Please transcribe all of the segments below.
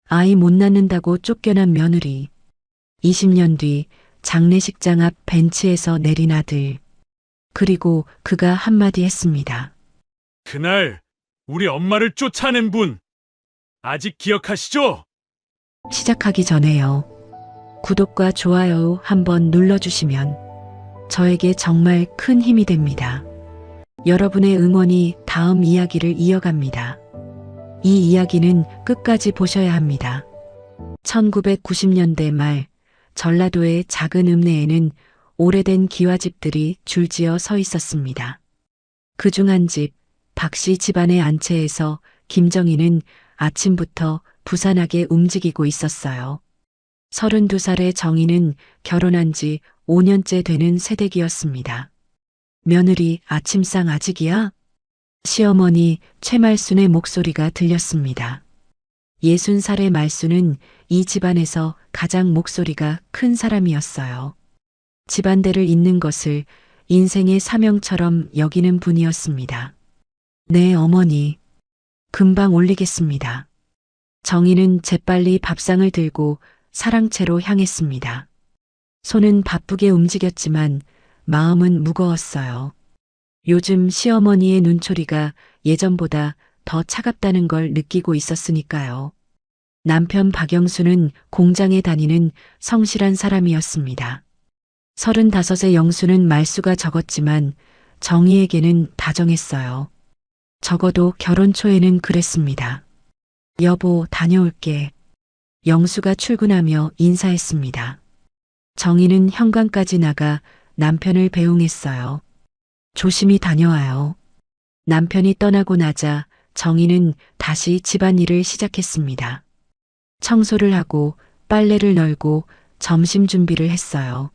아이 못 낳는다고 쫓겨난 며느리. 20년 뒤 장례식장 앞 벤치에서 내린 아들. 그리고 그가 한마디 했습니다. 그날 우리 엄마를 쫓아낸 분 아직 기억하시죠? 시작하기 전에요. 구독과 좋아요 한번 눌러주시면 저에게 정말 큰 힘이 됩니다. 여러분의 응원이 다음 이야기를 이어갑니다. 이 이야기는 끝까지 보셔야 합니다. 1990년대 말 전라도의 작은 읍내에는 오래된 기와집들이 줄지어 서 있었습니다. 그중 한 집, 박씨 집안의 안채에서 김정희는 아침부터 부산하게 움직이고 있었어요. 32살의 정희는 결혼한 지 5년째 되는 새댁이었습니다. 며느리 아침상 아직이야? 시어머니 최말순의 목소리가 들렸습니다. 60살의 말순은 이 집안에서 가장 목소리가 큰 사람이었어요. 집안대를 잇는 것을 인생의 사명처럼 여기는 분이었습니다. 네, 어머니. 금방 올리겠습니다. 정희는 재빨리 밥상을 들고 사랑채로 향했습니다. 손은 바쁘게 움직였지만 마음은 무거웠어요. 요즘 시어머니의 눈초리가 예전보다 더 차갑다는 걸 느끼고 있었으니까요. 남편 박영수는 공장에 다니는 성실한 사람이었습니다. 35의 영수는 말수가 적었지만 정희에게는 다정했어요. 적어도 결혼 초에는 그랬습니다. 여보, 다녀올게. 영수가 출근하며 인사했습니다. 정희는 현관까지 나가 남편을 배웅했어요. 조심히 다녀와요. 남편이 떠나고 나자 정희는 다시 집안일을 시작했습니다. 청소를 하고 빨래를 널고 점심 준비를 했어요.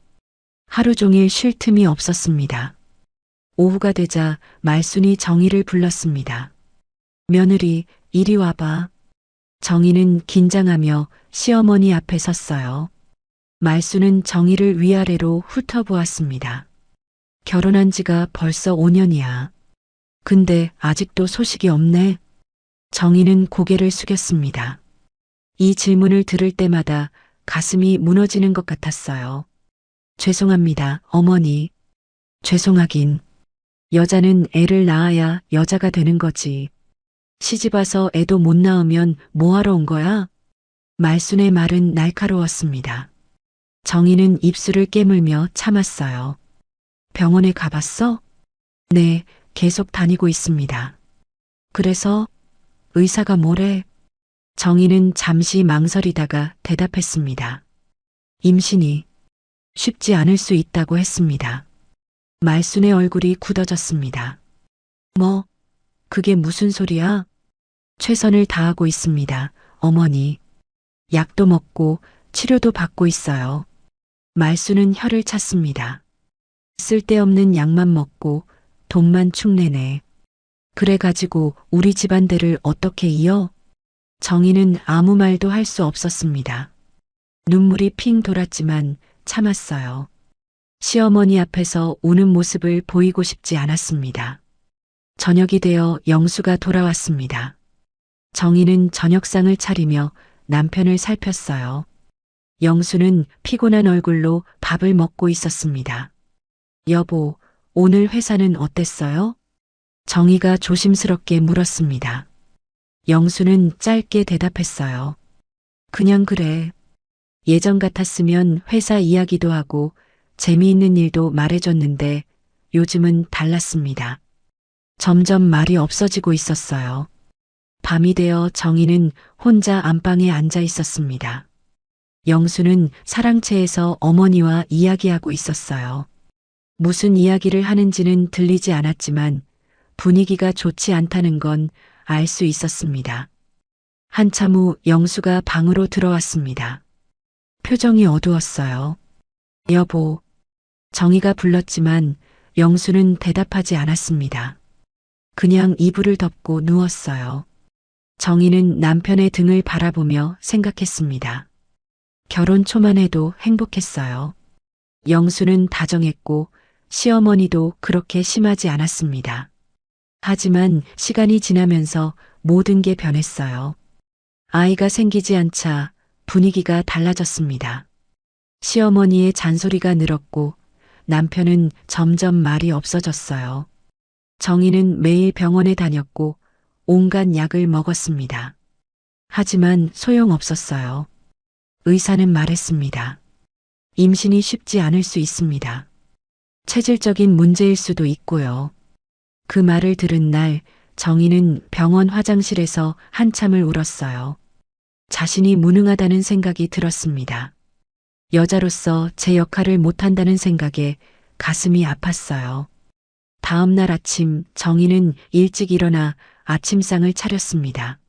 하루 종일 쉴 틈이 없었습니다. 오후가 되자 말순이 정희를 불렀습니다. 며느리, 이리 와봐. 정희는 긴장하며 시어머니 앞에 섰어요. 말순은 정희를 위아래로 훑어보았습니다. 결혼한 지가 벌써 5년이야. 근데 아직도 소식이 없네. 정희는 고개를 숙였습니다. 이 질문을 들을 때마다 가슴이 무너지는 것 같았어요. 죄송합니다, 어머니. 죄송하긴. 여자는 애를 낳아야 여자가 되는 거지. 시집와서 애도 못 낳으면 뭐하러 온 거야? 말순의 말은 날카로웠습니다. 정희는 입술을 깨물며 참았어요. 병원에 가봤어? 네, 계속 다니고 있습니다. 그래서 의사가 뭐래? 정희는 잠시 망설이다가 대답했습니다. 임신이 쉽지 않을 수 있다고 했습니다. 말순의 얼굴이 굳어졌습니다. 뭐, 그게 무슨 소리야? 최선을 다하고 있습니다, 어머니. 약도 먹고 치료도 받고 있어요. 말순은 혀를 찼습니다. 쓸데없는 약만 먹고 돈만 축내네. 그래가지고 우리 집안대를 어떻게 이어? 정희는 아무 말도 할 수 없었습니다. 눈물이 핑 돌았지만 참았어요. 시어머니 앞에서 우는 모습을 보이고 싶지 않았습니다. 저녁이 되어 영수가 돌아왔습니다. 정희는 저녁상을 차리며 남편을 살폈어요. 영수는 피곤한 얼굴로 밥을 먹고 있었습니다. 여보, 오늘 회사는 어땠어요? 정희가 조심스럽게 물었습니다. 영수는 짧게 대답했어요. 그냥 그래. 예전 같았으면 회사 이야기도 하고 재미있는 일도 말해줬는데 요즘은 달랐습니다. 점점 말이 없어지고 있었어요. 밤이 되어 정희는 혼자 안방에 앉아 있었습니다. 영수는 사랑채에서 어머니와 이야기하고 있었어요. 무슨 이야기를 하는지는 들리지 않았지만 분위기가 좋지 않다는 건 알 수 있었습니다. 한참 후 영수가 방으로 들어왔습니다. 표정이 어두웠어요. 여보. 정희가 불렀지만 영수는 대답하지 않았습니다. 그냥 이불을 덮고 누웠어요. 정희는 남편의 등을 바라보며 생각했습니다. 결혼 초만 해도 행복했어요. 영수는 다정했고 시어머니도 그렇게 심하지 않았습니다. 하지만 시간이 지나면서 모든 게 변했어요. 아이가 생기지 않자 분위기가 달라졌습니다. 시어머니의 잔소리가 늘었고 남편은 점점 말이 없어졌어요. 정희는 매일 병원에 다녔고 온갖 약을 먹었습니다. 하지만 소용없었어요. 의사는 말했습니다. 임신이 쉽지 않을 수 있습니다. 체질적인 문제일 수도 있고요. 그 말을 들은 날 정희는 병원 화장실에서 한참을 울었어요. 자신이 무능하다는 생각이 들었습니다. 여자로서 제 역할을 못한다는 생각에 가슴이 아팠어요. 다음 날 아침 정희는 일찍 일어나 아침상을 차렸습니다.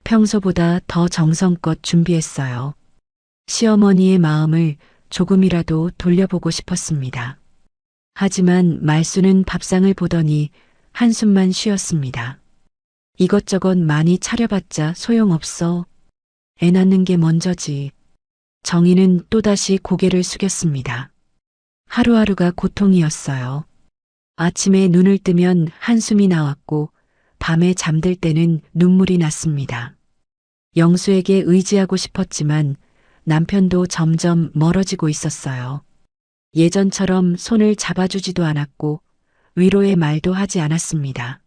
평소보다 더 정성껏 준비했어요. 시어머니의 마음을 조금이라도 돌려보고 싶었습니다. 하지만 말수는 밥상을 보더니 한숨만 쉬었습니다. 이것저것 많이 차려봤자 소용없어. 애 낳는 게 먼저지. 정희는 또다시 고개를 숙였습니다. 하루하루가 고통이었어요. 아침에 눈을 뜨면 한숨이 나왔고 밤에 잠들 때는 눈물이 났습니다. 영수에게 의지하고 싶었지만 남편도 점점 멀어지고 있었어요. 예전처럼 손을 잡아주지도 않았고 위로의 말도 하지 않았습니다.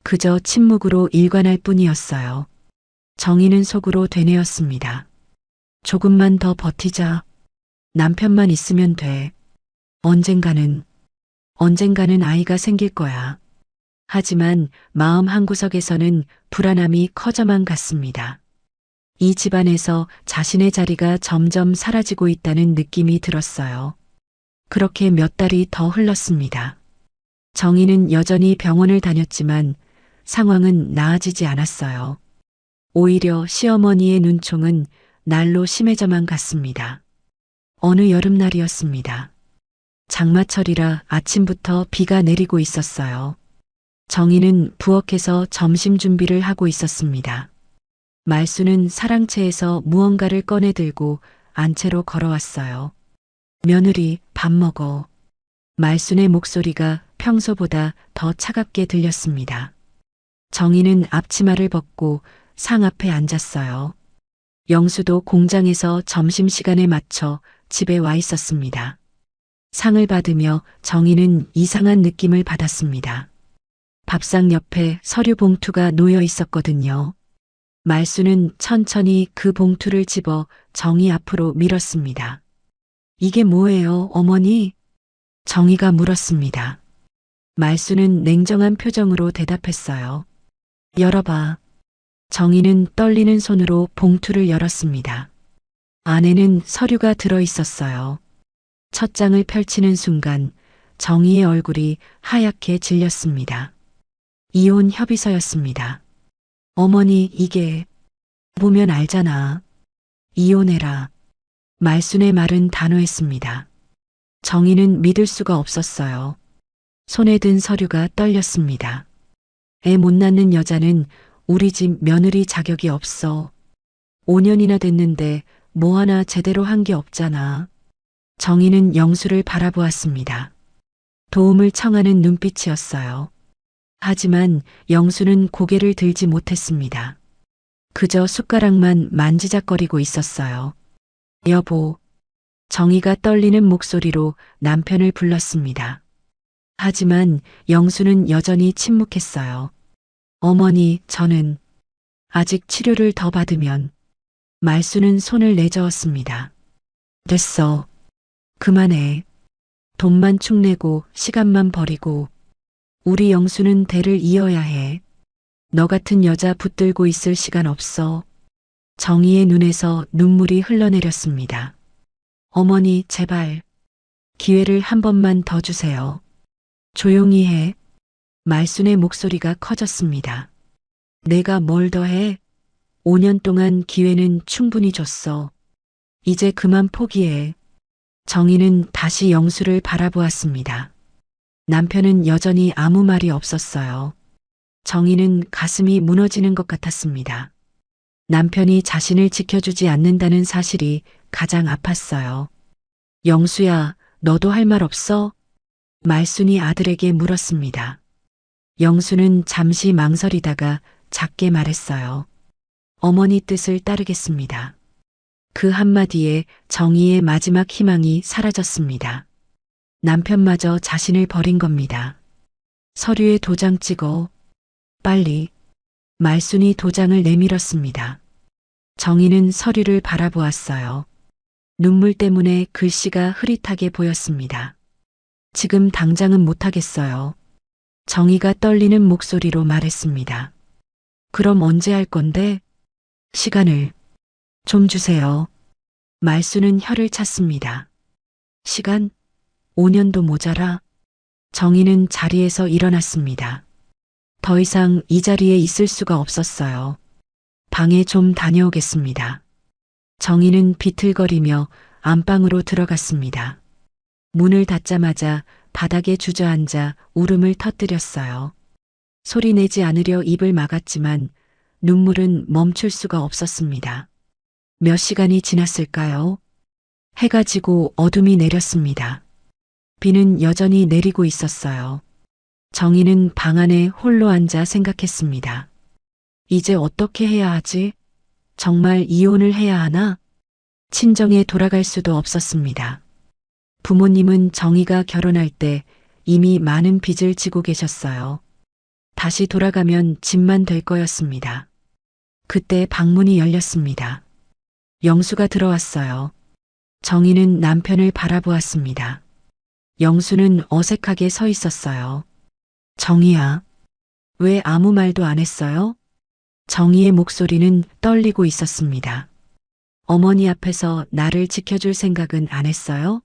그저 침묵으로 일관할 뿐이었어요. 정희는 속으로 되뇌었습니다. 조금만 더 버티자. 남편만 있으면 돼. 언젠가는 아이가 생길 거야. 하지만 마음 한구석에서는 불안함이 커져만 갔습니다. 이 집안에서 자신의 자리가 점점 사라지고 있다는 느낌이 들었어요. 그렇게 몇 달이 더 흘렀습니다. 정희는 여전히 병원을 다녔지만 상황은 나아지지 않았어요. 오히려 시어머니의 눈총은 날로 심해져만 갔습니다. 어느 여름날이었습니다. 장마철이라 아침부터 비가 내리고 있었어요. 정희는 부엌에서 점심 준비를 하고 있었습니다. 말수는 사랑채에서 무언가를 꺼내 들고 안채로 걸어왔어요. 며느리, 밥 먹어. 말순의 목소리가 평소보다 더 차갑게 들렸습니다. 정희는 앞치마를 벗고 상 앞에 앉았어요. 영수도 공장에서 점심시간에 맞춰 집에 와 있었습니다. 상을 받으며 정희는 이상한 느낌을 받았습니다. 밥상 옆에 서류 봉투가 놓여 있었거든요. 말수는 천천히 그 봉투를 집어 정희 앞으로 밀었습니다. 이게 뭐예요, 어머니? 정희가 물었습니다. 말수는 냉정한 표정으로 대답했어요. 열어봐. 정희는 떨리는 손으로 봉투를 열었습니다. 안에는 서류가 들어 있었어요. 첫 장을 펼치는 순간 정희의 얼굴이 하얗게 질렸습니다. 이혼 협의서였습니다. 어머니, 이게 보면 알잖아. 이혼해라. 말순의 말은 단호했습니다. 정희는 믿을 수가 없었어요. 손에 든 서류가 떨렸습니다. 애 못 낳는 여자는 우리 집 며느리 자격이 없어. 5년이나 됐는데 뭐 하나 제대로 한 게 없잖아. 정희는 영수를 바라보았습니다. 도움을 청하는 눈빛이었어요. 하지만 영수는 고개를 들지 못했습니다. 그저 숟가락만 만지작거리고 있었어요. 여보. 정희가 떨리는 목소리로 남편을 불렀습니다. 하지만 영수는 여전히 침묵했어요. 어머니, 저는 아직 치료를 더 받으면. 말수는 손을 내저었습니다. 됐어. 그만해. 돈만 축내고 시간만 버리고 우리 영수는 대를 이어야 해. 너 같은 여자 붙들고 있을 시간 없어. 정희의 눈에서 눈물이 흘러내렸습니다. 어머니, 제발 기회를 한 번만 더 주세요. 조용히 해. 말순의 목소리가 커졌습니다. 내가 뭘 더 해? 5년 동안 기회는 충분히 줬어. 이제 그만 포기해. 정희는 다시 영수를 바라보았습니다. 남편은 여전히 아무 말이 없었어요. 정희는 가슴이 무너지는 것 같았습니다. 남편이 자신을 지켜주지 않는다는 사실이 가장 아팠어요. 영수야, 너도 할 말 없어? 말순이 아들에게 물었습니다. 영수는 잠시 망설이다가 작게 말했어요. 어머니 뜻을 따르겠습니다. 그 한마디에 정희의 마지막 희망이 사라졌습니다. 남편마저 자신을 버린 겁니다. 서류에 도장 찍어. 빨리. 말순이 도장을 내밀었습니다. 정희는 서류를 바라보았어요. 눈물 때문에 글씨가 흐릿하게 보였습니다. 지금 당장은 못하겠어요. 정희가 떨리는 목소리로 말했습니다. 그럼 언제 할 건데? 시간을 좀 주세요. 말수는 혀를 찼습니다. 시간? 5년도 모자라. 정희는 자리에서 일어났습니다. 더 이상 이 자리에 있을 수가 없었어요. 방에 좀 다녀오겠습니다. 정희는 비틀거리며 안방으로 들어갔습니다. 문을 닫자마자 바닥에 주저앉아 울음을 터뜨렸어요. 소리내지 않으려 입을 막았지만 눈물은 멈출 수가 없었습니다. 몇 시간이 지났을까요? 해가 지고 어둠이 내렸습니다. 비는 여전히 내리고 있었어요. 정희는 방 안에 홀로 앉아 생각했습니다. 이제 어떻게 해야 하지? 정말 이혼을 해야 하나? 친정에 돌아갈 수도 없었습니다. 부모님은 정희가 결혼할 때 이미 많은 빚을 지고 계셨어요. 다시 돌아가면 집만 될 거였습니다. 그때 방문이 열렸습니다. 영수가 들어왔어요. 정희는 남편을 바라보았습니다. 영수는 어색하게 서 있었어요. 정희야, 왜 아무 말도 안 했어요? 정희의 목소리는 떨리고 있었습니다. 어머니 앞에서 나를 지켜줄 생각은 안 했어요?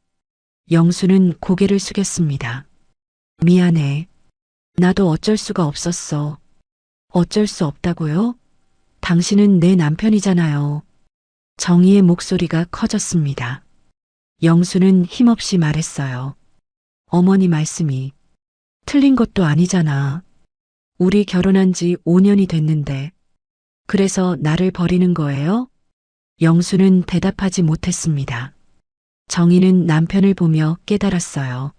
영수는 고개를 숙였습니다. 미안해. 나도 어쩔 수가 없었어. 어쩔 수 없다고요? 당신은 내 남편이잖아요. 정희의 목소리가 커졌습니다. 영수는 힘없이 말했어요. 어머니 말씀이 틀린 것도 아니잖아. 우리 결혼한 지 5년이 됐는데. 그래서 나를 버리는 거예요? 영수는 대답하지 못했습니다. 정희는 남편을 보며 깨달았어요.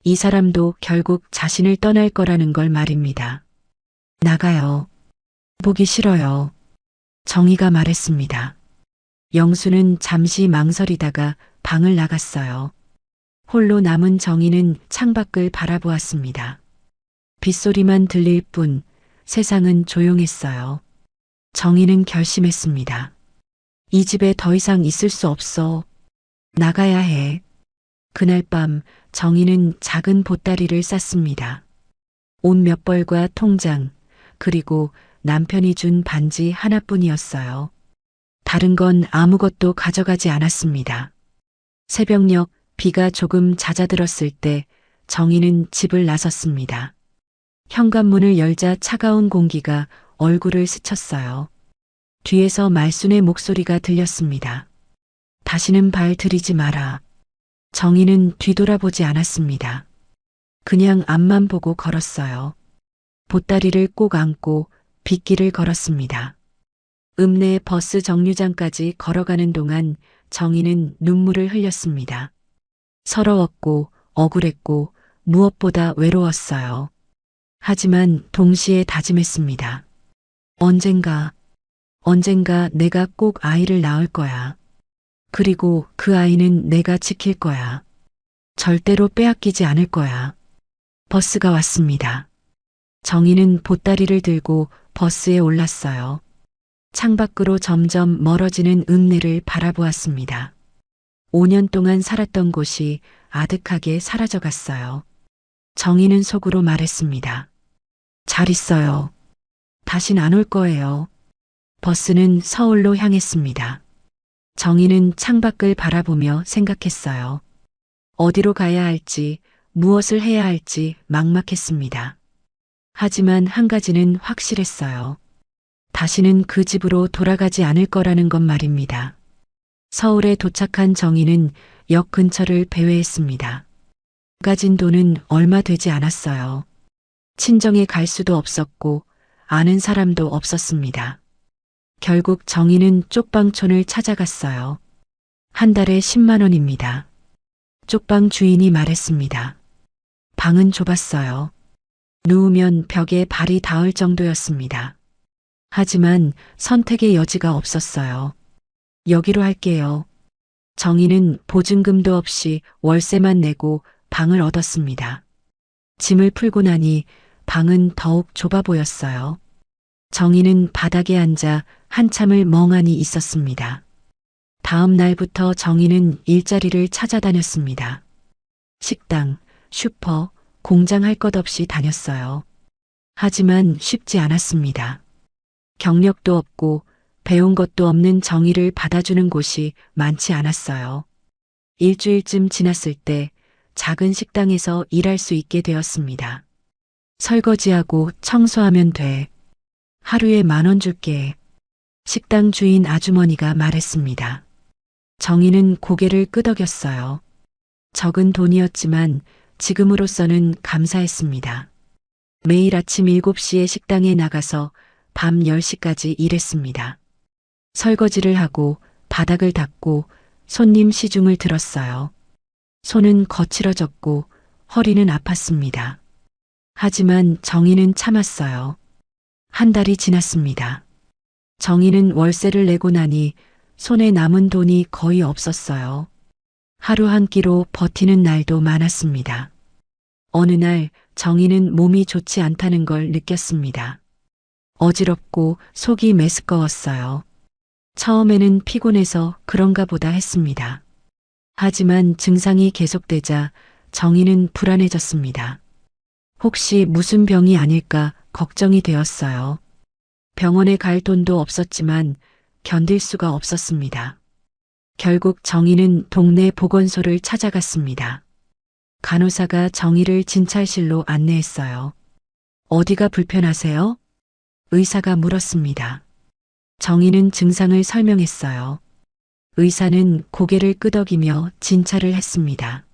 이 사람도 결국 자신을 떠날 거라는 걸 말입니다. 나가요. 보기 싫어요. 정희가 말했습니다. 영수는 잠시 망설이다가 방을 나갔어요. 홀로 남은 정희는 창밖을 바라보았습니다. 빗소리만 들릴 뿐 세상은 조용했어요. 정희는 결심했습니다. 이 집에 더 이상 있을 수 없어. 나가야 해. 그날 밤 정희는 작은 보따리를 쌌습니다. 옷 몇 벌과 통장, 그리고 남편이 준 반지 하나뿐이었어요. 다른 건 아무것도 가져가지 않았습니다. 새벽녘 비가 조금 잦아들었을 때 정희는 집을 나섰습니다. 현관문을 열자 차가운 공기가 얼굴을 스쳤어요. 뒤에서 말순의 목소리가 들렸습니다. 다시는 발 들이지 마라. 정희는 뒤돌아보지 않았습니다. 그냥 앞만 보고 걸었어요. 보따리를 꼭 안고 빗길을 걸었습니다. 읍내 버스 정류장까지 걸어가는 동안 정희는 눈물을 흘렸습니다. 서러웠고 억울했고 무엇보다 외로웠어요. 하지만 동시에 다짐했습니다. 언젠가 내가 꼭 아이를 낳을 거야. 그리고 그 아이는 내가 지킬 거야. 절대로 빼앗기지 않을 거야. 버스가 왔습니다. 정희는 보따리를 들고 버스에 올랐어요. 창밖으로 점점 멀어지는 읍내를 바라보았습니다. 5년 동안 살았던 곳이 아득하게 사라져갔어요. 정희는 속으로 말했습니다. 잘 있어요. 다신 안 올 거예요. 버스는 서울로 향했습니다. 정희는 창밖을 바라보며 생각했어요. 어디로 가야 할지, 무엇을 해야 할지 막막했습니다. 하지만 한 가지는 확실했어요. 다시는 그 집으로 돌아가지 않을 거라는 것 말입니다. 서울에 도착한 정희는 역 근처를 배회했습니다. 가진 돈은 얼마 되지 않았어요. 친정에 갈 수도 없었고 아는 사람도 없었습니다. 결국 정희는 쪽방촌을 찾아갔어요. 한 달에 10만 원입니다. 쪽방 주인이 말했습니다. 방은 좁았어요. 누우면 벽에 발이 닿을 정도였습니다. 하지만 선택의 여지가 없었어요. 여기로 할게요. 정희는 보증금도 없이 월세만 내고 방을 얻었습니다. 짐을 풀고 나니 방은 더욱 좁아 보였어요. 정희는 바닥에 앉아 한참을 멍하니 있었습니다. 다음 날부터 정희는 일자리를 찾아다녔습니다. 식당, 슈퍼, 공장 할 것 없이 다녔어요. 하지만 쉽지 않았습니다. 경력도 없고 배운 것도 없는 정희를 받아주는 곳이 많지 않았어요. 일주일쯤 지났을 때 작은 식당에서 일할 수 있게 되었습니다. 설거지하고 청소하면 돼. 하루에 10,000원 줄게. 식당 주인 아주머니가 말했습니다. 정희는 고개를 끄덕였어요. 적은 돈이었지만 지금으로서는 감사했습니다. 매일 아침 7시에 식당에 나가서 밤 10시까지 일했습니다. 설거지를 하고 바닥을 닦고 손님 시중을 들었어요. 손은 거칠어졌고 허리는 아팠습니다. 하지만 정희는 참았어요. 한 달이 지났습니다. 정희는 월세를 내고 나니 손에 남은 돈이 거의 없었어요. 하루 한 끼로 버티는 날도 많았습니다. 어느 날 정희는 몸이 좋지 않다는 걸 느꼈습니다. 어지럽고 속이 메스꺼웠어요. 처음에는 피곤해서 그런가 보다 했습니다. 하지만 증상이 계속되자 정희는 불안해졌습니다. 혹시 무슨 병이 아닐까 걱정이 되었어요. 병원에 갈 돈도 없었지만 견딜 수가 없었습니다. 결국 정희는 동네 보건소를 찾아갔습니다. 간호사가 정희를 진찰실로 안내했어요. 어디가 불편하세요? 의사가 물었습니다. 정희는 증상을 설명했어요. 의사는 고개를 끄덕이며 진찰을 했습니다.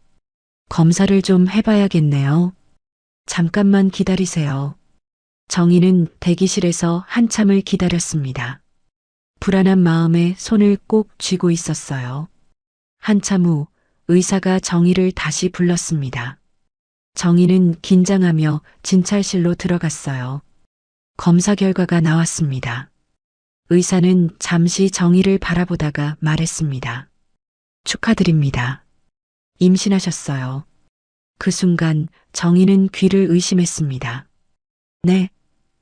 검사를 좀 해봐야겠네요. 잠깐만 기다리세요. 정희는 대기실에서 한참을 기다렸습니다. 불안한 마음에 손을 꼭 쥐고 있었어요. 한참 후 의사가 정희를 다시 불렀습니다. 정희는 긴장하며 진찰실로 들어갔어요. 검사 결과가 나왔습니다. 의사는 잠시 정희를 바라보다가 말했습니다. 축하드립니다. 임신하셨어요. 그 순간 정희는 귀를 의심했습니다. 네,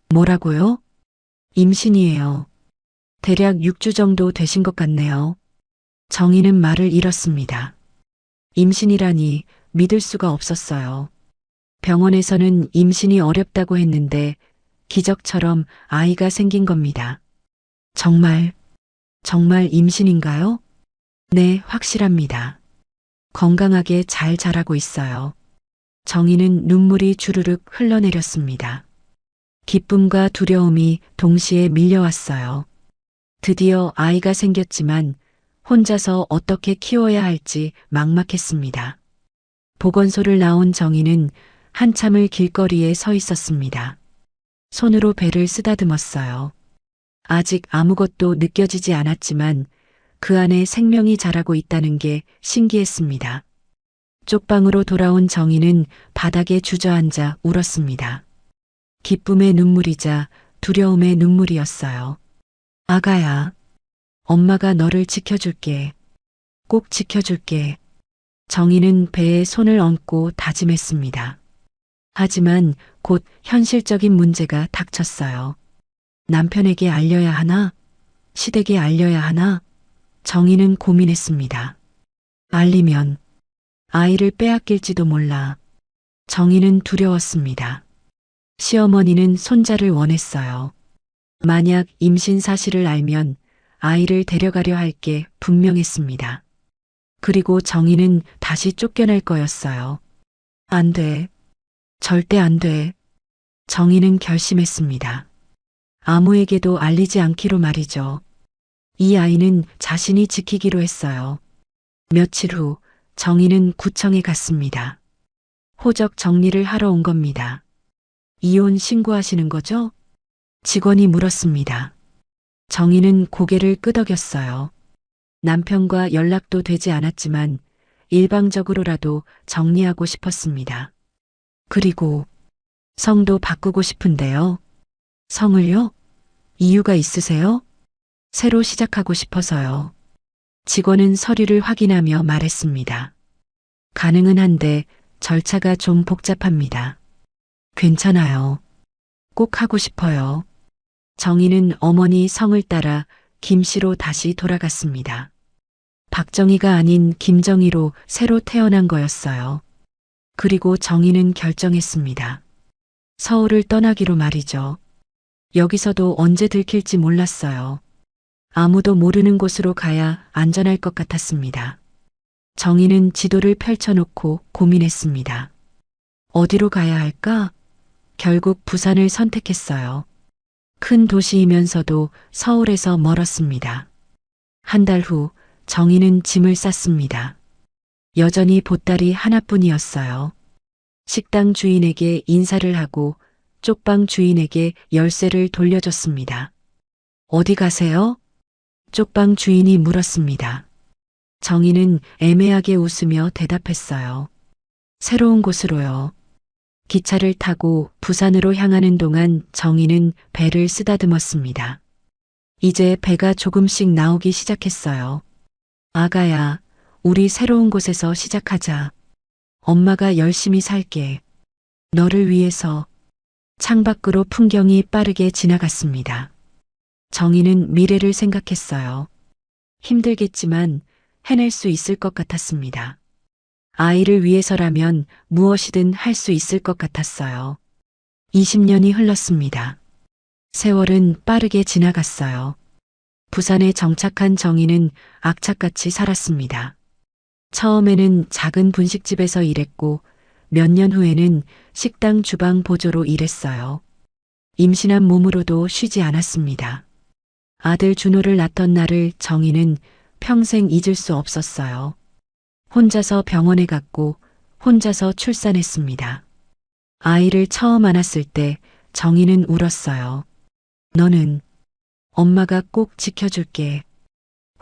뭐라고요? 임신이에요. 대략 6주 정도 되신 것 같네요. 정희는 말을 잃었습니다. 임신이라니 믿을 수가 없었어요. 병원에서는 임신이 어렵다고 했는데 기적처럼 아이가 생긴 겁니다. 정말 임신인가요? 네, 확실합니다. 건강하게 잘 자라고 있어요. 정희는 눈물이 주르륵 흘러내렸습니다. 기쁨과 두려움이 동시에 밀려왔어요. 드디어 아이가 생겼지만 혼자서 어떻게 키워야 할지 막막했습니다. 보건소를 나온 정희는 한참을 길거리에 서 있었습니다. 손으로 배를 쓰다듬었어요. 아직 아무것도 느껴지지 않았지만 그 안에 생명이 자라고 있다는 게 신기했습니다. 쪽방으로 돌아온 정희는 바닥에 주저앉아 울었습니다. 기쁨의 눈물이자 두려움의 눈물이었어요. 아가야, 엄마가 너를 지켜줄게. 꼭 지켜줄게. 정희는 배에 손을 얹고 다짐했습니다. 하지만 곧 현실적인 문제가 닥쳤어요. 남편에게 알려야 하나? 시댁에 알려야 하나? 정희는 고민했습니다. 알리면 아이를 빼앗길지도 몰라. 정희는 두려웠습니다. 시어머니는 손자를 원했어요. 만약 임신 사실을 알면 아이를 데려가려 할 게 분명했습니다. 그리고 정희는 다시 쫓겨날 거였어요. 안 돼. 절대 안 돼. 정희는 결심했습니다. 아무에게도 알리지 않기로 말이죠. 이 아이는 자신이 지키기로 했어요. 며칠 후 정희는 구청에 갔습니다. 호적 정리를 하러 온 겁니다. 이혼 신고하시는 거죠? 직원이 물었습니다. 정희는 고개를 끄덕였어요. 남편과 연락도 되지 않았지만 일방적으로라도 정리하고 싶었습니다. 그리고 성도 바꾸고 싶은데요. 성을요? 이유가 있으세요? 새로 시작하고 싶어서요. 직원은 서류를 확인하며 말했습니다. 가능은 한데 절차가 좀 복잡합니다. 괜찮아요. 꼭 하고 싶어요. 정희는 어머니 성을 따라 김씨로 다시 돌아갔습니다. 박정희가 아닌 김정희로 새로 태어난 거였어요. 그리고 정희는 결정했습니다. 서울을 떠나기로 말이죠. 여기서도 언제 들킬지 몰랐어요. 아무도 모르는 곳으로 가야 안전할 것 같았습니다. 정희는 지도를 펼쳐놓고 고민했습니다. 어디로 가야 할까? 결국 부산을 선택했어요. 큰 도시이면서도 서울에서 멀었습니다. 한 달 후 정희는 짐을 쌌습니다. 여전히 보따리 하나뿐이었어요. 식당 주인에게 인사를 하고 쪽방 주인에게 열쇠를 돌려줬습니다. 어디 가세요? 쪽방 주인이 물었습니다. 정희는 애매하게 웃으며 대답했어요. 새로운 곳으로요. 기차를 타고 부산으로 향하는 동안 정희는 배를 쓰다듬었습니다. 이제 배가 조금씩 나오기 시작했어요. 아가야, 우리 새로운 곳에서 시작하자. 엄마가 열심히 살게. 너를 위해서. 창밖으로 풍경이 빠르게 지나갔습니다. 정희는 미래를 생각했어요. 힘들겠지만 해낼 수 있을 것 같았습니다. 아이를 위해서라면 무엇이든 할 수 있을 것 같았어요. 20년이 흘렀습니다. 세월은 빠르게 지나갔어요. 부산에 정착한 정희는 악착같이 살았습니다. 처음에는 작은 분식집에서 일했고 몇 년 후에는 식당 주방 보조로 일했어요. 임신한 몸으로도 쉬지 않았습니다. 아들 준호를 낳던 날을 정희는 평생 잊을 수 없었어요. 혼자서 병원에 갔고 혼자서 출산했습니다. 아이를 처음 안았을 때 정희는 울었어요. 너는 엄마가 꼭 지켜줄게.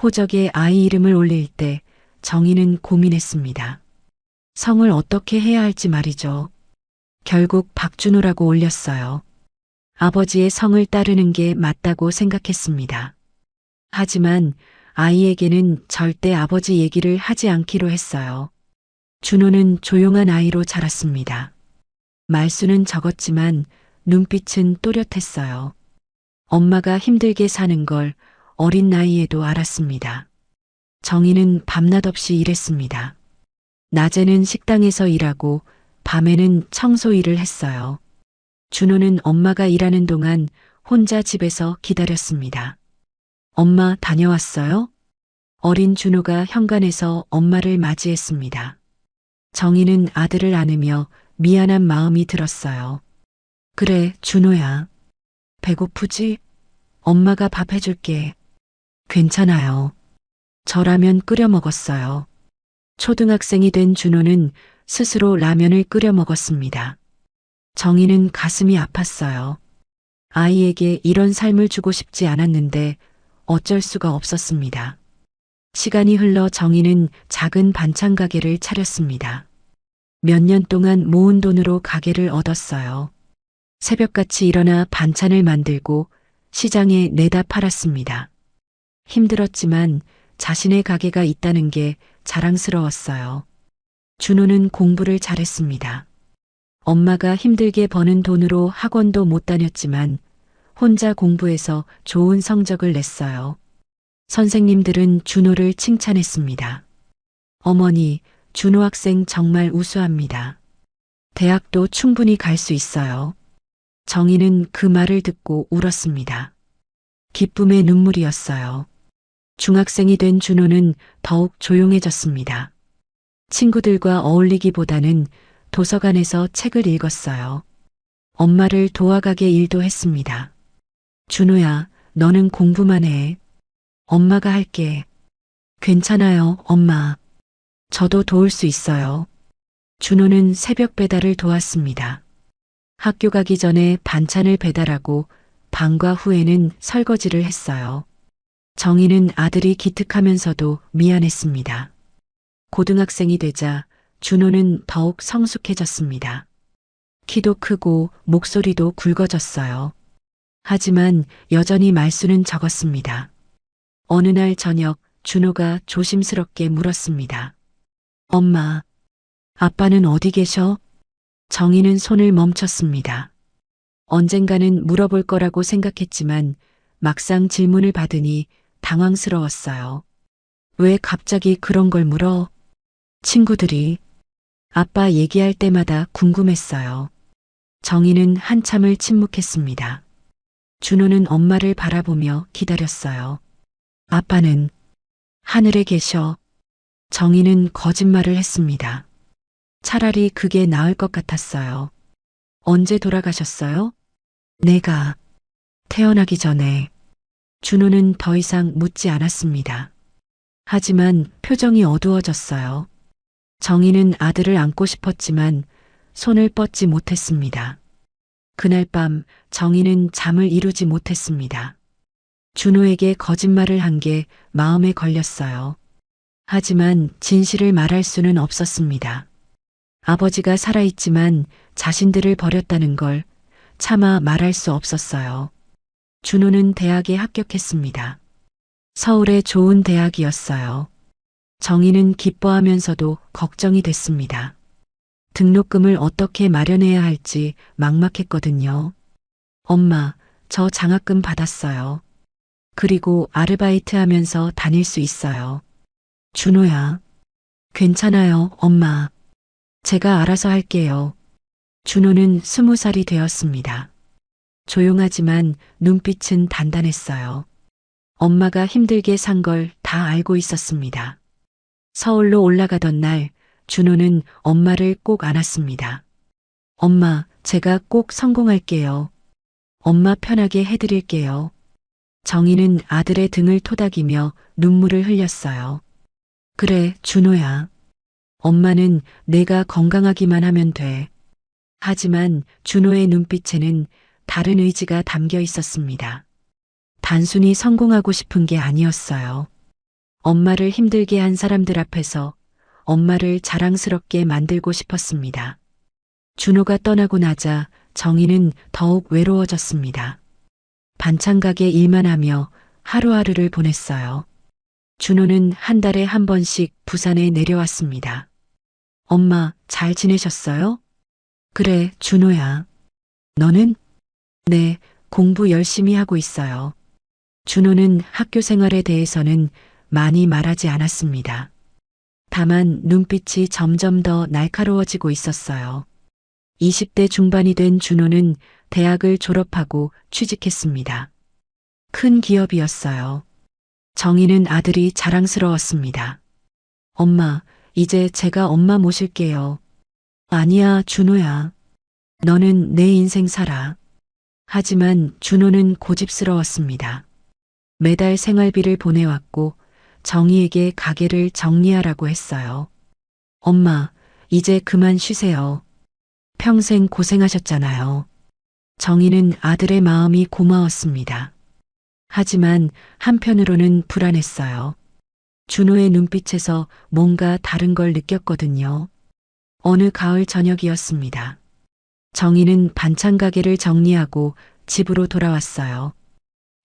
호적에 아이 이름을 올릴 때 정희는 고민했습니다. 성을 어떻게 해야 할지 말이죠. 결국 박준호라고 올렸어요. 아버지의 성을 따르는 게 맞다고 생각했습니다. 하지만 아이에게는 절대 아버지 얘기를 하지 않기로 했어요. 준호는 조용한 아이로 자랐습니다. 말수는 적었지만 눈빛은 또렷했어요. 엄마가 힘들게 사는 걸 어린 나이에도 알았습니다. 정희는 밤낮 없이 일했습니다. 낮에는 식당에서 일하고 밤에는 청소 일을 했어요. 준호는 엄마가 일하는 동안 혼자 집에서 기다렸습니다. 엄마 다녀왔어요? 어린 준호가 현관에서 엄마를 맞이했습니다. 정희는 아들을 안으며 미안한 마음이 들었어요. 그래, 준호야. 배고프지? 엄마가 밥 해줄게. 괜찮아요. 저라면 끓여 먹었어요. 초등학생이 된 준호는 스스로 라면을 끓여 먹었습니다. 정희는 가슴이 아팠어요. 아이에게 이런 삶을 주고 싶지 않았는데 어쩔 수가 없었습니다. 시간이 흘러 정희는 작은 반찬 가게를 차렸습니다. 몇 년 동안 모은 돈으로 가게를 얻었어요. 새벽같이 일어나 반찬을 만들고 시장에 내다 팔았습니다. 힘들었지만 자신의 가게가 있다는 게 자랑스러웠어요. 준호는 공부를 잘했습니다. 엄마가 힘들게 버는 돈으로 학원도 못 다녔지만 혼자 공부해서 좋은 성적을 냈어요. 선생님들은 준호를 칭찬했습니다. 어머니, 준호 학생 정말 우수합니다. 대학도 충분히 갈 수 있어요. 정희는 그 말을 듣고 울었습니다. 기쁨의 눈물이었어요. 중학생이 된 준호는 더욱 조용해졌습니다. 친구들과 어울리기보다는 도서관에서 책을 읽었어요. 엄마를 도와가게 일도 했습니다. 준호야, 너는 공부만 해. 엄마가 할게. 괜찮아요, 엄마. 저도 도울 수 있어요. 준호는 새벽 배달을 도왔습니다. 학교 가기 전에 반찬을 배달하고 방과 후에는 설거지를 했어요. 정희는 아들이 기특하면서도 미안했습니다. 고등학생이 되자 준호는 더욱 성숙해졌습니다. 키도 크고 목소리도 굵어졌어요. 하지만 여전히 말수는 적었습니다. 어느 날 저녁 준호가 조심스럽게 물었습니다. 엄마, 아빠는 어디 계셔? 정희는 손을 멈췄습니다. 언젠가는 물어볼 거라고 생각했지만 막상 질문을 받으니 당황스러웠어요. 왜 갑자기 그런 걸 물어? 친구들이 아빠 얘기할 때마다 궁금했어요. 정희는 한참을 침묵했습니다. 준호는 엄마를 바라보며 기다렸어요. 아빠는 하늘에 계셔. 정희는 거짓말을 했습니다. 차라리 그게 나을 것 같았어요. 언제 돌아가셨어요? 내가 태어나기 전에. 준호는 더 이상 묻지 않았습니다. 하지만 표정이 어두워졌어요. 정희는 아들을 안고 싶었지만 손을 뻗지 못했습니다. 그날 밤 정희는 잠을 이루지 못했습니다. 준호에게 거짓말을 한 게 마음에 걸렸어요. 하지만 진실을 말할 수는 없었습니다. 아버지가 살아있지만 자신들을 버렸다는 걸 차마 말할 수 없었어요. 준호는 대학에 합격했습니다. 서울의 좋은 대학이었어요. 정희는 기뻐하면서도 걱정이 됐습니다. 등록금을 어떻게 마련해야 할지 막막했거든요. 엄마, 저 장학금 받았어요. 그리고 아르바이트 하면서 다닐 수 있어요. 준호야. 괜찮아요, 엄마. 제가 알아서 할게요. 준호는 20살이 되었습니다. 조용하지만 눈빛은 단단했어요. 엄마가 힘들게 산 걸 다 알고 있었습니다. 서울로 올라가던 날 준호는 엄마를 꼭 안았습니다. 엄마, 제가 꼭 성공할게요. 엄마 편하게 해드릴게요. 정희는 아들의 등을 토닥이며 눈물을 흘렸어요. 그래, 준호야. 엄마는 내가 건강하기만 하면 돼. 하지만 준호의 눈빛에는 다른 의지가 담겨 있었습니다. 단순히 성공하고 싶은 게 아니었어요. 엄마를 힘들게 한 사람들 앞에서 엄마를 자랑스럽게 만들고 싶었습니다. 준호가 떠나고 나자 정희는 더욱 외로워졌습니다. 반찬 가게 일만 하며 하루하루를 보냈어요. 준호는 한 달에 한 번씩 부산에 내려왔습니다. 엄마, 잘 지내셨어요? 그래, 준호야. 너는? 네, 공부 열심히 하고 있어요. 준호는 학교 생활에 대해서는 많이 말하지 않았습니다. 다만 눈빛이 점점 더 날카로워지고 있었어요. 20대 중반이 된 준호는 대학을 졸업하고 취직했습니다. 큰 기업이었어요. 정희는 아들이 자랑스러웠습니다. 엄마, 이제 제가 엄마 모실게요. 아니야, 준호야. 너는 내 인생 살아. 하지만 준호는 고집스러웠습니다. 매달 생활비를 보내왔고 정희에게 가게를 정리하라고 했어요. 엄마, 이제 그만 쉬세요. 평생 고생하셨잖아요. 정희는 아들의 마음이 고마웠습니다. 하지만 한편으로는 불안했어요. 준호의 눈빛에서 뭔가 다른 걸 느꼈거든요. 어느 가을 저녁이었습니다. 정희는 반찬 가게를 정리하고 집으로 돌아왔어요.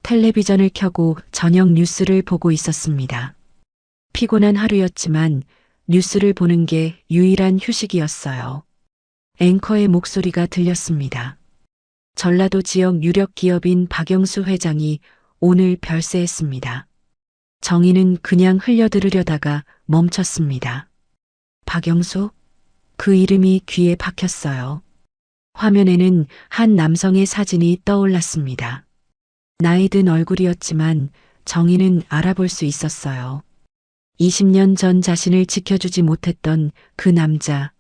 텔레비전을 켜고 저녁 뉴스를 보고 있었습니다. 피곤한 하루였지만 뉴스를 보는 게 유일한 휴식이었어요. 앵커의 목소리가 들렸습니다. 전라도 지역 유력 기업인 박영수 회장이 오늘 별세했습니다. 정희는 그냥 흘려들으려다가 멈췄습니다. 박영수? 그 이름이 귀에 박혔어요. 화면에는 한 남성의 사진이 떠올랐습니다. 나이 든 얼굴이었지만 정희는 알아볼 수 있었어요. 20년 전 자신을 지켜주지 못했던 그 남자,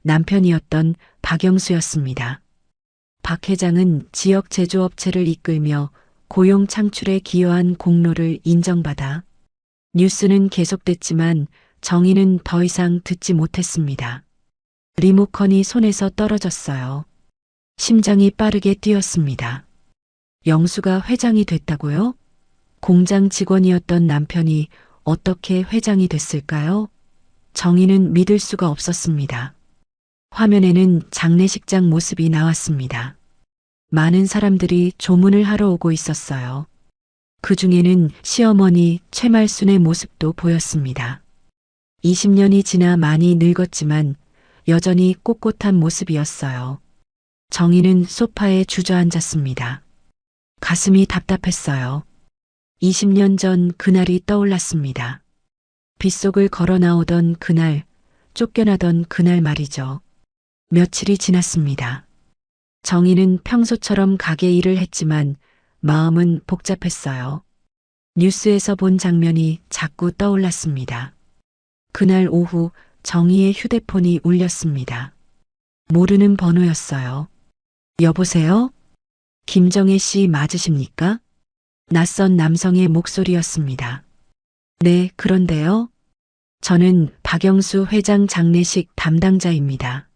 남편이었던 박영수였습니다. 박 회장은 지역 제조업체를 이끌며 고용 창출에 기여한 공로를 인정받아 뉴스는 계속됐지만 정희는 더 이상 듣지 못했습니다. 리모컨이 손에서 떨어졌어요. 심장이 빠르게 뛰었습니다. 영수가 회장이 됐다고요? 공장 직원이었던 남편이 어떻게 회장이 됐을까요? 정희는 믿을 수가 없었습니다. 화면에는 장례식장 모습이 나왔습니다. 많은 사람들이 조문을 하러 오고 있었어요. 그 중에는 시어머니 최말순의 모습도 보였습니다. 20년이 지나 많이 늙었지만 여전히 꼿꼿한 모습이었어요. 정희는 소파에 주저앉았습니다. 가슴이 답답했어요. 20년 전 그날이 떠올랐습니다. 빗속을 걸어 나오던 그날, 쫓겨나던 그날 말이죠. 며칠이 지났습니다. 정희는 평소처럼 가게 일을 했지만 마음은 복잡했어요. 뉴스에서 본 장면이 자꾸 떠올랐습니다. 그날 오후 정희의 휴대폰이 울렸습니다. 모르는 번호였어요. 여보세요? 김정혜 씨 맞으십니까? 낯선 남성의 목소리였습니다. 네, 그런데요. 저는 박영수 회장 장례식 담당자입니다.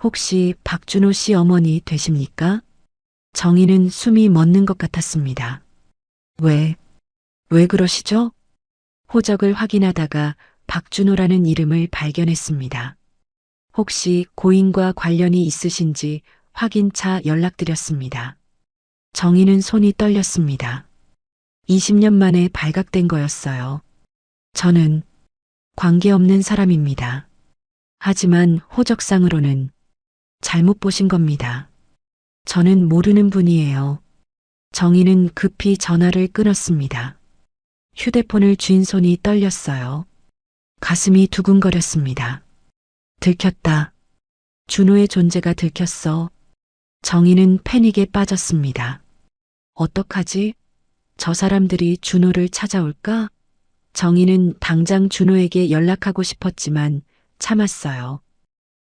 혹시 박준호 씨 어머니 되십니까? 정희는 숨이 멎는 것 같았습니다. 왜 그러시죠? 호적을 확인하다가 박준호라는 이름을 발견했습니다. 혹시 고인과 관련이 있으신지 확인차 연락드렸습니다. 정희는 손이 떨렸습니다. 20년 만에 발각된 거였어요. 저는 관계없는 사람입니다. 하지만 호적상으로는 잘못 보신 겁니다. 저는 모르는 분이에요. 정희는 급히 전화를 끊었습니다. 휴대폰을 쥔 손이 떨렸어요. 가슴이 두근거렸습니다. 들켰다. 준호의 존재가 들켰어. 정희는 패닉에 빠졌습니다. 어떡하지? 저 사람들이 준호를 찾아올까? 정희는 당장 준호에게 연락하고 싶었지만 참았어요.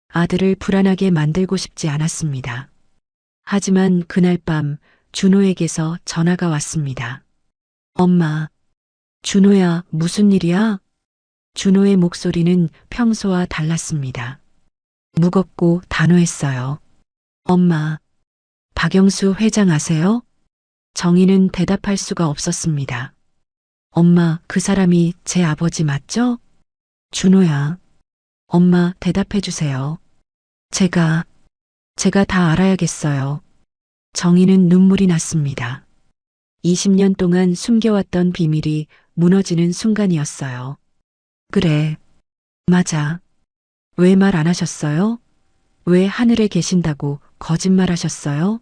아들을 불안하게 만들고 싶지 않았습니다. 하지만 그날 밤 준호에게서 전화가 왔습니다. 엄마, 준호야, 무슨 일이야? 준호의 목소리는 평소와 달랐습니다. 무겁고 단호했어요. 엄마, 박영수 회장 아세요? 정희는 대답할 수가 없었습니다. 엄마, 그 사람이 제 아버지 맞죠? 준호야. 엄마, 대답해 주세요. 제가 다 알아야겠어요. 정희는 눈물이 났습니다. 20년 동안 숨겨왔던 비밀이 무너지는 순간이었어요. 그래, 맞아. 왜 말 안 하셨어요? 왜 하늘에 계신다고 거짓말하셨어요?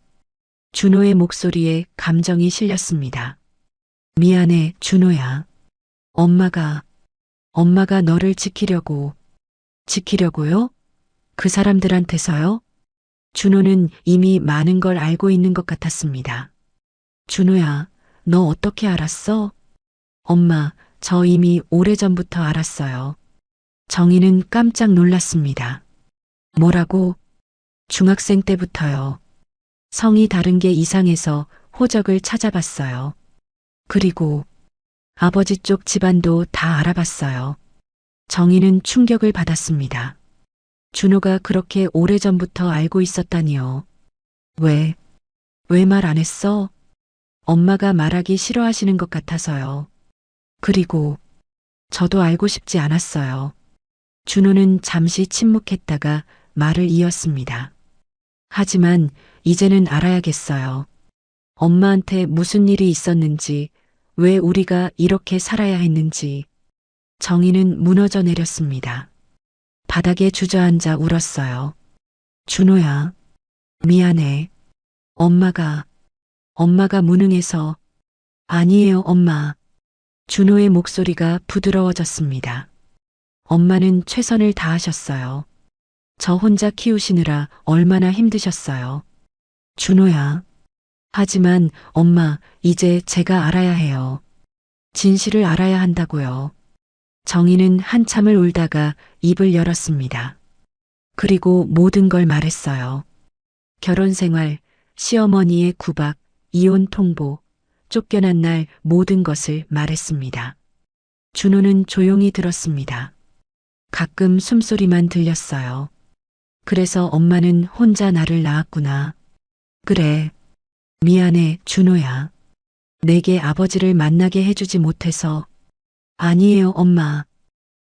준호의 목소리에 감정이 실렸습니다. 미안해, 준호야. 엄마가 너를 지키려고요? 그 사람들한테서요? 준호는 이미 많은 걸 알고 있는 것 같았습니다. 준호야, 너 어떻게 알았어? 엄마, 저 이미 오래전부터 알았어요. 정희는 깜짝 놀랐습니다. 뭐라고? 중학생 때부터요. 성이 다른 게 이상해서 호적을 찾아봤어요. 그리고 아버지 쪽 집안도 다 알아봤어요. 정희는 충격을 받았습니다. 준호가 그렇게 오래전부터 알고 있었다니요. 왜 말 안 했어? 엄마가 말하기 싫어하시는 것 같아서요. 그리고 저도 알고 싶지 않았어요. 준호는 잠시 침묵했다가 말을 이었습니다. 하지만 이제는 알아야겠어요. 엄마한테 무슨 일이 있었는지, 왜 우리가 이렇게 살아야 했는지. 정희는 무너져 내렸습니다. 바닥에 주저앉아 울었어요. 준호야, 미안해. 엄마가 무능해서. 아니에요, 엄마. 준호의 목소리가 부드러워졌습니다. 엄마는 최선을 다하셨어요. 저 혼자 키우시느라 얼마나 힘드셨어요. 준호야. 하지만 엄마, 이제 제가 알아야 해요. 진실을 알아야 한다고요. 정희는 한참을 울다가 입을 열었습니다. 그리고 모든 걸 말했어요. 결혼 생활, 시어머니의 구박, 이혼 통보, 쫓겨난 날 모든 것을 말했습니다. 준호는 조용히 들었습니다. 가끔 숨소리만 들렸어요. 그래서 엄마는 혼자 나를 낳았구나. 그래. 미안해, 준호야. 내게 아버지를 만나게 해주지 못해서. 아니에요, 엄마.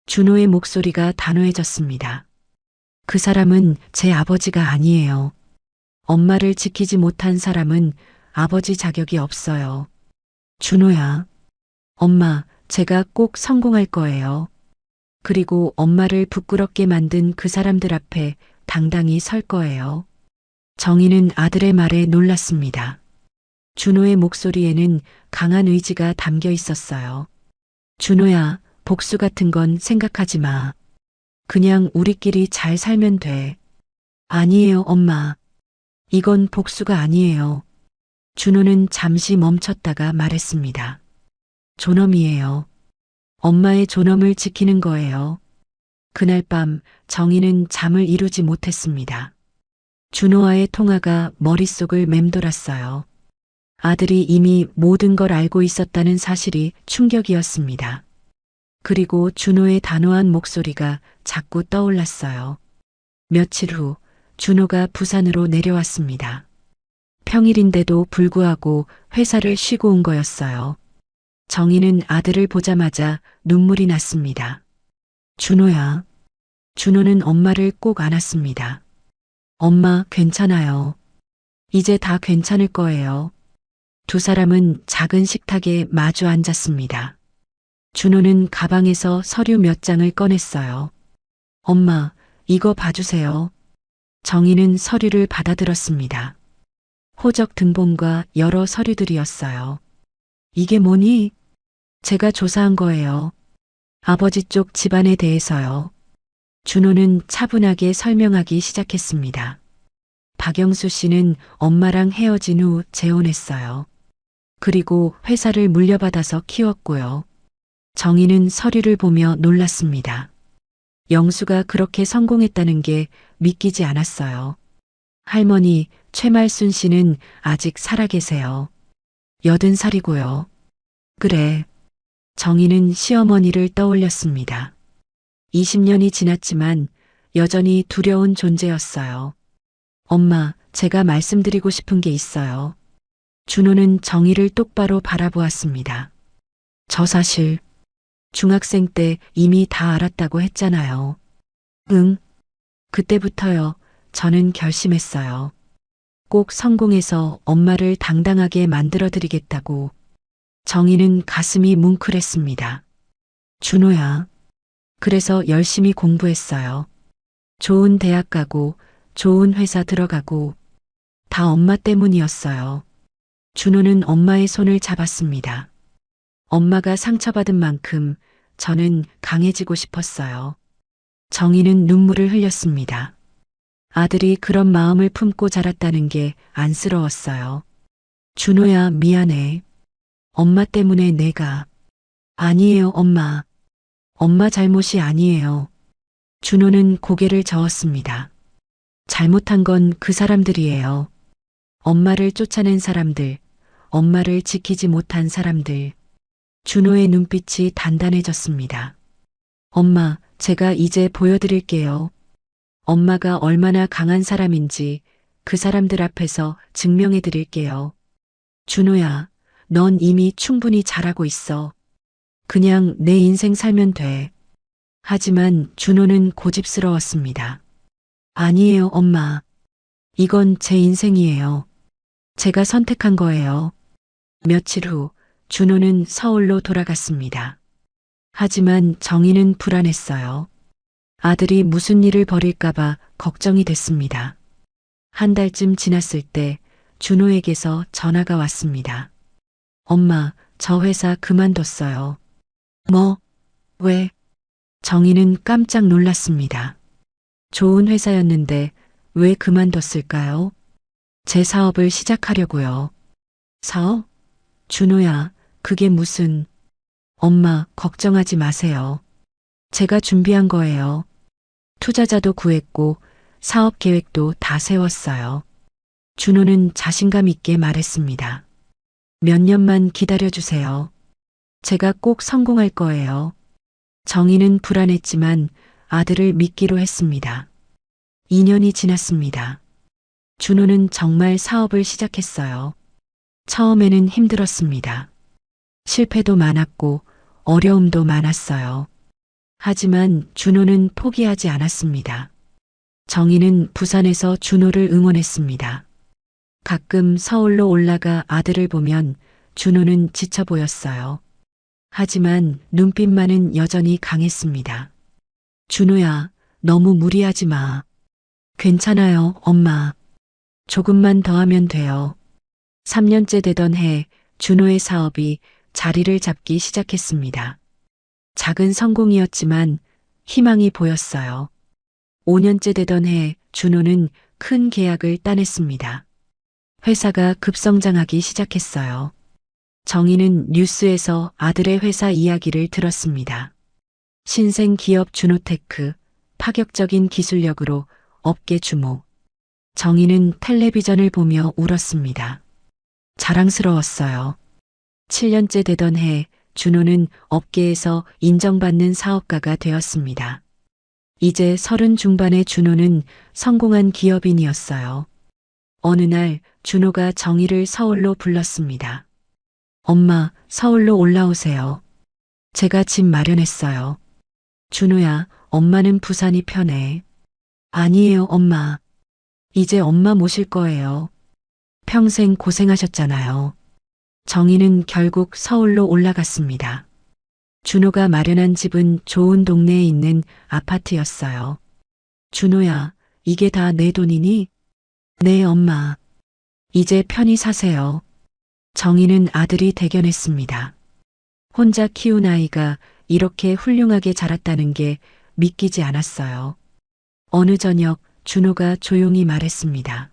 준호의 목소리가 단호해졌습니다. 그 사람은 제 아버지가 아니에요. 엄마를 지키지 못한 사람은 아버지 자격이 없어요. 준호야. 엄마, 제가 꼭 성공할 거예요. 그리고 엄마를 부끄럽게 만든 그 사람들 앞에 당당히 설 거예요. 정희는 아들의 말에 놀랐습니다. 준호의 목소리에는 강한 의지가 담겨 있었어요. 준호야, 복수 같은 건 생각하지 마. 그냥 우리끼리 잘 살면 돼. 아니에요, 엄마. 이건 복수가 아니에요. 준호는 잠시 멈췄다가 말했습니다. 존엄이에요. 엄마의 존엄을 지키는 거예요. 그날 밤 정희는 잠을 이루지 못했습니다. 준호와의 통화가 머릿속을 맴돌았어요. 아들이 이미 모든 걸 알고 있었다는 사실이 충격이었습니다. 그리고 준호의 단호한 목소리가 자꾸 떠올랐어요. 며칠 후 준호가 부산으로 내려왔습니다. 평일인데도 불구하고 회사를 쉬고 온 거였어요. 정희는 아들을 보자마자 눈물이 났습니다. 준호야. 준호는 엄마를 꼭 안았습니다. 엄마, 괜찮아요. 이제 다 괜찮을 거예요. 두 사람은 작은 식탁에 마주 앉았습니다. 준호는 가방에서 서류 몇 장을 꺼냈어요. 엄마, 이거 봐주세요. 정희는 서류를 받아들었습니다. 호적 등본과 여러 서류들이었어요. 이게 뭐니? 제가 조사한 거예요. 아버지 쪽 집안에 대해서요. 준호는 차분하게 설명하기 시작했습니다. 박영수 씨는 엄마랑 헤어진 후 재혼했어요. 그리고 회사를 물려받아서 키웠고요. 정희는 서류를 보며 놀랐습니다. 영수가 그렇게 성공했다는 게 믿기지 않았어요. 할머니 최말순 씨는 아직 살아 계세요. 80살이고요. 그래. 정희는 시어머니를 떠올렸습니다. 20년이 지났지만 여전히 두려운 존재였어요. 엄마, 제가 말씀드리고 싶은 게 있어요. 준호는 정희를 똑바로 바라보았습니다. 저 사실 중학생 때 이미 다 알았다고 했잖아요. 응. 그때부터요. 저는 결심했어요. 꼭 성공해서 엄마를 당당하게 만들어드리겠다고. 정희는 가슴이 뭉클했습니다. 준호야. 그래서 열심히 공부했어요. 좋은 대학 가고 좋은 회사 들어가고 다 엄마 때문이었어요. 준호는 엄마의 손을 잡았습니다. 엄마가 상처받은 만큼 저는 강해지고 싶었어요. 정희는 눈물을 흘렸습니다. 아들이 그런 마음을 품고 자랐다는 게 안쓰러웠어요. 준호야, 미안해. 엄마 때문에 내가. 아니에요, 엄마. 엄마 잘못이 아니에요. 준호는 고개를 저었습니다. 잘못한 건 그 사람들이에요. 엄마를 쫓아낸 사람들, 엄마를 지키지 못한 사람들. 준호의 눈빛이 단단해졌습니다. 엄마, 제가 이제 보여드릴게요. 엄마가 얼마나 강한 사람인지 그 사람들 앞에서 증명해드릴게요. 준호야, 넌 이미 충분히 잘하고 있어. 그냥 내 인생 살면 돼. 하지만 준호는 고집스러웠습니다. 아니에요, 엄마. 이건 제 인생이에요. 제가 선택한 거예요. 며칠 후 준호는 서울로 돌아갔습니다. 하지만 정희는 불안했어요. 아들이 무슨 일을 벌일까봐 걱정이 됐습니다. 한 달쯤 지났을 때 준호에게서 전화가 왔습니다. 엄마, 저 회사 그만뒀어요. 뭐? 왜? 정희는 깜짝 놀랐습니다. 좋은 회사였는데 왜 그만뒀을까요? 제 사업을 시작하려고요. 사업? 준호야, 그게 무슨... 엄마, 걱정하지 마세요. 제가 준비한 거예요. 투자자도 구했고 사업 계획도 다 세웠어요. 준호는 자신감 있게 말했습니다. 몇 년만 기다려주세요. 제가 꼭 성공할 거예요. 정희는 불안했지만 아들을 믿기로 했습니다. 2년이 지났습니다. 준호는 정말 사업을 시작했어요. 처음에는 힘들었습니다. 실패도 많았고 어려움도 많았어요. 하지만 준호는 포기하지 않았습니다. 정희는 부산에서 준호를 응원했습니다. 가끔 서울로 올라가 아들을 보면 준호는 지쳐 보였어요. 하지만 눈빛만은 여전히 강했습니다. 준호야, 너무 무리하지 마. 괜찮아요, 엄마. 조금만 더 하면 돼요. 3년째 되던 해 준호의 사업이 자리를 잡기 시작했습니다. 작은 성공이었지만 희망이 보였어요. 5년째 되던 해 준호는 큰 계약을 따냈습니다. 회사가 급성장하기 시작했어요. 정희는 뉴스에서 아들의 회사 이야기를 들었습니다. 신생 기업 준호테크, 파격적인 기술력으로 업계 주목. 정희는 텔레비전을 보며 울었습니다. 자랑스러웠어요. 7년째 되던 해 준호는 업계에서 인정받는 사업가가 되었습니다. 이제 30 중반의 준호는 성공한 기업인이었어요. 어느 날 준호가 정희를 서울로 불렀습니다. 엄마, 서울로 올라오세요. 제가 집 마련했어요. 준호야, 엄마는 부산이 편해. 아니에요, 엄마. 이제 엄마 모실 거예요. 평생 고생하셨잖아요. 정희는 결국 서울로 올라갔습니다. 준호가 마련한 집은 좋은 동네에 있는 아파트였어요. 준호야, 이게 다 내 돈이니? 네, 엄마. 이제 편히 사세요. 정희는 아들이 대견했습니다. 혼자 키운 아이가 이렇게 훌륭하게 자랐다는 게 믿기지 않았어요. 어느 저녁 준호가 조용히 말했습니다.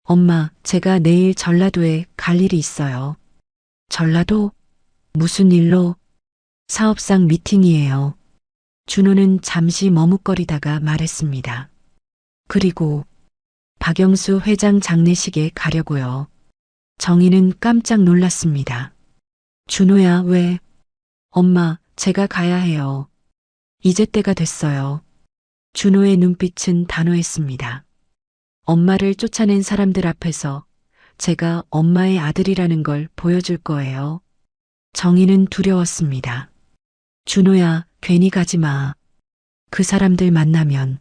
엄마, 제가 내일 전라도에 갈 일이 있어요. 전라도? 무슨 일로? 사업상 미팅이에요. 준호는 잠시 머뭇거리다가 말했습니다. 그리고 박영수 회장 장례식에 가려고요. 정희는 깜짝 놀랐습니다. 준호야, 왜? 엄마, 제가 가야 해요. 이제 때가 됐어요. 준호의 눈빛은 단호했습니다. 엄마를 쫓아낸 사람들 앞에서 제가 엄마의 아들이라는 걸 보여줄 거예요. 정희는 두려웠습니다. 준호야, 괜히 가지 마. 그 사람들 만나면.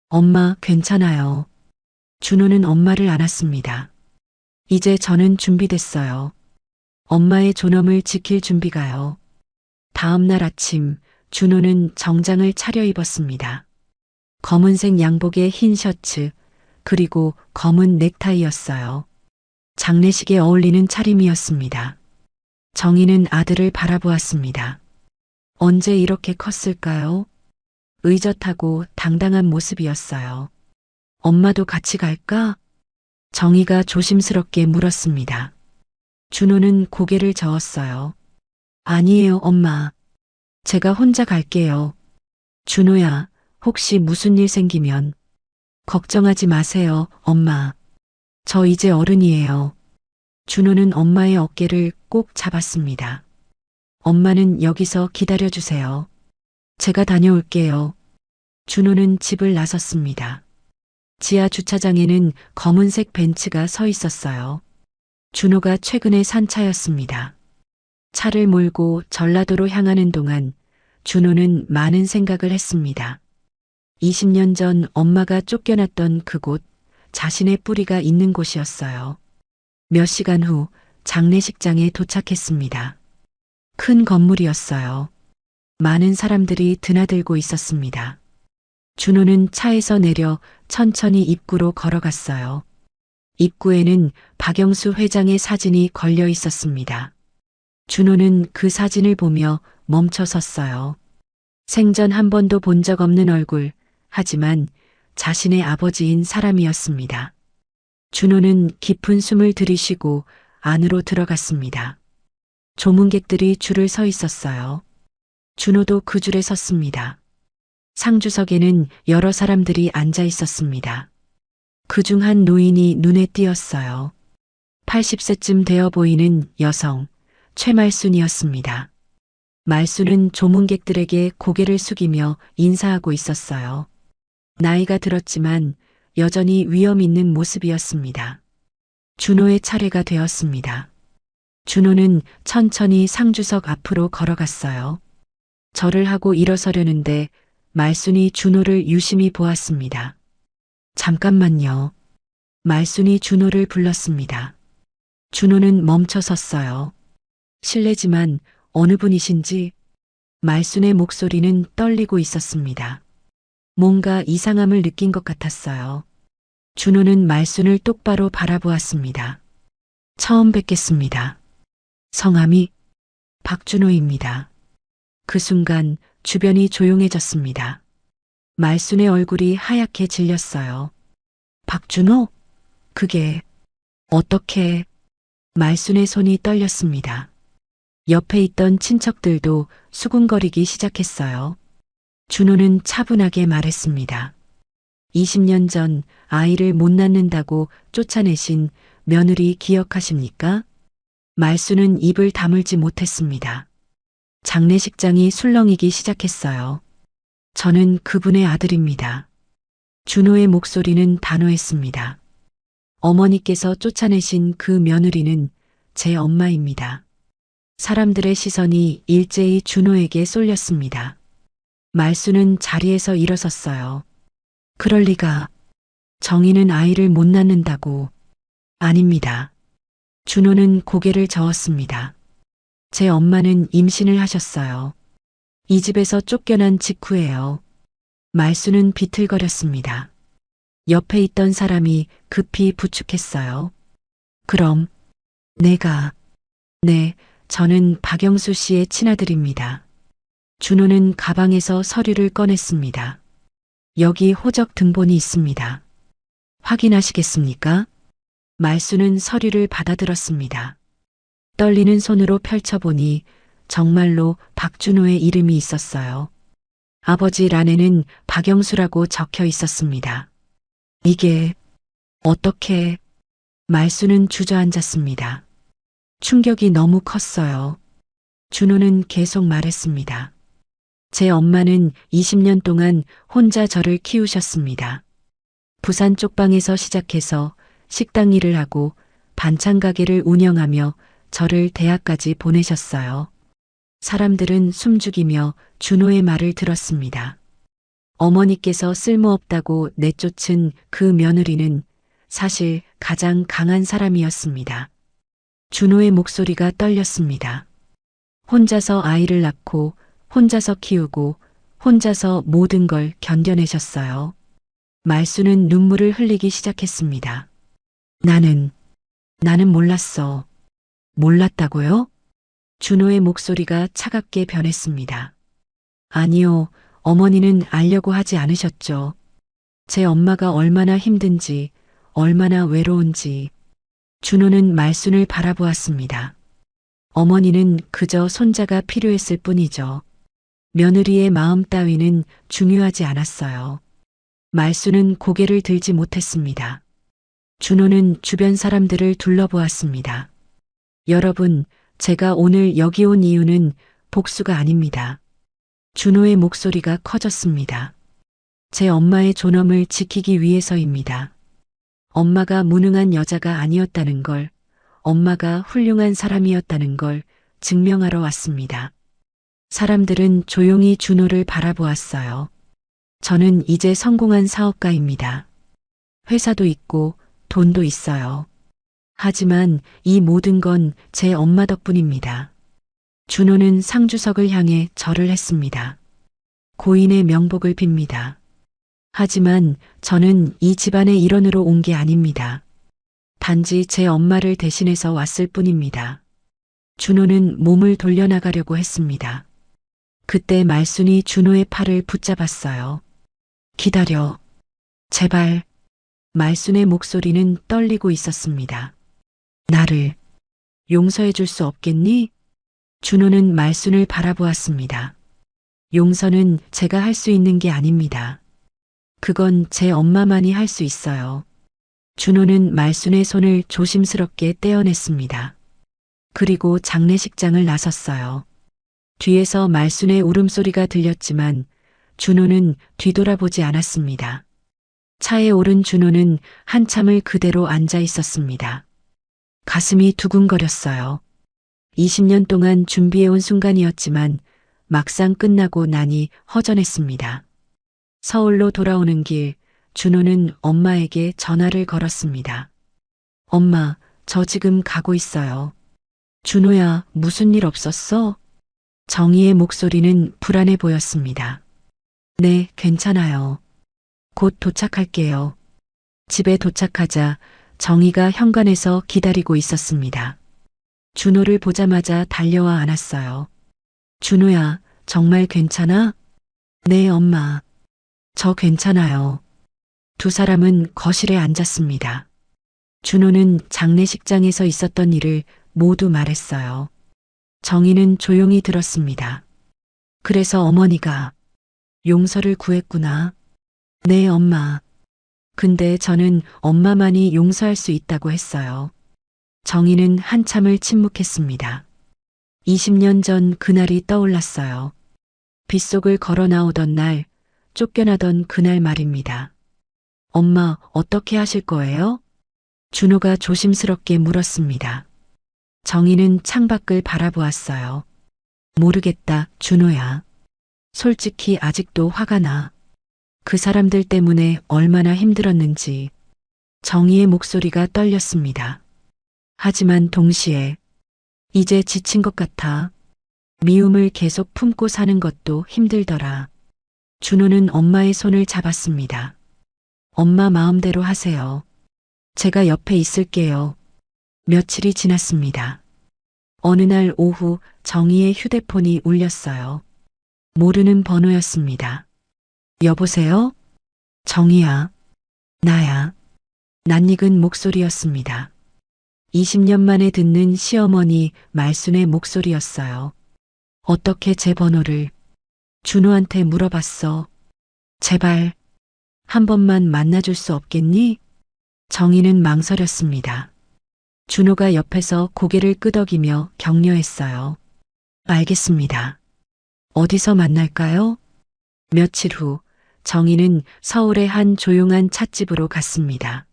엄마, 괜찮아요. 준호는 엄마를 안았습니다. 이제 저는 준비됐어요. 엄마의 존엄을 지킬 준비가요. 다음 날 아침 준호는 정장을 차려입었습니다. 검은색 양복에 흰 셔츠, 그리고 검은 넥타이였어요. 장례식에 어울리는 차림이었습니다. 정희는 아들을 바라보았습니다. 언제 이렇게 컸을까요? 의젓하고 당당한 모습이었어요. 엄마도 같이 갈까? 정희가 조심스럽게 물었습니다. 준호는 고개를 저었어요. 아니에요, 엄마. 제가 혼자 갈게요. 준호야, 혹시 무슨 일 생기면 걱정하지 마세요, 엄마. 저 이제 어른이에요. 준호는 엄마의 어깨를 꼭 잡았습니다. 엄마는 여기서 기다려주세요. 제가 다녀올게요. 준호는 집을 나섰습니다. 지하 주차장에는 검은색 벤츠가 서 있었어요. 준호가 최근에 산 차였습니다. 차를 몰고 전라도로 향하는 동안 준호는 많은 생각을 했습니다. 20년 전 엄마가 쫓겨났던 그곳, 자신의 뿌리가 있는 곳이었어요. 몇 시간 후 장례식장에 도착했습니다. 큰 건물이었어요. 많은 사람들이 드나들고 있었습니다. 준호는 차에서 내려 천천히 입구로 걸어갔어요. 입구에는 박영수 회장의 사진이 걸려 있었습니다. 준호는 그 사진을 보며 멈춰 섰어요. 생전 한 번도 본 적 없는 얼굴, 하지만 자신의 아버지인 사람이었습니다. 준호는 깊은 숨을 들이쉬고 안으로 들어갔습니다. 조문객들이 줄을 서 있었어요. 준호도 그 줄에 섰습니다. 상주석에는 여러 사람들이 앉아 있었습니다. 그중 한 노인이 눈에 띄었어요. 80세쯤 되어 보이는 여성, 최말순이었습니다. 말순은 조문객들에게 고개를 숙이며 인사하고 있었어요. 나이가 들었지만 여전히 위험 있는 모습이었습니다. 준호의 차례가 되었습니다. 준호는 천천히 상주석 앞으로 걸어갔어요. 절을 하고 일어서려는데 말순이 준호를 유심히 보았습니다. 잠깐만요. 말순이 준호를 불렀습니다. 준호는 멈춰 섰어요. 실례지만 어느 분이신지 말순의 목소리는 떨리고 있었습니다. 뭔가 이상함을 느낀 것 같았어요. 준호는 말순을 똑바로 바라보았습니다. 처음 뵙겠습니다. 성함이 박준호입니다. 그 순간 주변이 조용해졌습니다. 말순의 얼굴이 하얗게 질렸어요. 박준호? 그게 어떻게? 말순의 손이 떨렸습니다. 옆에 있던 친척들도 수군거리기 시작했어요. 준호는 차분하게 말했습니다. 20년 전 아이를 못 낳는다고 쫓아내신 며느리 기억하십니까? 말순은 입을 다물지 못했습니다. 장례식장이 술렁이기 시작했어요. 저는 그분의 아들입니다. 준호의 목소리는 단호했습니다. 어머니께서 쫓아내신 그 며느리는 제 엄마입니다. 사람들의 시선이 일제히 준호에게 쏠렸습니다. 말순은 자리에서 일어섰어요. 그럴 리가. 정희는 아이를 못 낳는다고. 아닙니다. 준호는 고개를 저었습니다. 제 엄마는 임신을 하셨어요. 이 집에서 쫓겨난 직후에요. 말순은 비틀거렸습니다. 옆에 있던 사람이 급히 부축했어요. 그럼 네, 저는 박영수 씨의 친아들입니다. 준호는 가방에서 서류를 꺼냈습니다. 여기 호적 등본이 있습니다. 확인하시겠습니까? 말순은 서류를 받아들었습니다. 떨리는 손으로 펼쳐보니 정말로 박준호의 이름이 있었어요. 아버지 란에는 박영수라고 적혀 있었습니다. 이게 어떻게? 말순은 주저앉았습니다. 충격이 너무 컸어요. 준호는 계속 말했습니다. 제 엄마는 20년 동안 혼자 저를 키우셨습니다. 부산 쪽방에서 시작해서 식당 일을 하고 반찬 가게를 운영하며 저를 대학까지 보내셨어요. 사람들은 숨죽이며 준호의 말을 들었습니다. 어머니께서 쓸모없다고 내쫓은 그 며느리는 사실 가장 강한 사람이었습니다. 준호의 목소리가 떨렸습니다. 혼자서 아이를 낳고 혼자서 키우고 혼자서 모든 걸 견뎌내셨어요. 말순은 눈물을 흘리기 시작했습니다. 나는 몰랐어. 몰랐다고요? 준호의 목소리가 차갑게 변했습니다. 아니요, 어머니는 알려고 하지 않으셨죠. 제 엄마가 얼마나 힘든지, 얼마나 외로운지. 준호는 말순을 바라보았습니다. 어머니는 그저 손자가 필요했을 뿐이죠. 며느리의 마음 따위는 중요하지 않았어요. 말순은 고개를 들지 못했습니다. 준호는 주변 사람들을 둘러보았습니다. 여러분, 제가 오늘 여기 온 이유는 복수가 아닙니다. 준호의 목소리가 커졌습니다. 제 엄마의 존엄을 지키기 위해서입니다. 엄마가 무능한 여자가 아니었다는 걸, 엄마가 훌륭한 사람이었다는 걸 증명하러 왔습니다. 사람들은 조용히 준호를 바라보았어요. 저는 이제 성공한 사업가입니다. 회사도 있고 돈도 있어요. 하지만 이 모든 건 제 엄마 덕분입니다. 준호는 상주석을 향해 절을 했습니다. 고인의 명복을 빕니다. 하지만 저는 이 집안의 일원으로 온 게 아닙니다. 단지 제 엄마를 대신해서 왔을 뿐입니다. 준호는 몸을 돌려나가려고 했습니다. 그때 말순이 준호의 팔을 붙잡았어요. 기다려. 제발. 말순의 목소리는 떨리고 있었습니다. 나를 용서해 줄 수 없겠니? 준호는 말순을 바라보았습니다. 용서는 제가 할 수 있는 게 아닙니다. 그건 제 엄마만이 할 수 있어요. 준호는 말순의 손을 조심스럽게 떼어냈습니다. 그리고 장례식장을 나섰어요. 뒤에서 말순의 울음소리가 들렸지만 준호는 뒤돌아보지 않았습니다. 차에 오른 준호는 한참을 그대로 앉아 있었습니다. 가슴이 두근거렸어요. 20년 동안 준비해온 순간이었지만 막상 끝나고 나니 허전했습니다. 서울로 돌아오는 길 준호는 엄마에게 전화를 걸었습니다. 엄마, 저 지금 가고 있어요. 준호야, 무슨 일 없었어? 정희의 목소리는 불안해 보였습니다. 네, 괜찮아요. 곧 도착할게요. 집에 도착하자 정희가 현관에서 기다리고 있었습니다. 준호를 보자마자 달려와 안았어요. 준호야, 정말 괜찮아? 네, 엄마. 저 괜찮아요. 두 사람은 거실에 앉았습니다. 준호는 장례식장에서 있었던 일을 모두 말했어요. 정희는 조용히 들었습니다. 그래서 어머니가 용서를 구했구나. 네, 엄마. 근데 저는 엄마만이 용서할 수 있다고 했어요. 정희는 한참을 침묵했습니다. 20년 전 그날이 떠올랐어요. 빗속을 걸어 나오던 날, 쫓겨나던 그날 말입니다. 엄마, 어떻게 하실 거예요? 준호가 조심스럽게 물었습니다. 정희는 창밖을 바라보았어요. 모르겠다, 준호야. 솔직히 아직도 화가 나. 그 사람들 때문에 얼마나 힘들었는지. 정희의 목소리가 떨렸습니다. 하지만 동시에 이제 지친 것 같아. 미움을 계속 품고 사는 것도 힘들더라. 준호는 엄마의 손을 잡았습니다. 엄마 마음대로 하세요. 제가 옆에 있을게요. 며칠이 지났습니다. 어느 날 오후 정희의 휴대폰이 울렸어요. 모르는 번호였습니다. 여보세요? 정희야. 나야. 낯익은 목소리였습니다. 20년 만에 듣는 시어머니 말순의 목소리였어요. 어떻게 제 번호를 준호한테 물어봤어. 제발 한 번만 만나줄 수 없겠니? 정희는 망설였습니다. 준호가 옆에서 고개를 끄덕이며 격려했어요. 알겠습니다. 어디서 만날까요? 며칠 후 정희는 서울의 한 조용한 찻집으로 갔습니다.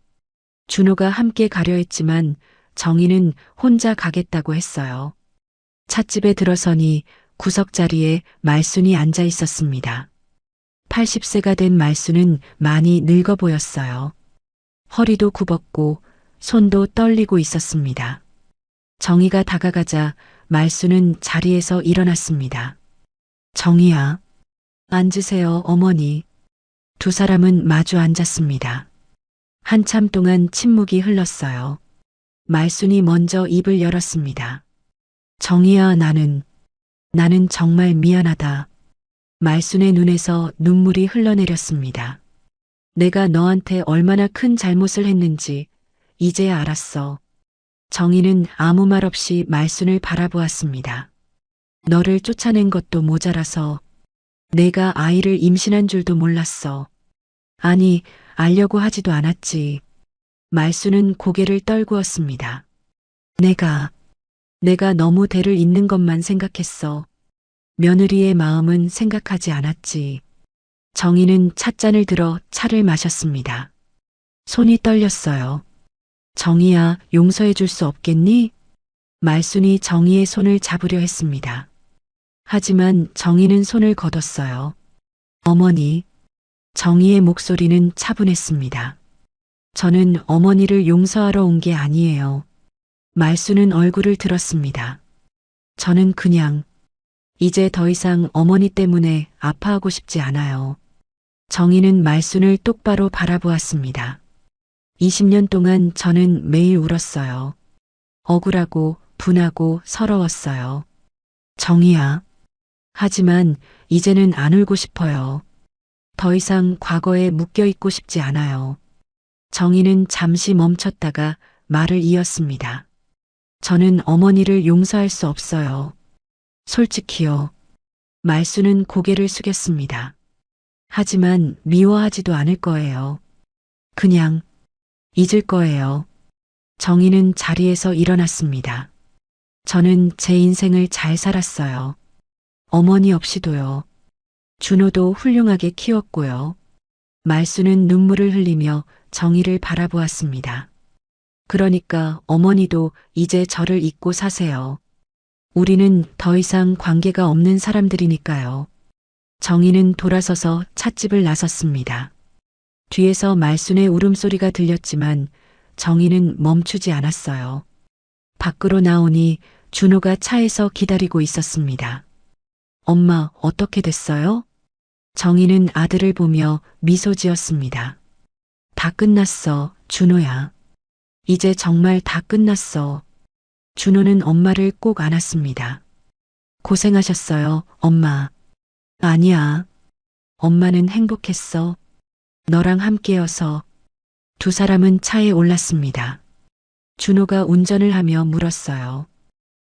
준호가 함께 가려 했지만 정희는 혼자 가겠다고 했어요. 찻집에 들어서니 구석자리에 말순이 앉아 있었습니다. 80세가 된 말순은 많이 늙어 보였어요. 허리도 굽었고 손도 떨리고 있었습니다. 정희가 다가가자 말순은 자리에서 일어났습니다. 정희야. 앉으세요, 어머니. 두 사람은 마주 앉았습니다. 한참 동안 침묵이 흘렀어요. 말순이 먼저 입을 열었습니다. 정희야, 나는 정말 미안하다. 말순의 눈에서 눈물이 흘러내렸습니다. 내가 너한테 얼마나 큰 잘못을 했는지 이제야 알았어. 정희는 아무 말 없이 말순을 바라보았습니다. 너를 쫓아낸 것도 모자라서 내가 아이를 임신한 줄도 몰랐어. 아니, 알려고 하지도 않았지. 말순은 고개를 떨구었습니다. 내가 너무 대를 잇는 것만 생각했어. 며느리의 마음은 생각하지 않았지. 정희는 찻잔을 들어 차를 마셨습니다. 손이 떨렸어요. 정희야, 용서해 줄 수 없겠니? 말순이 정희의 손을 잡으려 했습니다. 하지만 정희는 손을 거뒀어요. 어머니. 정희의 목소리는 차분했습니다. 저는 어머니를 용서하러 온 게 아니에요. 말순은 얼굴을 들었습니다. 저는 그냥 이제 더 이상 어머니 때문에 아파하고 싶지 않아요. 정희는 말순을 똑바로 바라보았습니다. 20년 동안 저는 매일 울었어요. 억울하고 분하고 서러웠어요. 정희야. 하지만 이제는 안 울고 싶어요. 더 이상 과거에 묶여 있고 싶지 않아요. 정희는 잠시 멈췄다가 말을 이었습니다. 저는 어머니를 용서할 수 없어요. 솔직히요. 말순은 고개를 숙였습니다. 하지만 미워하지도 않을 거예요. 그냥 잊을 거예요. 정희는 자리에서 일어났습니다. 저는 제 인생을 잘 살았어요. 어머니 없이도요. 준호도 훌륭하게 키웠고요. 말순은 눈물을 흘리며 정희를 바라보았습니다. 그러니까 어머니도 이제 저를 잊고 사세요. 우리는 더 이상 관계가 없는 사람들이니까요. 정희는 돌아서서 찻집을 나섰습니다. 뒤에서 말순의 울음소리가 들렸지만 정희는 멈추지 않았어요. 밖으로 나오니 준호가 차에서 기다리고 있었습니다. 엄마, 어떻게 됐어요? 정희는 아들을 보며 미소 지었습니다. 다 끝났어, 준호야. 이제 정말 다 끝났어. 준호는 엄마를 꼭 안았습니다. 고생하셨어요, 엄마. 아니야. 엄마는 행복했어. 너랑 함께여서. 두 사람은 차에 올랐습니다. 준호가 운전을 하며 물었어요.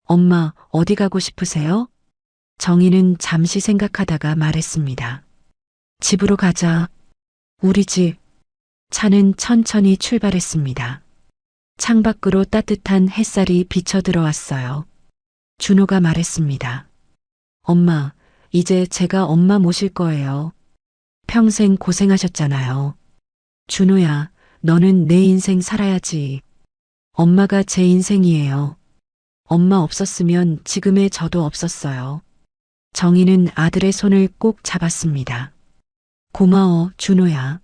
엄마, 어디 가고 싶으세요? 정희는 잠시 생각하다가 말했습니다. 집으로 가자. 우리 집. 차는 천천히 출발했습니다. 창밖으로 따뜻한 햇살이 비쳐 들어왔어요. 준호가 말했습니다. 엄마, 이제 제가 엄마 모실 거예요. 평생 고생하셨잖아요. 준호야, 너는 내 인생 살아야지. 엄마가 제 인생이에요. 엄마 없었으면 지금의 저도 없었어요. 정희는 아들의 손을 꼭 잡았습니다. 고마워, 준호야.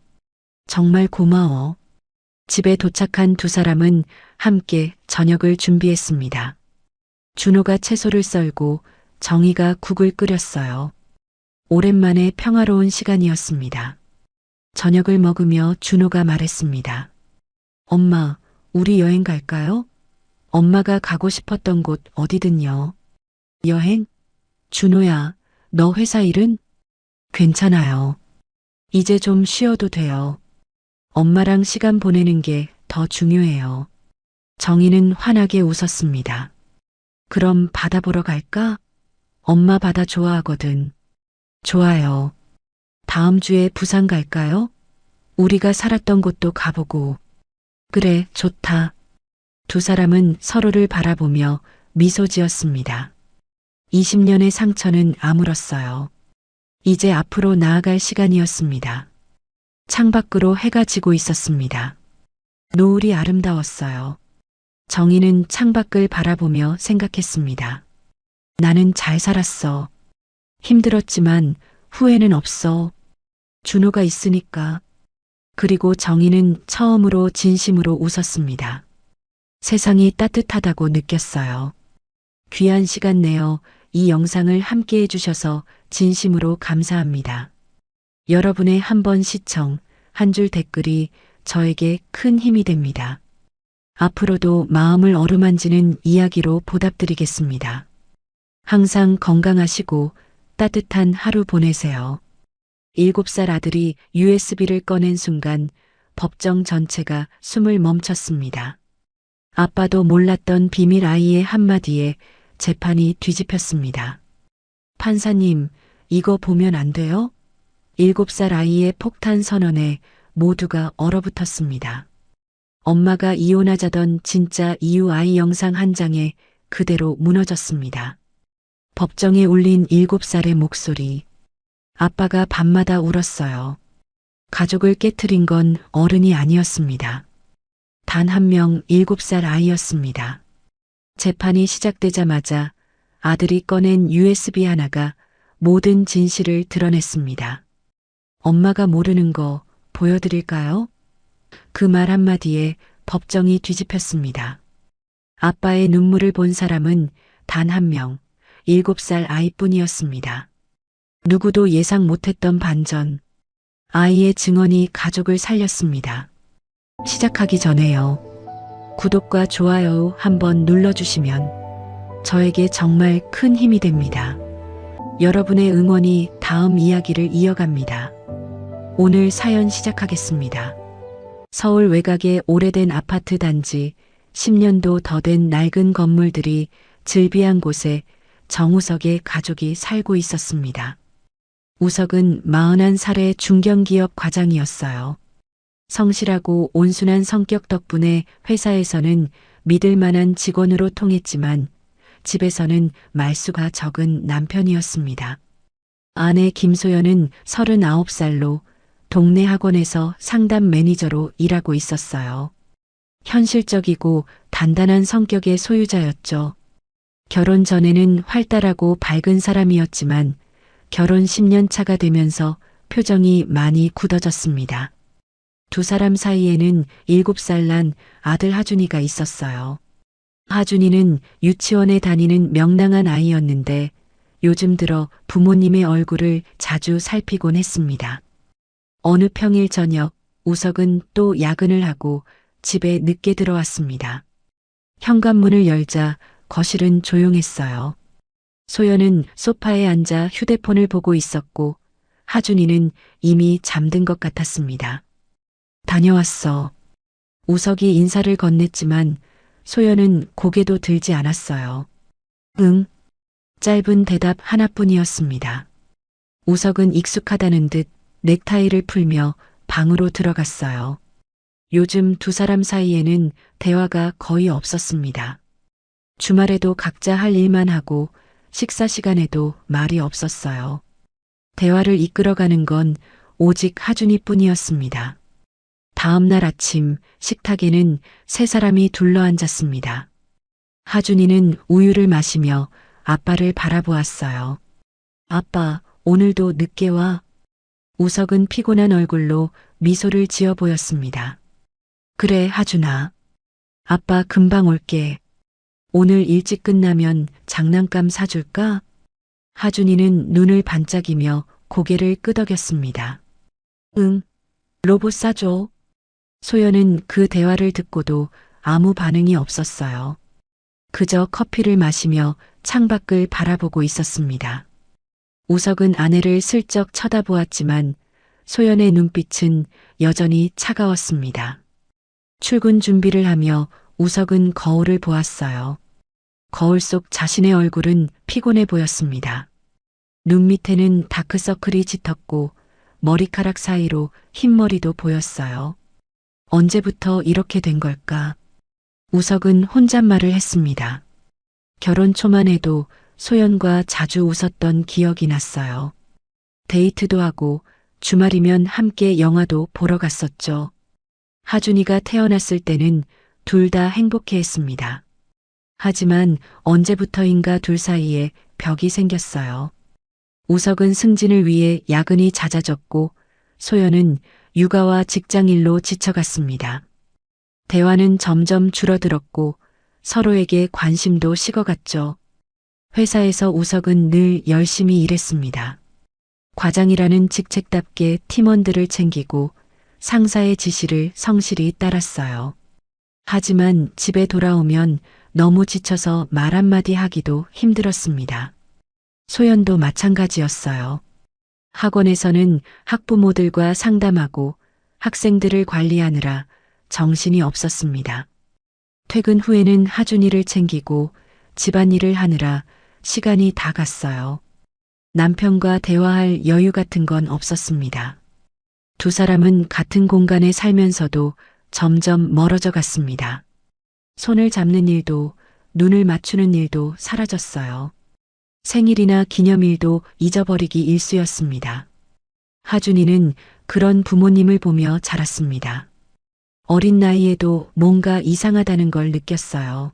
정말 고마워. 집에 도착한 두 사람은 함께 저녁을 준비했습니다. 준호가 채소를 썰고 정희가 국을 끓였어요. 오랜만에 평화로운 시간이었습니다. 저녁을 먹으며 준호가 말했습니다. 엄마, 우리 여행 갈까요? 엄마가 가고 싶었던 곳 어디든요. 여행? 준호야, 너 회사 일은? 괜찮아요. 이제 좀 쉬어도 돼요. 엄마랑 시간 보내는 게 더 중요해요. 정희는 환하게 웃었습니다. 그럼 바다 보러 갈까? 엄마 바다 좋아하거든. 좋아요. 다음 주에 부산 갈까요? 우리가 살았던 곳도 가보고. 그래, 좋다. 두 사람은 서로를 바라보며 미소 지었습니다. 20년의 상처는 아물었어요. 이제 앞으로 나아갈 시간이었습니다. 창밖으로 해가 지고 있었습니다. 노을이 아름다웠어요. 정희는 창밖을 바라보며 생각했습니다. 나는 잘 살았어. 힘들었지만 후회는 없어. 준호가 있으니까. 그리고 정희는 처음으로 진심으로 웃었습니다. 세상이 따뜻하다고 느꼈어요. 귀한 시간 내어 이 영상을 함께 해주셔서 진심으로 감사합니다. 여러분의 한 번 시청, 한 줄 댓글이 저에게 큰 힘이 됩니다. 앞으로도 마음을 어루만지는 이야기로 보답드리겠습니다. 항상 건강하시고 따뜻한 하루 보내세요. 7살 아들이 USB를 꺼낸 순간 법정 전체가 숨을 멈췄습니다. 아빠도 몰랐던 비밀 아이의 한마디에 재판이 뒤집혔습니다. 판사님, 이거 보면 안 돼요? 7살 아이의 폭탄 선언에 모두가 얼어붙었습니다. 엄마가 이혼하자던 진짜 이유 아이 영상 한 장에 그대로 무너졌습니다. 법정에 울린 7살의 목소리. 아빠가 밤마다 울었어요. 가족을 깨트린 건 어른이 아니었습니다. 단 한 명 7살 아이였습니다. 재판이 시작되자마자 아들이 꺼낸 USB 하나가 모든 진실을 드러냈습니다. 엄마가 모르는 거 보여드릴까요? 그 말 한마디에 법정이 뒤집혔습니다. 아빠의 눈물을 본 사람은 단 한 명, 7살 아이뿐이었습니다. 누구도 예상 못했던 반전. 아이의 증언이 가족을 살렸습니다. 시작하기 전에요. 구독과 좋아요 한번 눌러주시면 저에게 정말 큰 힘이 됩니다. 여러분의 응원이 다음 이야기를 이어갑니다. 오늘 사연 시작하겠습니다. 서울 외곽의 오래된 아파트 단지, 10년도 더 된 낡은 건물들이 즐비한 곳에 정우석의 가족이 살고 있었습니다. 우석은 41살의 중견기업 과장이었어요. 성실하고 온순한 성격 덕분에 회사에서는 믿을 만한 직원으로 통했지만 집에서는 말수가 적은 남편이었습니다. 아내 김소연은 39살로 동네 학원에서 상담 매니저로 일하고 있었어요. 현실적이고 단단한 성격의 소유자였죠. 결혼 전에는 활달하고 밝은 사람이었지만 결혼 10년 차가 되면서 표정이 많이 굳어졌습니다. 두 사람 사이에는 7살 난 아들 하준이가 있었어요. 하준이는 유치원에 다니는 명랑한 아이였는데 요즘 들어 부모님의 얼굴을 자주 살피곤 했습니다. 어느 평일 저녁 우석은 또 야근을 하고 집에 늦게 들어왔습니다. 현관문을 열자 거실은 조용했어요. 소연은 소파에 앉아 휴대폰을 보고 있었고 하준이는 이미 잠든 것 같았습니다. 다녀왔어. 우석이 인사를 건넸지만 소연은 고개도 들지 않았어요. 응. 짧은 대답 하나뿐이었습니다. 우석은 익숙하다는 듯 넥타이를 풀며 방으로 들어갔어요. 요즘 두 사람 사이에는 대화가 거의 없었습니다. 주말에도 각자 할 일만 하고 식사 시간에도 말이 없었어요. 대화를 이끌어가는 건 오직 하준이뿐이었습니다. 다음 날 아침 식탁에는 세 사람이 둘러앉았습니다. 하준이는 우유를 마시며 아빠를 바라보았어요. 아빠, 오늘도 늦게 와. 우석은 피곤한 얼굴로 미소를 지어 보였습니다. 그래, 하준아. 아빠 금방 올게. 오늘 일찍 끝나면 장난감 사줄까? 하준이는 눈을 반짝이며 고개를 끄덕였습니다. 응, 로봇 사줘. 소연은 그 대화를 듣고도 아무 반응이 없었어요. 그저 커피를 마시며 창밖을 바라보고 있었습니다. 우석은 아내를 슬쩍 쳐다보았지만 소연의 눈빛은 여전히 차가웠습니다. 출근 준비를 하며 우석은 거울을 보았어요. 거울 속 자신의 얼굴은 피곤해 보였습니다. 눈 밑에는 다크서클이 짙었고 머리카락 사이로 흰머리도 보였어요. 언제부터 이렇게 된 걸까? 우석은 혼잣말을 했습니다. 결혼 초만 해도 소연과 자주 웃었던 기억이 났어요. 데이트도 하고 주말이면 함께 영화도 보러 갔었죠. 하준이가 태어났을 때는 둘 다 행복해했습니다. 하지만 언제부터인가 둘 사이에 벽이 생겼어요. 우석은 승진을 위해 야근이 잦아졌고 소연은 육아와 직장일로 지쳐갔습니다. 대화는 점점 줄어들었고 서로에게 관심도 식어갔죠. 회사에서 우석은 늘 열심히 일했습니다. 과장이라는 직책답게 팀원들을 챙기고 상사의 지시를 성실히 따랐어요. 하지만 집에 돌아오면 너무 지쳐서 말 한마디 하기도 힘들었습니다. 소연도 마찬가지였어요. 학원에서는 학부모들과 상담하고 학생들을 관리하느라 정신이 없었습니다. 퇴근 후에는 하준이를 챙기고 집안일을 하느라 시간이 다 갔어요. 남편과 대화할 여유 같은 건 없었습니다. 두 사람은 같은 공간에 살면서도 점점 멀어져 갔습니다. 손을 잡는 일도 눈을 맞추는 일도 사라졌어요. 생일이나 기념일도 잊어버리기 일쑤였습니다. 하준이는 그런 부모님을 보며 자랐습니다. 어린 나이에도 뭔가 이상하다는 걸 느꼈어요.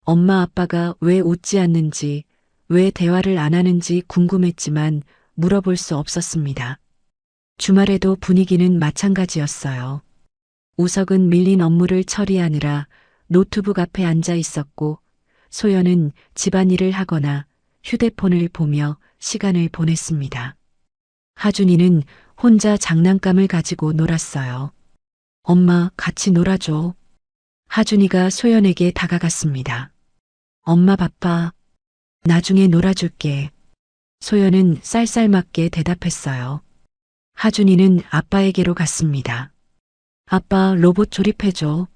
엄마 아빠가 왜 웃지 않는지, 왜 대화를 안 하는지 궁금했지만 물어볼 수 없었습니다. 주말에도 분위기는 마찬가지였어요. 우석은 밀린 업무를 처리하느라 노트북 앞에 앉아 있었고 소연은 집안일을 하거나 휴대폰을 보며 시간을 보냈습니다. 하준이는 혼자 장난감을 가지고 놀았어요. 엄마, 같이 놀아줘. 하준이가 소연에게 다가갔습니다. 엄마 바빠. 나중에 놀아줄게. 소연은 쌀쌀맞게 대답했어요. 하준이는 아빠에게로 갔습니다. 아빠, 로봇 조립해줘.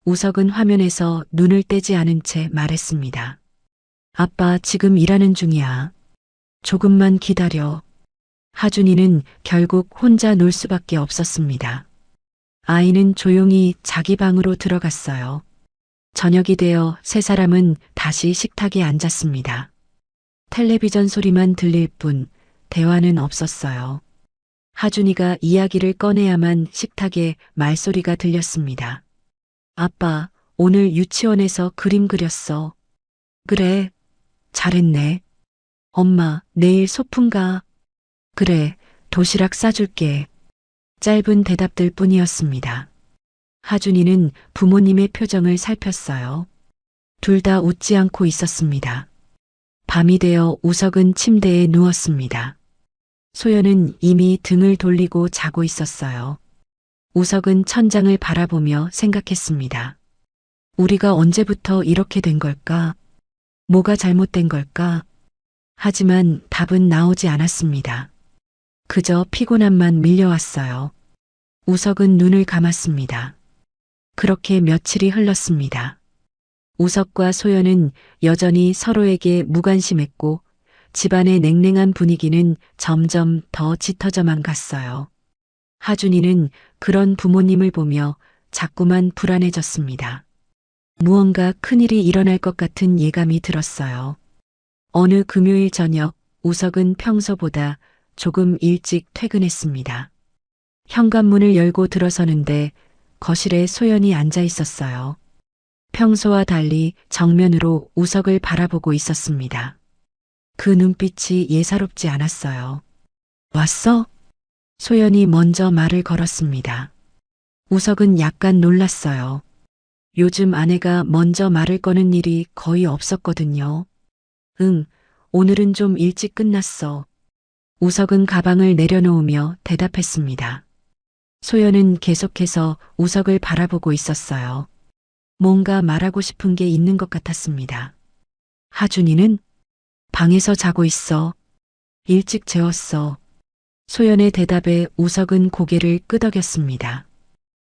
우석은 화면에서 눈을 떼지 않은 채 말했습니다. 아빠, 지금 일하는 중이야. 조금만 기다려. 하준이는 결국 혼자 놀 수밖에 없었습니다. 아이는 조용히 자기 방으로 들어갔어요. 저녁이 되어 세 사람은 다시 식탁에 앉았습니다. 텔레비전 소리만 들릴 뿐 대화는 없었어요. 하준이가 이야기를 꺼내야만 식탁에 말소리가 들렸습니다. 아빠, 오늘 유치원에서 그림 그렸어. 그래, 잘했네. 엄마, 내일 소풍 가. 그래, 도시락 싸줄게. 짧은 대답들 뿐이었습니다. 하준이는 부모님의 표정을 살폈어요. 둘 다 웃지 않고 있었습니다. 밤이 되어 우석은 침대에 누웠습니다. 소연은 이미 등을 돌리고 자고 있었어요. 우석은 천장을 바라보며 생각했습니다. 우리가 언제부터 이렇게 된 걸까? 뭐가 잘못된 걸까? 하지만 답은 나오지 않았습니다. 그저 피곤함만 밀려왔어요. 우석은 눈을 감았습니다. 그렇게 며칠이 흘렀습니다. 우석과 소연은 여전히 서로에게 무관심했고 집안의 냉랭한 분위기는 점점 더 짙어져만 갔어요. 하준이는 그런 부모님을 보며 자꾸만 불안해졌습니다. 무언가 큰일이 일어날 것 같은 예감이 들었어요. 어느 금요일 저녁 우석은 평소보다 조금 일찍 퇴근했습니다. 현관문을 열고 들어서는데 거실에 소연이 앉아 있었어요. 평소와 달리 정면으로 우석을 바라보고 있었습니다. 그 눈빛이 예사롭지 않았어요. 왔어? 소연이 먼저 말을 걸었습니다. 우석은 약간 놀랐어요. 요즘 아내가 먼저 말을 거는 일이 거의 없었거든요. 응, 오늘은 좀 일찍 끝났어. 우석은 가방을 내려놓으며 대답했습니다. 소연은 계속해서 우석을 바라보고 있었어요. 뭔가 말하고 싶은 게 있는 것 같았습니다. 하준이는? 방에서 자고 있어. 일찍 재웠어. 소연의 대답에 우석은 고개를 끄덕였습니다.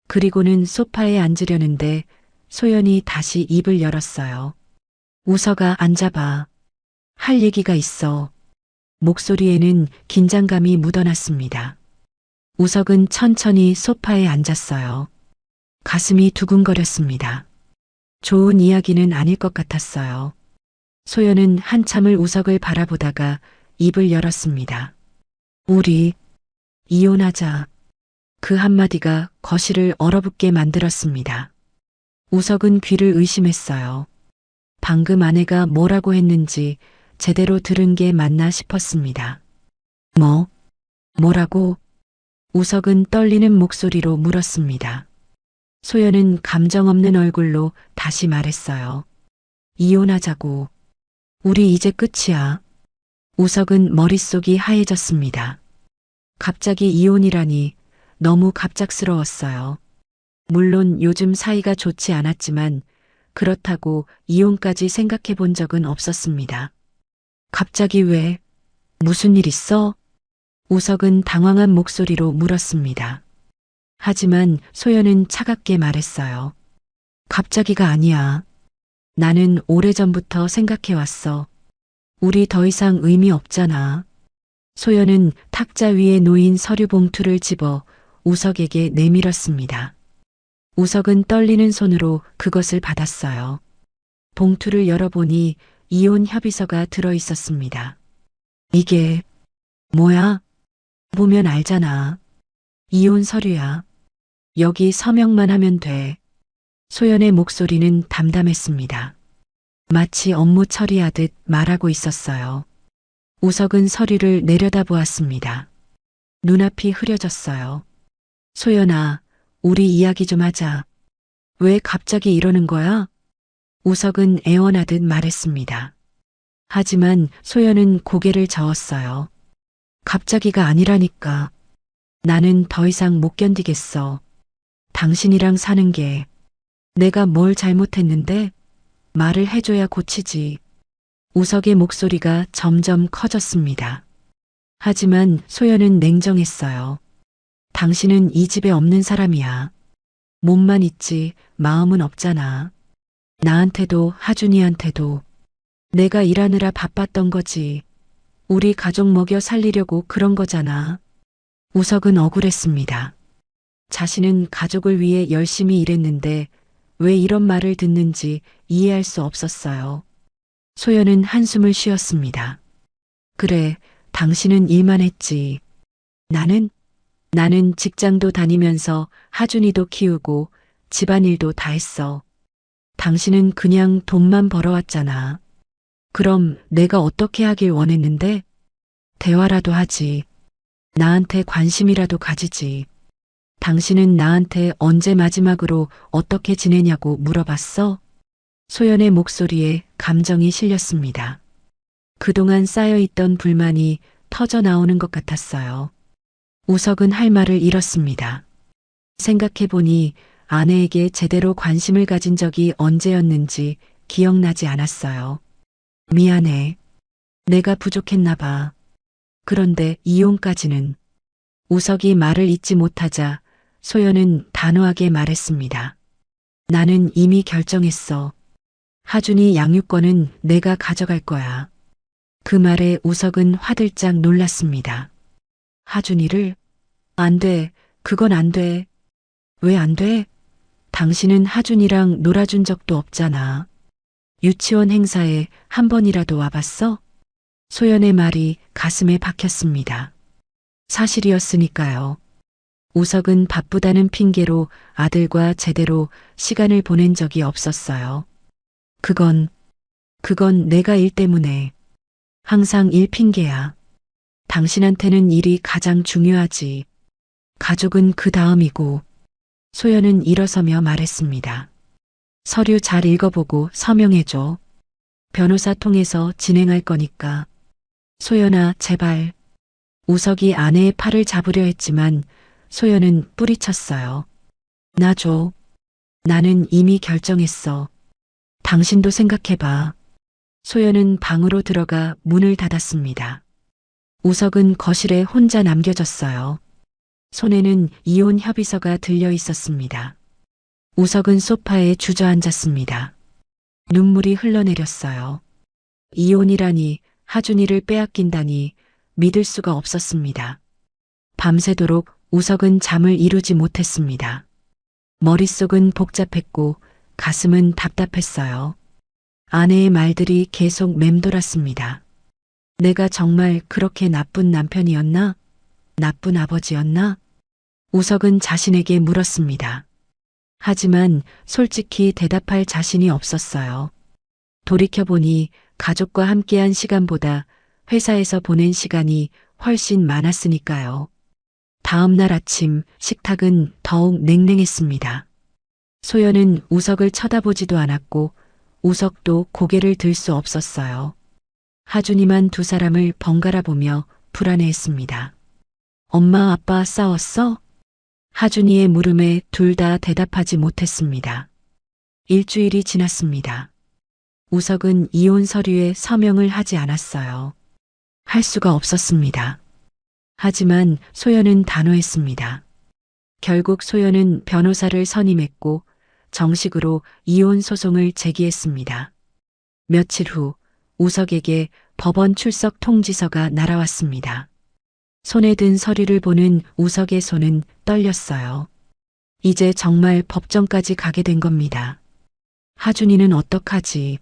그리고는 소파에 앉으려는데 소연이 다시 입을 열었어요. 우석아, 앉아봐. 할 얘기가 있어. 목소리에는 긴장감이 묻어났습니다. 우석은 천천히 소파에 앉았어요. 가슴이 두근거렸습니다. 좋은 이야기는 아닐 것 같았어요. 소연은 한참을 우석을 바라보다가 입을 열었습니다. 우리 이혼하자. 그 한마디가 거실을 얼어붙게 만들었습니다. 우석은 귀를 의심했어요. 방금 아내가 뭐라고 했는지 제대로 들은 게 맞나 싶었습니다. 뭐라고? 우석은 떨리는 목소리로 물었습니다. 소연은 감정 없는 얼굴로 다시 말했어요. 이혼하자고. 우리 이제 끝이야. 우석은 머릿속이 하얘졌습니다. 갑자기 이혼이라니 너무 갑작스러웠어요. 물론 요즘 사이가 좋지 않았지만 그렇다고 이혼까지 생각해 본 적은 없었습니다. 갑자기 왜? 무슨 일 있어? 우석은 당황한 목소리로 물었습니다. 하지만 소연은 차갑게 말했어요. 갑자기가 아니야. 나는 오래전부터 생각해왔어. 우리 더 이상 의미 없잖아. 소연은 탁자 위에 놓인 서류 봉투를 집어 우석에게 내밀었습니다. 우석은 떨리는 손으로 그것을 받았어요. 봉투를 열어보니 이혼 협의서가 들어 있었습니다. 이게 뭐야? 보면 알잖아. 이혼 서류야. 여기 서명만 하면 돼. 소연의 목소리는 담담했습니다. 마치 업무 처리하듯 말하고 있었어요. 우석은 서류를 내려다보았습니다. 눈앞이 흐려졌어요. 소연아, 우리 이야기 좀 하자. 왜 갑자기 이러는 거야? 우석은 애원하듯 말했습니다. 하지만 소연은 고개를 저었어요. 갑자기가 아니라니까. 나는 더 이상 못 견디겠어. 당신이랑 사는 게. 내가 뭘 잘못했는데? 말을 해줘야 고치지. 우석의 목소리가 점점 커졌습니다. 하지만 소연은 냉정했어요. 당신은 이 집에 없는 사람이야. 몸만 있지 마음은 없잖아. 나한테도 하준이한테도. 내가 일하느라 바빴던 거지. 우리 가족 먹여 살리려고 그런 거잖아. 우석은 억울했습니다. 자신은 가족을 위해 열심히 일했는데 왜 이런 말을 듣는지 이해할 수 없었어요. 소연은 한숨을 쉬었습니다. 그래, 당신은 일만 했지. 나는 직장도 다니면서 하준이도 키우고 집안일도 다 했어. 당신은 그냥 돈만 벌어왔잖아. 그럼 내가 어떻게 하길 원했는데? 대화라도 하지. 나한테 관심이라도 가지지. 당신은 나한테 언제 마지막으로 어떻게 지내냐고 물어봤어? 소연의 목소리에 감정이 실렸습니다. 그동안 쌓여있던 불만이 터져 나오는 것 같았어요. 우석은 할 말을 잃었습니다. 생각해보니 아내에게 제대로 관심을 가진 적이 언제였는지 기억나지 않았어요. 미안해. 내가 부족했나 봐. 그런데 이혼까지는. 우석이 말을 잇지 못하자 소연은 단호하게 말했습니다. 나는 이미 결정했어. 하준이 양육권은 내가 가져갈 거야. 그 말에 우석은 화들짝 놀랐습니다. 하준이를? 안 돼. 그건 안 돼. 왜 안 돼? 당신은 하준이랑 놀아준 적도 없잖아. 유치원 행사에 한 번이라도 와봤어? 소연의 말이 가슴에 박혔습니다. 사실이었으니까요. 우석은 바쁘다는 핑계로 아들과 제대로 시간을 보낸 적이 없었어요. 그건 내가 일 때문에. 항상 일 핑계야. 당신한테는 일이 가장 중요하지. 가족은 그 다음이고. 소연은 일어서며 말했습니다. 서류 잘 읽어보고 서명해줘. 변호사 통해서 진행할 거니까. 소연아, 제발. 우석이 아내의 팔을 잡으려 했지만 소연은 뿌리쳤어요. 나 줘. 나는 이미 결정했어. 당신도 생각해봐. 소연은 방으로 들어가 문을 닫았습니다. 우석은 거실에 혼자 남겨졌어요. 손에는 이혼 협의서가 들려 있었습니다. 우석은 소파에 주저앉았습니다. 눈물이 흘러내렸어요. 이혼이라니, 하준이를 빼앗긴다니 믿을 수가 없었습니다. 밤새도록 우석은 잠을 이루지 못했습니다. 머릿속은 복잡했고 가슴은 답답했어요. 아내의 말들이 계속 맴돌았습니다. 내가 정말 그렇게 나쁜 남편이었나? 나쁜 아버지였나? 우석은 자신에게 물었습니다. 하지만 솔직히 대답할 자신이 없었어요. 돌이켜보니 가족과 함께한 시간보다 회사에서 보낸 시간이 훨씬 많았으니까요. 다음 날 아침 식탁은 더욱 냉랭했습니다. 소연은 우석을 쳐다보지도 않았고 우석도 고개를 들 수 없었어요. 하준이만 두 사람을 번갈아 보며 불안해했습니다. 엄마 아빠 싸웠어? 하준이의 물음에 둘 다 대답하지 못했습니다. 일주일이 지났습니다. 우석은 이혼 서류에 서명을 하지 않았어요. 할 수가 없었습니다. 하지만 소연은 단호했습니다. 결국 소연은 변호사를 선임했고 정식으로 이혼 소송을 제기했습니다. 며칠 후 우석에게 법원 출석 통지서가 날아왔습니다. 손에 든 서류를 보는 우석의 손은 떨렸어요. 이제 정말 법정까지 가게 된 겁니다. 하준이는 어떡하지?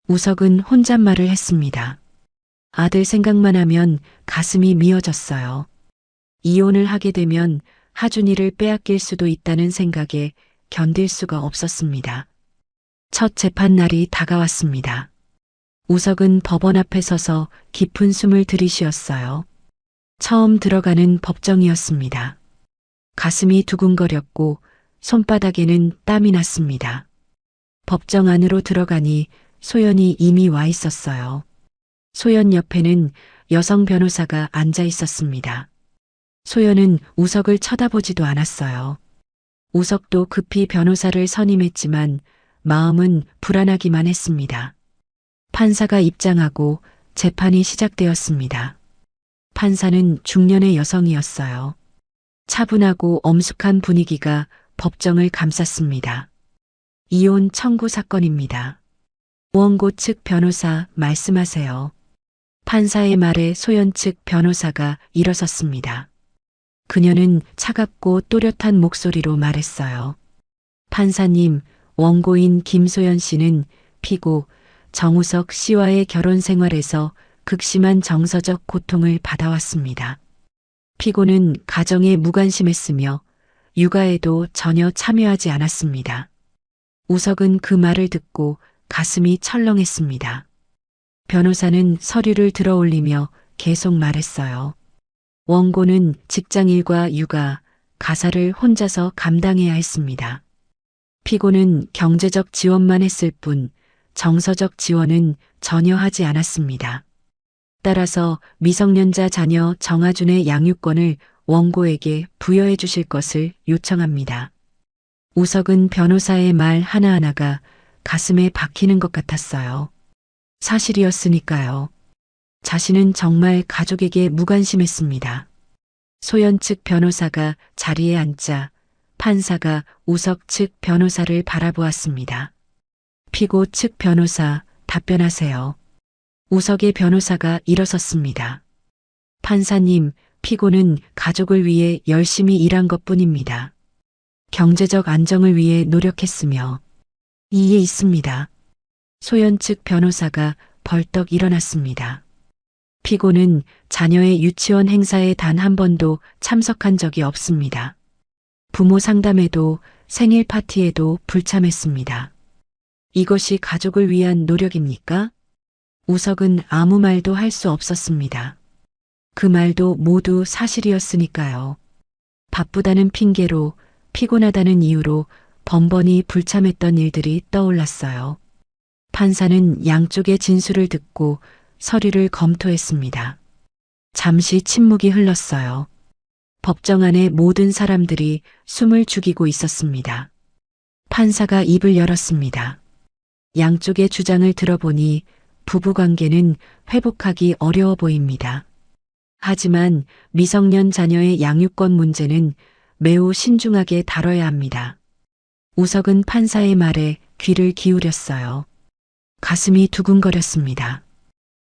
우석은 혼잣말을 했습니다. 아들 생각만 하면 가슴이 미어졌어요. 이혼을 하게 되면 하준이를 빼앗길 수도 있다는 생각에 견딜 수가 없었습니다. 첫 재판 날이 다가왔습니다. 우석은 법원 앞에 서서 깊은 숨을 들이쉬었어요. 처음 들어가는 법정이었습니다. 가슴이 두근거렸고 손바닥에는 땀이 났습니다. 법정 안으로 들어가니 소연이 이미 와 있었어요. 소연 옆에는 여성 변호사가 앉아 있었습니다. 소연은 우석을 쳐다보지도 않았어요. 우석도 급히 변호사를 선임했지만 마음은 불안하기만 했습니다. 판사가 입장하고 재판이 시작되었습니다. 판사는 중년의 여성이었어요. 차분하고 엄숙한 분위기가 법정을 감쌌습니다. 이혼 청구 사건입니다. 원고 측 변호사 말씀하세요. 판사의 말에 소연 측 변호사가 일어섰습니다. 그녀는 차갑고 또렷한 목소리로 말했어요. 판사님, 원고인 김소연 씨는 피고 정우석 씨와의 결혼 생활에서 극심한 정서적 고통을 받아왔습니다. 피고는 가정에 무관심했으며 육아에도 전혀 참여하지 않았습니다. 우석은 그 말을 듣고 가슴이 철렁했습니다. 변호사는 서류를 들어올리며 계속 말했어요. 원고는 직장일과 육아, 가사를 혼자서 감당해야 했습니다. 피고는 경제적 지원만 했을 뿐 정서적 지원은 전혀 하지 않았습니다. 따라서 미성년자 자녀 정하준의 양육권을 원고에게 부여해 주실 것을 요청합니다. 우석은 변호사의 말 하나하나가 가슴에 박히는 것 같았어요. 사실이었으니까요. 자신은 정말 가족에게 무관심했습니다. 소연 측 변호사가 자리에 앉자 판사가 우석 측 변호사를 바라보았습니다. 피고 측 변호사 답변하세요. 우석의 변호사가 일어섰습니다. 판사님, 피고는 가족을 위해 열심히 일한 것뿐입니다. 경제적 안정을 위해 노력했으며 이에 있습니다. 소연 측 변호사가 벌떡 일어났습니다. 피고는 자녀의 유치원 행사에 단 한 번도 참석한 적이 없습니다. 부모 상담에도 생일 파티에도 불참했습니다. 이것이 가족을 위한 노력입니까? 우석은 아무 말도 할 수 없었습니다. 그 말도 모두 사실이었으니까요. 바쁘다는 핑계로 피곤하다는 이유로 번번이 불참했던 일들이 떠올랐어요. 판사는 양쪽의 진술을 듣고 서류를 검토했습니다. 잠시 침묵이 흘렀어요. 법정 안에 모든 사람들이 숨을 죽이고 있었습니다. 판사가 입을 열었습니다. 양쪽의 주장을 들어보니 부부관계는 회복하기 어려워 보입니다. 하지만 미성년 자녀의 양육권 문제는 매우 신중하게 다뤄야 합니다. 우석은 판사의 말에 귀를 기울였어요. 가슴이 두근거렸습니다.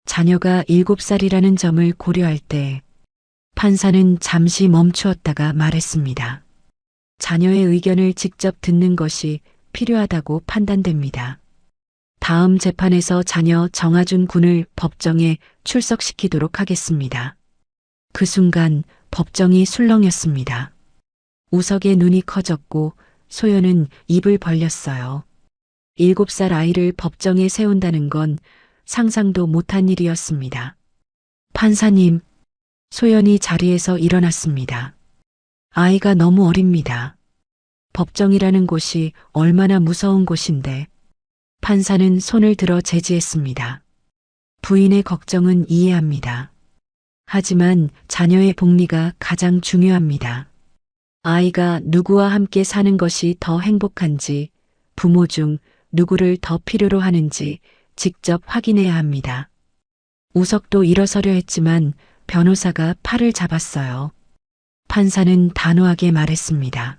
자녀가 7살이라는 점을 고려할 때 판사는 잠시 멈추었다가 말했습니다. 자녀의 의견을 직접 듣는 것이 필요하다고 판단됩니다. 다음 재판에서 자녀 정하준 군을 법정에 출석시키도록 하겠습니다. 그 순간 법정이 술렁였습니다. 우석의 눈이 커졌고 소연은 입을 벌렸어요. 7살 아이를 법정에 세운다는 건 상상도 못한 일이었습니다. 판사님, 소연이 자리에서 일어났습니다. 아이가 너무 어립니다. 법정이라는 곳이 얼마나 무서운 곳인데. 판사는 손을 들어 제지했습니다. 부인의 걱정은 이해합니다. 하지만 자녀의 복리가 가장 중요합니다. 아이가 누구와 함께 사는 것이 더 행복한지, 부모 중 누구를 더 필요로 하는지 직접 확인해야 합니다. 우석도 일어서려 했지만 변호사가 팔을 잡았어요. 판사는 단호하게 말했습니다.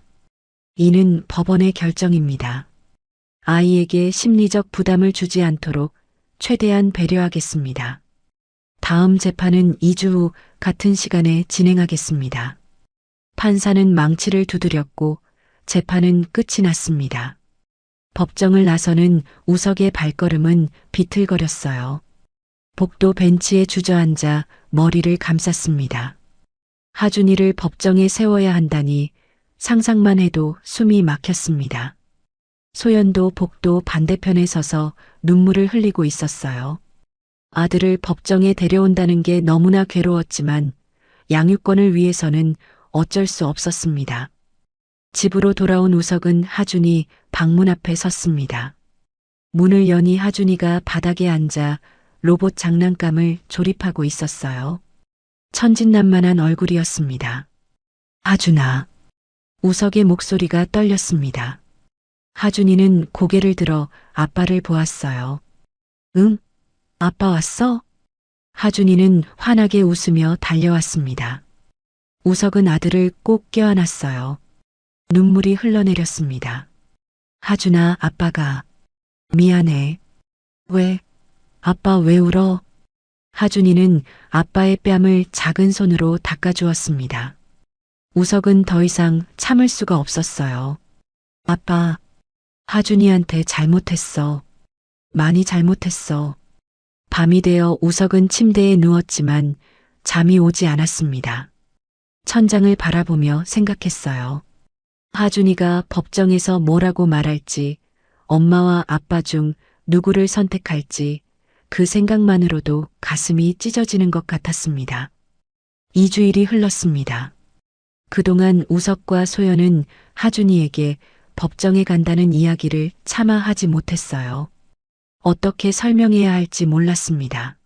이는 법원의 결정입니다. 아이에게 심리적 부담을 주지 않도록 최대한 배려하겠습니다. 다음 재판은 2주 후 같은 시간에 진행하겠습니다. 판사는 망치를 두드렸고 재판은 끝이 났습니다. 법정을 나서는 우석의 발걸음은 비틀거렸어요. 복도 벤치에 주저앉아 머리를 감쌌습니다. 하준이를 법정에 세워야 한다니 상상만 해도 숨이 막혔습니다. 소연도 복도 반대편에 서서 눈물을 흘리고 있었어요. 아들을 법정에 데려온다는 게 너무나 괴로웠지만 양육권을 위해서는 어쩔 수 없었습니다. 집으로 돌아온 우석은 하준이 방문 앞에 섰습니다. 문을 여니 하준이가 바닥에 앉아 로봇 장난감을 조립하고 있었어요. 천진난만한 얼굴이었습니다. 하준아. 우석의 목소리가 떨렸습니다. 하준이는 고개를 들어 아빠를 보았어요. 응? 아빠 왔어? 하준이는 환하게 웃으며 달려왔습니다. 우석은 아들을 꼭 껴안았어요. 눈물이 흘러내렸습니다. 하준아, 아빠가 미안해. 왜? 아빠 왜 울어? 하준이는 아빠의 뺨을 작은 손으로 닦아주었습니다. 우석은 더 이상 참을 수가 없었어요. 아빠, 하준이한테 잘못했어. 많이 잘못했어. 밤이 되어 우석은 침대에 누웠지만 잠이 오지 않았습니다. 천장을 바라보며 생각했어요. 하준이가 법정에서 뭐라고 말할지, 엄마와 아빠 중 누구를 선택할지 그 생각만으로도 가슴이 찢어지는 것 같았습니다. 2주일이 흘렀습니다. 그동안 우석과 소연은 하준이에게 법정에 간다는 이야기를 차마 하지 못했어요. 어떻게 설명해야 할지 몰랐습니다.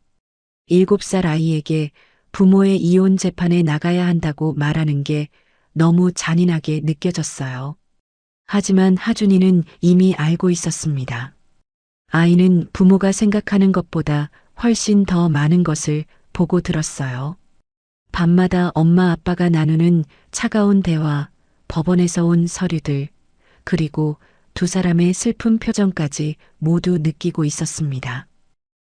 7살 아이에게 부모의 이혼 재판에 나가야 한다고 말하는 게 너무 잔인하게 느껴졌어요. 하지만 하준이는 이미 알고 있었습니다. 아이는 부모가 생각하는 것보다 훨씬 더 많은 것을 보고 들었어요. 밤마다 엄마 아빠가 나누는 차가운 대화, 법원에서 온 서류들, 그리고 두 사람의 슬픈 표정까지 모두 느끼고 있었습니다.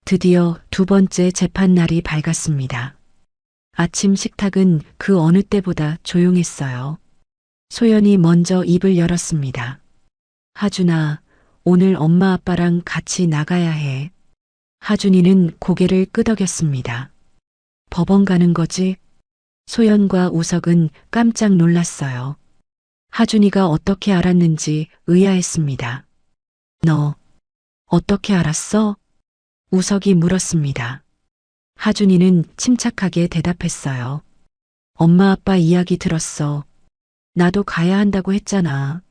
드디어 두 번째 재판 날이 밝았습니다. 아침 식탁은 그 어느 때보다 조용했어요. 소연이 먼저 입을 열었습니다. 하준아, 오늘 엄마 아빠랑 같이 나가야 해. 하준이는 고개를 끄덕였습니다. 법원 가는 거지? 소연과 우석은 깜짝 놀랐어요. 하준이가 어떻게 알았는지 의아했습니다. 너, 어떻게 알았어? 우석이 물었습니다. 하준이는 침착하게 대답했어요. 엄마 아빠 이야기 들었어. 나도 가야 한다고 했잖아.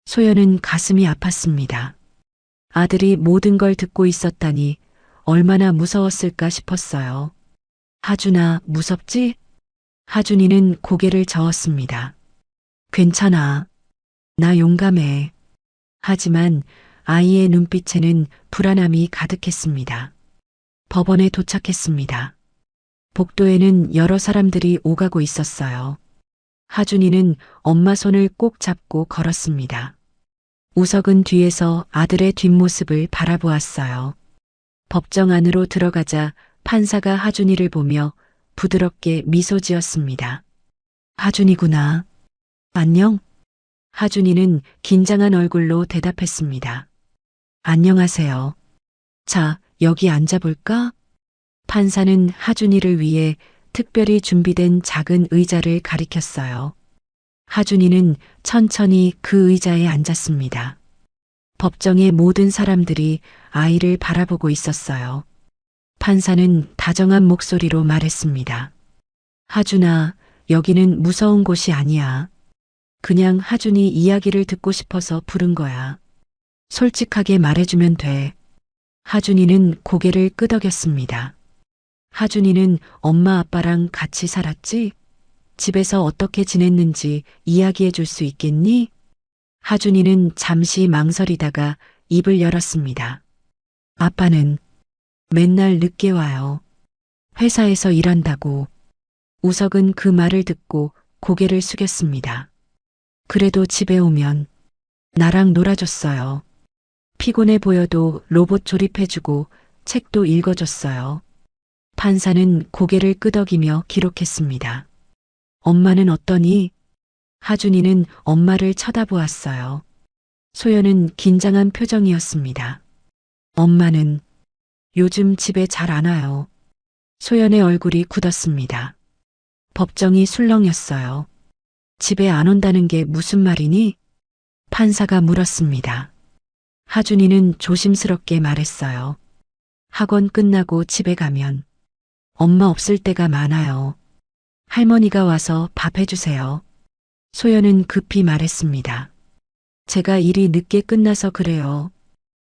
소연은 가슴이 아팠습니다. 아들이 모든 걸 듣고 있었다니 얼마나 무서웠을까 싶었어요. 하준아, 무섭지? 하준이는 고개를 저었습니다. 괜찮아. 나 용감해. 하지만 아이의 눈빛에는 불안함이 가득했습니다. 법원에 도착했습니다. 복도에는 여러 사람들이 오가고 있었어요. 하준이는 엄마 손을 꼭 잡고 걸었습니다. 우석은 뒤에서 아들의 뒷모습을 바라보았어요. 법정 안으로 들어가자 판사가 하준이를 보며 부드럽게 미소 지었습니다. 하준이구나. 안녕? 하준이는 긴장한 얼굴로 대답했습니다. 안녕하세요. 자, 여기 앉아볼까? 판사는 하준이를 위해 특별히 준비된 작은 의자를 가리켰어요. 하준이는 천천히 그 의자에 앉았습니다. 법정의 모든 사람들이 아이를 바라보고 있었어요. 판사는 다정한 목소리로 말했습니다. 하준아, 여기는 무서운 곳이 아니야. 그냥 하준이 이야기를 듣고 싶어서 부른 거야. 솔직하게 말해주면 돼. 하준이는 고개를 끄덕였습니다. 하준이는 엄마 아빠랑 같이 살았지? 집에서 어떻게 지냈는지 이야기해 줄 수 있겠니? 하준이는 잠시 망설이다가 입을 열었습니다. 아빠는 맨날 늦게 와요. 회사에서 일한다고. 우석은 그 말을 듣고 고개를 숙였습니다. 그래도 집에 오면 나랑 놀아줬어요. 피곤해 보여도 로봇 조립해주고 책도 읽어줬어요. 판사는 고개를 끄덕이며 기록했습니다. 엄마는 어떠니? 하준이는 엄마를 쳐다보았어요. 소연은 긴장한 표정이었습니다. 엄마는 요즘 집에 잘 안 와요. 소연의 얼굴이 굳었습니다. 법정이 술렁였어요. 집에 안 온다는 게 무슨 말이니? 판사가 물었습니다. 하준이는 조심스럽게 말했어요. 학원 끝나고 집에 가면 엄마 없을 때가 많아요. 할머니가 와서 밥 해주세요. 소연은 급히 말했습니다. 제가 일이 늦게 끝나서 그래요.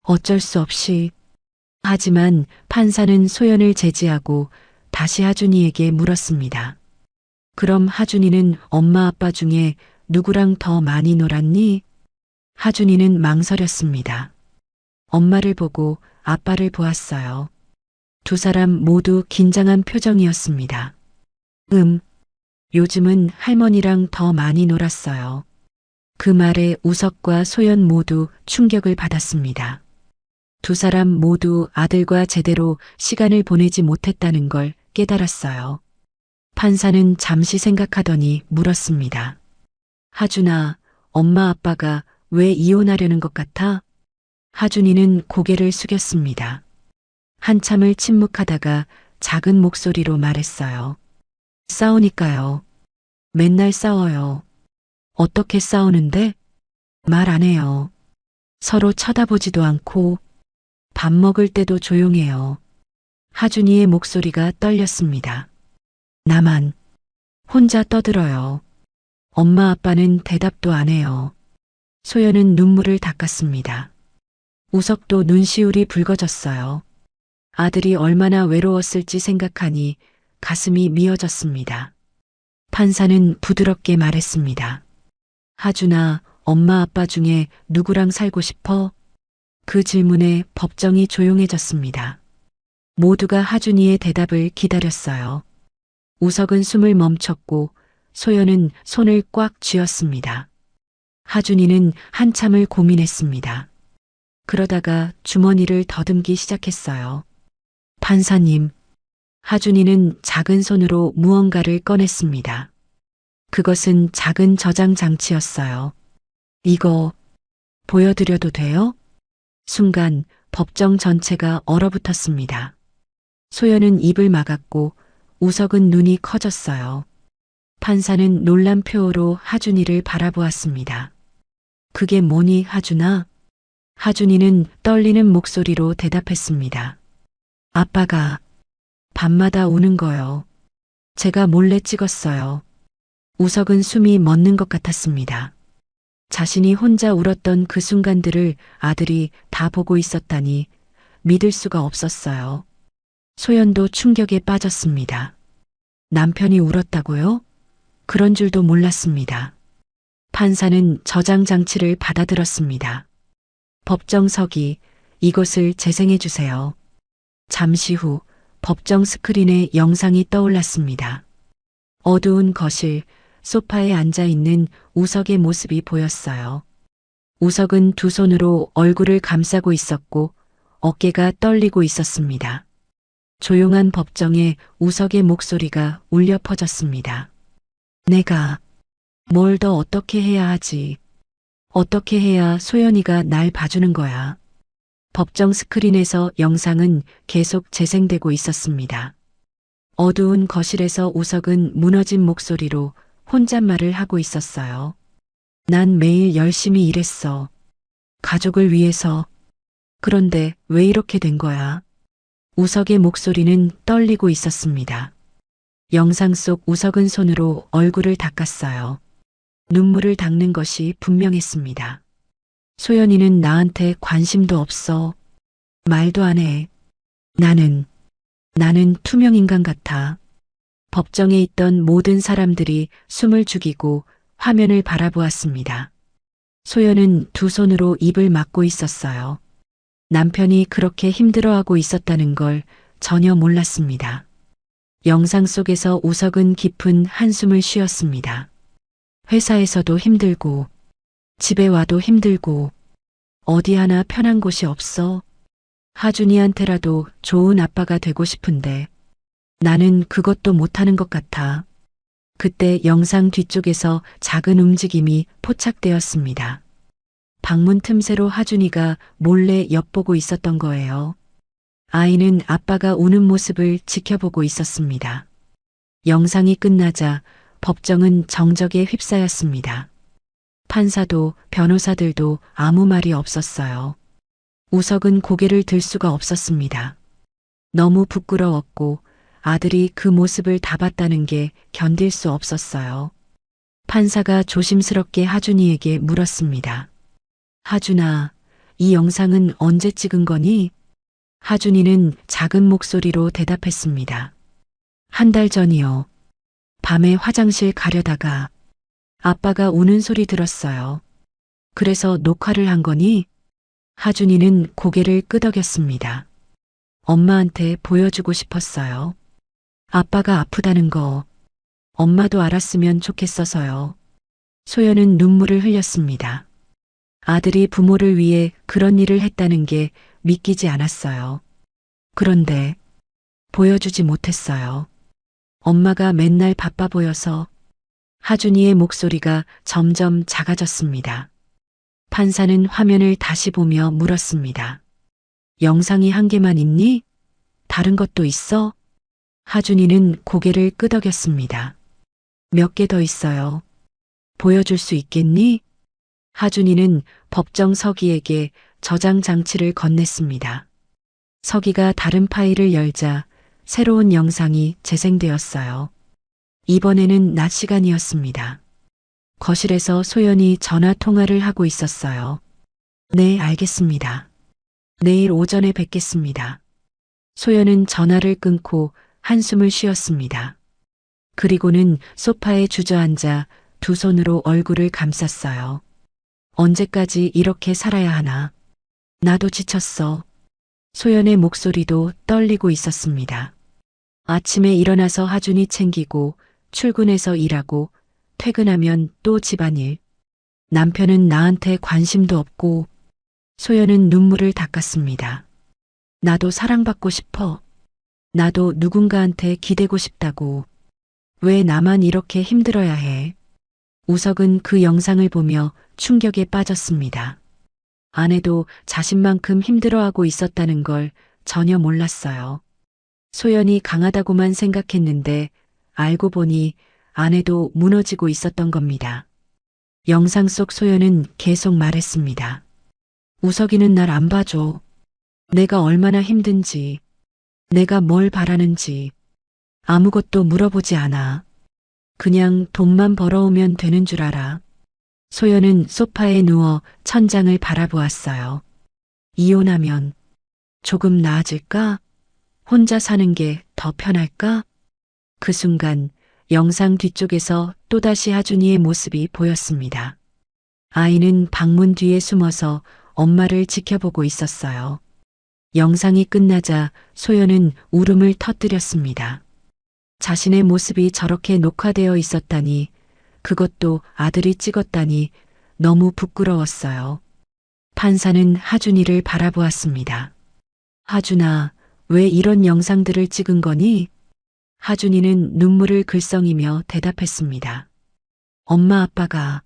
어쩔 수 없이. 하지만 판사는 소연을 제지하고 다시 하준이에게 물었습니다. 그럼 하준이는 엄마 아빠 중에 누구랑 더 많이 놀았니? 하준이는 망설였습니다. 엄마를 보고 아빠를 보았어요. 두 사람 모두 긴장한 표정이었습니다. 요즘은 할머니랑 더 많이 놀았어요. 그 말에 우석과 소연 모두 충격을 받았습니다. 두 사람 모두 아들과 제대로 시간을 보내지 못했다는 걸 깨달았어요. 판사는 잠시 생각하더니 물었습니다. 하준아, 엄마 아빠가 왜 이혼하려는 것 같아? 하준이는 고개를 숙였습니다. 한참을 침묵하다가 작은 목소리로 말했어요. 싸우니까요. 맨날 싸워요. 어떻게 싸우는데? 말 안 해요. 서로 쳐다보지도 않고 밥 먹을 때도 조용해요. 하준이의 목소리가 떨렸습니다. 나만 혼자 떠들어요. 엄마 아빠는 대답도 안 해요. 소연은 눈물을 닦았습니다. 우석도 눈시울이 붉어졌어요. 아들이 얼마나 외로웠을지 생각하니 가슴이 미어졌습니다. 판사는 부드럽게 말했습니다. 하준아, 엄마 아빠 중에 누구랑 살고 싶어? 그 질문에 법정이 조용해졌습니다. 모두가 하준이의 대답을 기다렸어요. 우석은 숨을 멈췄고 소연은 손을 꽉 쥐었습니다. 하준이는 한참을 고민했습니다. 그러다가 주머니를 더듬기 시작했어요. 판사님, 하준이는 작은 손으로 무언가를 꺼냈습니다. 그것은 작은 저장 장치였어요. 이거 보여드려도 돼요? 순간 법정 전체가 얼어붙었습니다. 소연은 입을 막았고 우석은 눈이 커졌어요. 판사는 놀란 표호로 하준이를 바라보았습니다. 그게 뭐니, 하준아? 하준이는 떨리는 목소리로 대답했습니다. 아빠가 밤마다 우는 거요. 제가 몰래 찍었어요. 우석은 숨이 멎는 것 같았습니다. 자신이 혼자 울었던 그 순간들을 아들이 다 보고 있었다니 믿을 수가 없었어요. 소연도 충격에 빠졌습니다. 남편이 울었다고요? 그런 줄도 몰랐습니다. 판사는 저장 장치를 받아들었습니다. 법정석이 이것을 재생해 주세요. 잠시 후 법정 스크린에 영상이 떠올랐습니다. 어두운 거실, 소파에 앉아 있는 우석의 모습이 보였어요. 우석은 두 손으로 얼굴을 감싸고 있었고 어깨가 떨리고 있었습니다. 조용한 법정에 우석의 목소리가 울려 퍼졌습니다. 내가 뭘 더 어떻게 해야 하지? 어떻게 해야 소연이가 날 봐주는 거야? 법정 스크린에서 영상은 계속 재생되고 있었습니다. 어두운 거실에서 우석은 무너진 목소리로 혼잣말을 하고 있었어요. 난 매일 열심히 일했어. 가족을 위해서. 그런데 왜 이렇게 된 거야? 우석의 목소리는 떨리고 있었습니다. 영상 속 우석은 손으로 얼굴을 닦았어요. 눈물을 닦는 것이 분명했습니다. 소연이는 나한테 관심도 없어. 말도 안 해. 나는 투명인간 같아. 법정에 있던 모든 사람들이 숨을 죽이고 화면을 바라보았습니다. 소연은 두 손으로 입을 막고 있었어요. 남편이 그렇게 힘들어하고 있었다는 걸 전혀 몰랐습니다. 영상 속에서 우석은 깊은 한숨을 쉬었습니다. 회사에서도 힘들고, 집에 와도 힘들고, 어디 하나 편한 곳이 없어. 하준이한테라도 좋은 아빠가 되고 싶은데, 나는 그것도 못하는 것 같아. 그때 영상 뒤쪽에서 작은 움직임이 포착되었습니다. 방문 틈새로 하준이가 몰래 엿보고 있었던 거예요. 아이는 아빠가 우는 모습을 지켜보고 있었습니다. 영상이 끝나자 법정은 정적에 휩싸였습니다. 판사도 변호사들도 아무 말이 없었어요. 우석은 고개를 들 수가 없었습니다. 너무 부끄러웠고 아들이 그 모습을 다 봤다는 게 견딜 수 없었어요. 판사가 조심스럽게 하준이에게 물었습니다. 하준아, 이 영상은 언제 찍은 거니? 하준이는 작은 목소리로 대답했습니다. 한 달 전이요. 밤에 화장실 가려다가 아빠가 우는 소리 들었어요. 그래서 녹화를 한 거니? 하준이는 고개를 끄덕였습니다. 엄마한테 보여주고 싶었어요. 아빠가 아프다는 거 엄마도 알았으면 좋겠어서요. 소연은 눈물을 흘렸습니다. 아들이 부모를 위해 그런 일을 했다는 게 믿기지 않았어요. 그런데 보여주지 못했어요. 엄마가 맨날 바빠 보여서. 하준이의 목소리가 점점 작아졌습니다. 판사는 화면을 다시 보며 물었습니다. 영상이 한 개만 있니? 다른 것도 있어? 하준이는 고개를 끄덕였습니다. 몇 개 더 있어요. 보여줄 수 있겠니? 하준이는 법정 서기에게 저장 장치를 건넸습니다. 서기가 다른 파일을 열자 새로운 영상이 재생되었어요. 이번에는 낮 시간이었습니다. 거실에서 소연이 전화 통화를 하고 있었어요. 네, 알겠습니다. 내일 오전에 뵙겠습니다. 소연은 전화를 끊고 한숨을 쉬었습니다. 그리고는 소파에 주저앉아 두 손으로 얼굴을 감쌌어요. 언제까지 이렇게 살아야 하나? 나도 지쳤어. 소연의 목소리도 떨리고 있었습니다. 아침에 일어나서 하준이 챙기고 출근해서 일하고 퇴근하면 또 집안일. 남편은 나한테 관심도 없고. 소연은 눈물을 닦았습니다. 나도 사랑받고 싶어. 나도 누군가한테 기대고 싶다고. 왜 나만 이렇게 힘들어야 해? 우석은 그 영상을 보며 충격에 빠졌습니다. 아내도 자신만큼 힘들어하고 있었다는 걸 전혀 몰랐어요. 소연이 강하다고만 생각했는데 알고 보니 아내도 무너지고 있었던 겁니다. 영상 속 소연은 계속 말했습니다. 우석이는 날 안 봐줘. 내가 얼마나 힘든지, 내가 뭘 바라는지 아무것도 물어보지 않아. 그냥 돈만 벌어오면 되는 줄 알아. 소연은 소파에 누워 천장을 바라보았어요. 이혼하면 조금 나아질까? 혼자 사는 게 더 편할까? 그 순간 영상 뒤쪽에서 또다시 하준이의 모습이 보였습니다. 아이는 방문 뒤에 숨어서 엄마를 지켜보고 있었어요. 영상이 끝나자 소연은 울음을 터뜨렸습니다. 자신의 모습이 저렇게 녹화되어 있었다니, 그것도 아들이 찍었다니 너무 부끄러웠어요. 판사는 하준이를 바라보았습니다. 하준아, 왜 이런 영상들을 찍은 거니? 하준이는 눈물을 글썽이며 대답했습니다. 엄마 아빠가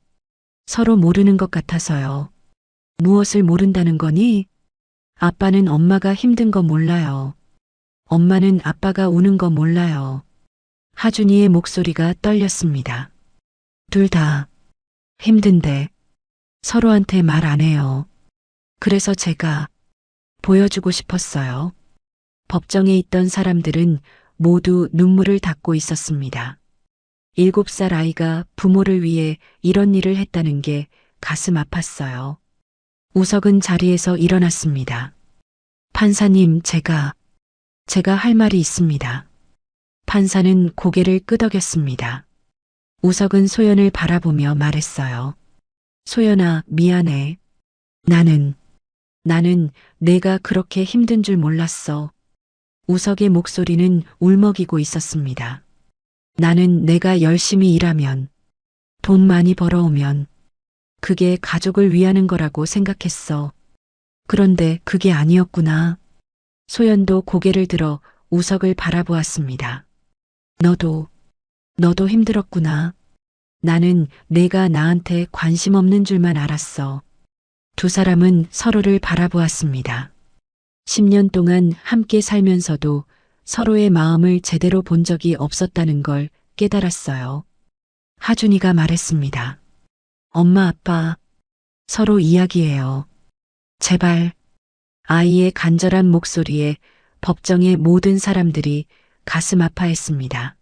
서로 모르는 것 같아서요. 무엇을 모른다는 거니? 아빠는 엄마가 힘든 거 몰라요. 엄마는 아빠가 우는 거 몰라요. 하준이의 목소리가 떨렸습니다. 둘 다 힘든데 서로한테 말 안 해요. 그래서 제가 보여주고 싶었어요. 법정에 있던 사람들은 모두 눈물을 닦고 있었습니다. 7살 아이가 부모를 위해 이런 일을 했다는 게 가슴 아팠어요. 우석은 자리에서 일어났습니다. 판사님, 제가 할 말이 있습니다. 판사는 고개를 끄덕였습니다. 우석은 소연을 바라보며 말했어요. 소연아, 미안해. 나는 내가 그렇게 힘든 줄 몰랐어. 우석의 목소리는 울먹이고 있었습니다. 나는 내가 열심히 일하면, 돈 많이 벌어오면, 그게 가족을 위하는 거라고 생각했어. 그런데 그게 아니었구나. 소연도 고개를 들어 우석을 바라보았습니다. 너도 힘들었구나. 나는 내가 나한테 관심 없는 줄만 알았어. 두 사람은 서로를 바라보았습니다. 10년 동안 함께 살면서도 서로의 마음을 제대로 본 적이 없었다는 걸 깨달았어요. 하준이가 말했습니다. 엄마, 아빠, 서로 이야기해요. 제발. 아이의 간절한 목소리에 법정의 모든 사람들이 가슴 아파했습니다.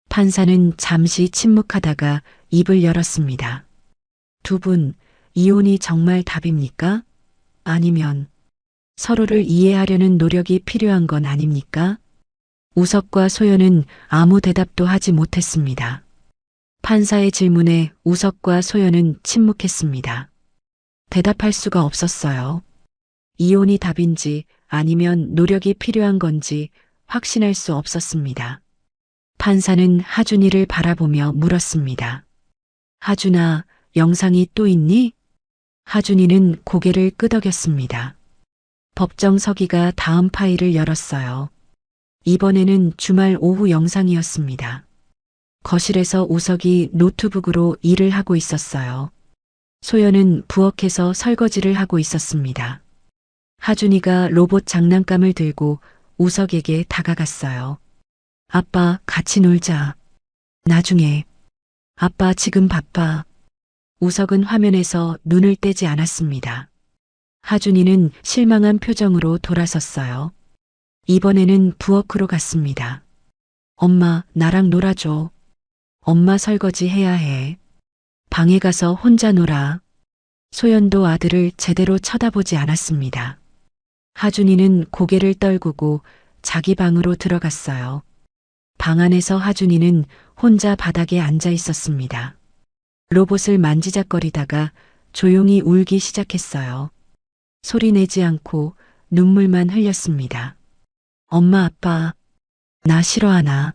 판사는 잠시 침묵하다가 입을 열었습니다. 두 분, 이혼이 정말 답입니까? 아니면 서로를 이해하려는 노력이 필요한 건 아닙니까? 우석과 소연은 아무 대답도 하지 못했습니다. 판사의 질문에 우석과 소연은 침묵했습니다. 대답할 수가 없었어요. 이혼이 답인지 아니면 노력이 필요한 건지 확신할 수 없었습니다. 판사는 하준이를 바라보며 물었습니다. 하준아, 영상이 또 있니? 하준이는 고개를 끄덕였습니다. 법정 서기가 다음 파일을 열었어요. 이번에는 주말 오후 영상이었습니다. 거실에서 우석이 노트북으로 일을 하고 있었어요. 소연은 부엌에서 설거지를 하고 있었습니다. 하준이가 로봇 장난감을 들고 우석에게 다가갔어요. 아빠, 같이 놀자. 나중에. 아빠, 지금 바빠. 우석은 화면에서 눈을 떼지 않았습니다. 하준이는 실망한 표정으로 돌아섰어요. 이번에는 부엌으로 갔습니다. 엄마, 나랑 놀아줘. 엄마 설거지 해야 해. 방에 가서 혼자 놀아. 소연도 아들을 제대로 쳐다보지 않았습니다. 하준이는 고개를 떨구고 자기 방으로 들어갔어요. 방 안에서 하준이는 혼자 바닥에 앉아 있었습니다. 로봇을 만지작거리다가 조용히 울기 시작했어요. 소리 내지 않고 눈물만 흘렸습니다. 엄마, 아빠, 나 싫어하나?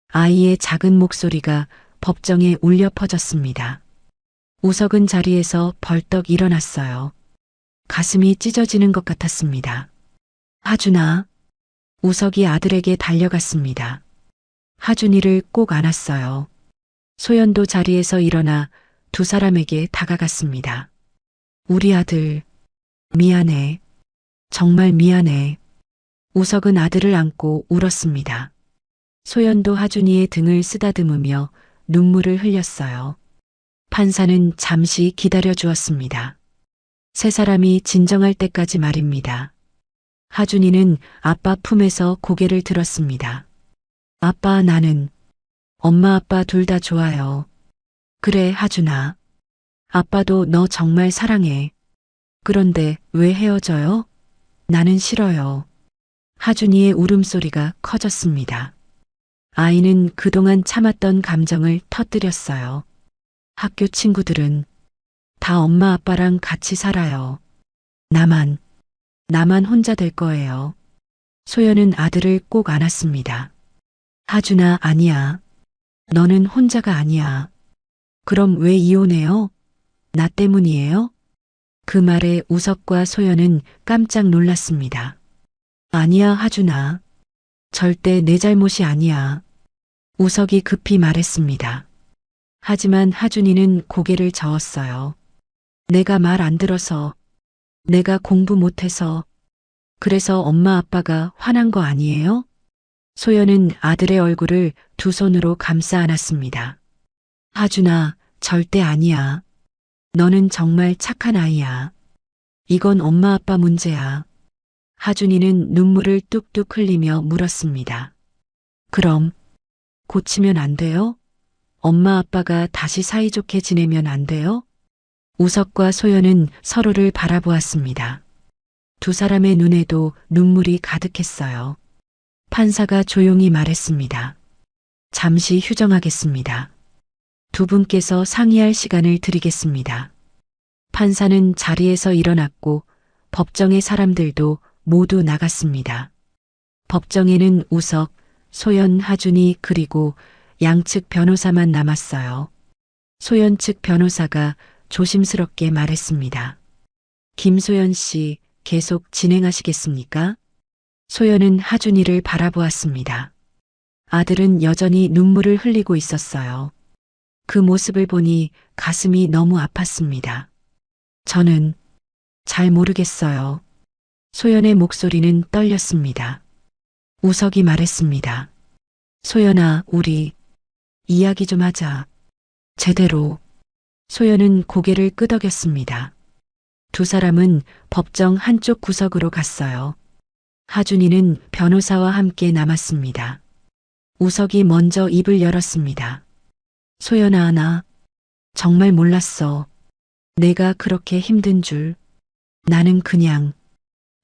아이의 작은 목소리가 법정에 울려 퍼졌습니다. 우석은 자리에서 벌떡 일어났어요. 가슴이 찢어지는 것 같았습니다. 하준아. 우석이 아들에게 달려갔습니다. 하준이를 꼭 안았어요. 소연도 자리에서 일어나 두 사람에게 다가갔습니다. 우리 아들, 미안해. 정말 미안해. 우석은 아들을 안고 울었습니다. 소연도 하준이의 등을 쓰다듬으며 눈물을 흘렸어요. 판사는 잠시 기다려 주었습니다. 세 사람이 진정할 때까지 말입니다. 하준이는 아빠 품에서 고개를 들었습니다. 아빠, 나는 엄마 아빠 둘 다 좋아요. 그래, 하준아. 아빠도 너 정말 사랑해. 그런데 왜 헤어져요? 나는 싫어요. 하준이의 울음소리가 커졌습니다. 아이는 그동안 참았던 감정을 터뜨렸어요. 학교 친구들은 다 엄마 아빠랑 같이 살아요. 나만 혼자 될 거예요. 소연은 아들을 꼭 안았습니다. 하준아, 아니야. 너는 혼자가 아니야. 그럼 왜 이혼해요? 나 때문이에요? 그 말에 우석과 소연은 깜짝 놀랐습니다. 아니야, 하준아. 절대 내 잘못이 아니야. 우석이 급히 말했습니다. 하지만 하준이는 고개를 저었어요. 내가 말 안 들어서, 내가 공부 못해서, 그래서 엄마 아빠가 화난 거 아니에요? 소연은 아들의 얼굴을 두 손으로 감싸 안았습니다. 하준아, 절대 아니야. 너는 정말 착한 아이야. 이건 엄마 아빠 문제야. 하준이는 눈물을 뚝뚝 흘리며 물었습니다. 그럼 고치면 안 돼요? 엄마 아빠가 다시 사이좋게 지내면 안 돼요? 우석과 소연은 서로를 바라보았습니다. 두 사람의 눈에도 눈물이 가득했어요. 판사가 조용히 말했습니다. 잠시 휴정하겠습니다. 두 분께서 상의할 시간을 드리겠습니다. 판사는 자리에서 일어났고 법정의 사람들도 모두 나갔습니다. 법정에는 우석, 소연, 하준이 그리고 양측 변호사만 남았어요. 소연 측 변호사가 조심스럽게 말했습니다. 김소연 씨, 계속 진행하시겠습니까? 소연은 하준이를 바라보았습니다. 아들은 여전히 눈물을 흘리고 있었어요. 그 모습을 보니 가슴이 너무 아팠습니다. 저는 잘 모르겠어요. 소연의 목소리는 떨렸습니다. 우석이 말했습니다. 소연아, 우리 이야기 좀 하자. 제대로. 소연은 고개를 끄덕였습니다. 두 사람은 법정 한쪽 구석으로 갔어요. 하준이는 변호사와 함께 남았습니다. 우석이 먼저 입을 열었습니다. 소연아, 나 정말 몰랐어. 내가 그렇게 힘든 줄. 나는 그냥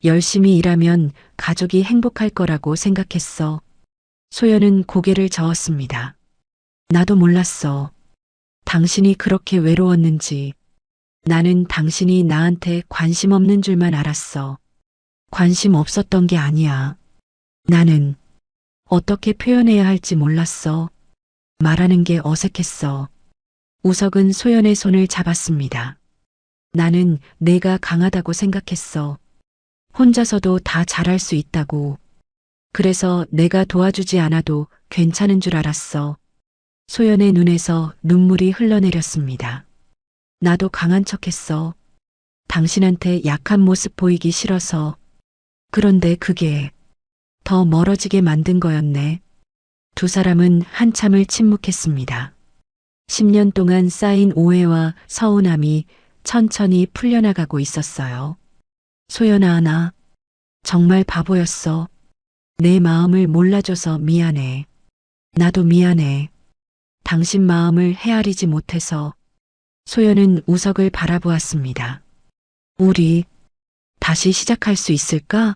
열심히 일하면 가족이 행복할 거라고 생각했어. 소연은 고개를 저었습니다. 나도 몰랐어. 당신이 그렇게 외로웠는지. 나는 당신이 나한테 관심 없는 줄만 알았어. 관심 없었던 게 아니야. 나는 어떻게 표현해야 할지 몰랐어. 말하는 게 어색했어. 우석은 소연의 손을 잡았습니다. 나는 내가 강하다고 생각했어. 혼자서도 다 잘할 수 있다고. 그래서 내가 도와주지 않아도 괜찮은 줄 알았어. 소연의 눈에서 눈물이 흘러내렸습니다. 나도 강한 척했어. 당신한테 약한 모습 보이기 싫어서. 그런데 그게 더 멀어지게 만든 거였네. 두 사람은 한참을 침묵했습니다. 10년 동안 쌓인 오해와 서운함이 천천히 풀려나가고 있었어요. 소연아, 나 정말 바보였어. 내 마음을 몰라줘서 미안해. 나도 미안해. 당신 마음을 헤아리지 못해서. 소연은 우석을 바라보았습니다. 우리 다시 시작할 수 있을까?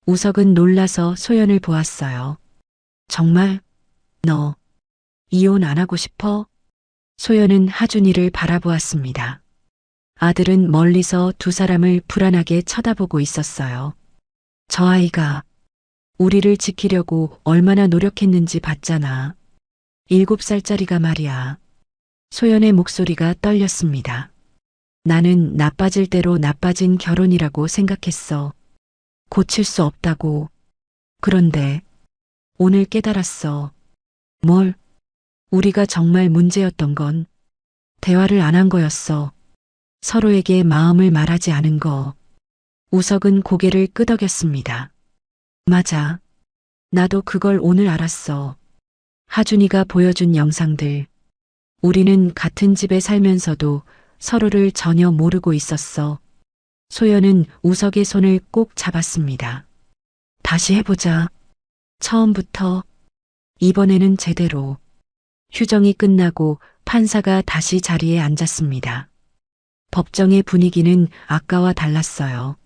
우석은 놀라서 소연을 보았어요. 정말? 너 이혼 안 하고 싶어? 소연은 하준이를 바라보았습니다. 아들은 멀리서 두 사람을 불안하게 쳐다보고 있었어요. 저 아이가 우리를 지키려고 얼마나 노력했는지 봤잖아. 7살짜리가 말이야. 소연의 목소리가 떨렸습니다. 나는 나빠질 대로 나빠진 결혼이라고 생각했어. 고칠 수 없다고. 그런데 오늘 깨달았어. 뭘? 우리가 정말 문제였던 건 대화를 안 한 거였어. 서로에게 마음을 말하지 않은 거. 우석은 고개를 끄덕였습니다. 맞아. 나도 그걸 오늘 알았어. 하준이가 보여준 영상들. 우리는 같은 집에 살면서도 서로를 전혀 모르고 있었어. 소연은 우석의 손을 꼭 잡았습니다. 다시 해보자. 처음부터. 이번에는 제대로. 휴정이 끝나고 판사가 다시 자리에 앉았습니다. 법정의 분위기는 아까와 달랐어요.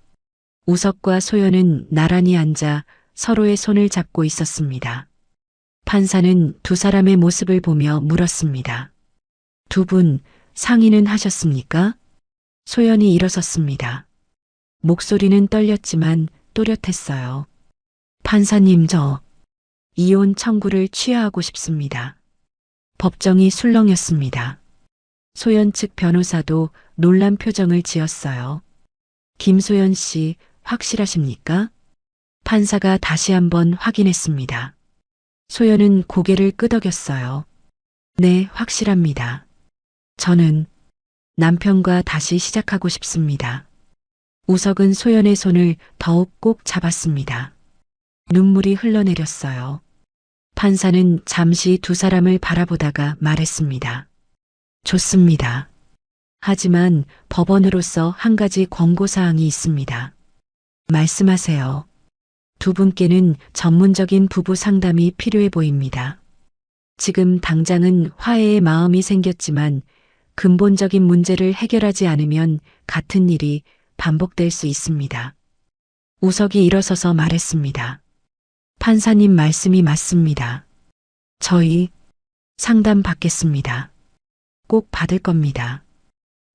우석과 소연은 나란히 앉아 서로의 손을 잡고 있었습니다. 판사는 두 사람의 모습을 보며 물었습니다. 두 분 상의는 하셨습니까? 소연이 일어섰습니다. 목소리는 떨렸지만 또렷했어요. 판사님, 저 이혼 청구를 취하하고 싶습니다. 법정이 술렁였습니다. 소연 측 변호사도 놀란 표정을 지었어요. 김소연 씨, 확실하십니까? 판사가 다시 한번 확인했습니다. 소연은 고개를 끄덕였어요. 네, 확실합니다. 저는 남편과 다시 시작하고 싶습니다. 우석은 소연의 손을 더욱 꼭 잡았습니다. 눈물이 흘러내렸어요. 판사는 잠시 두 사람을 바라보다가 말했습니다. 좋습니다. 하지만 법원으로서 한 가지 권고사항이 있습니다. 말씀하세요. 두 분께는 전문적인 부부 상담이 필요해 보입니다. 지금 당장은 화해의 마음이 생겼지만 근본적인 문제를 해결하지 않으면 같은 일이 반복될 수 있습니다. 우석이 일어서서 말했습니다. 판사님 말씀이 맞습니다. 저희 상담 받겠습니다. 꼭 받을 겁니다.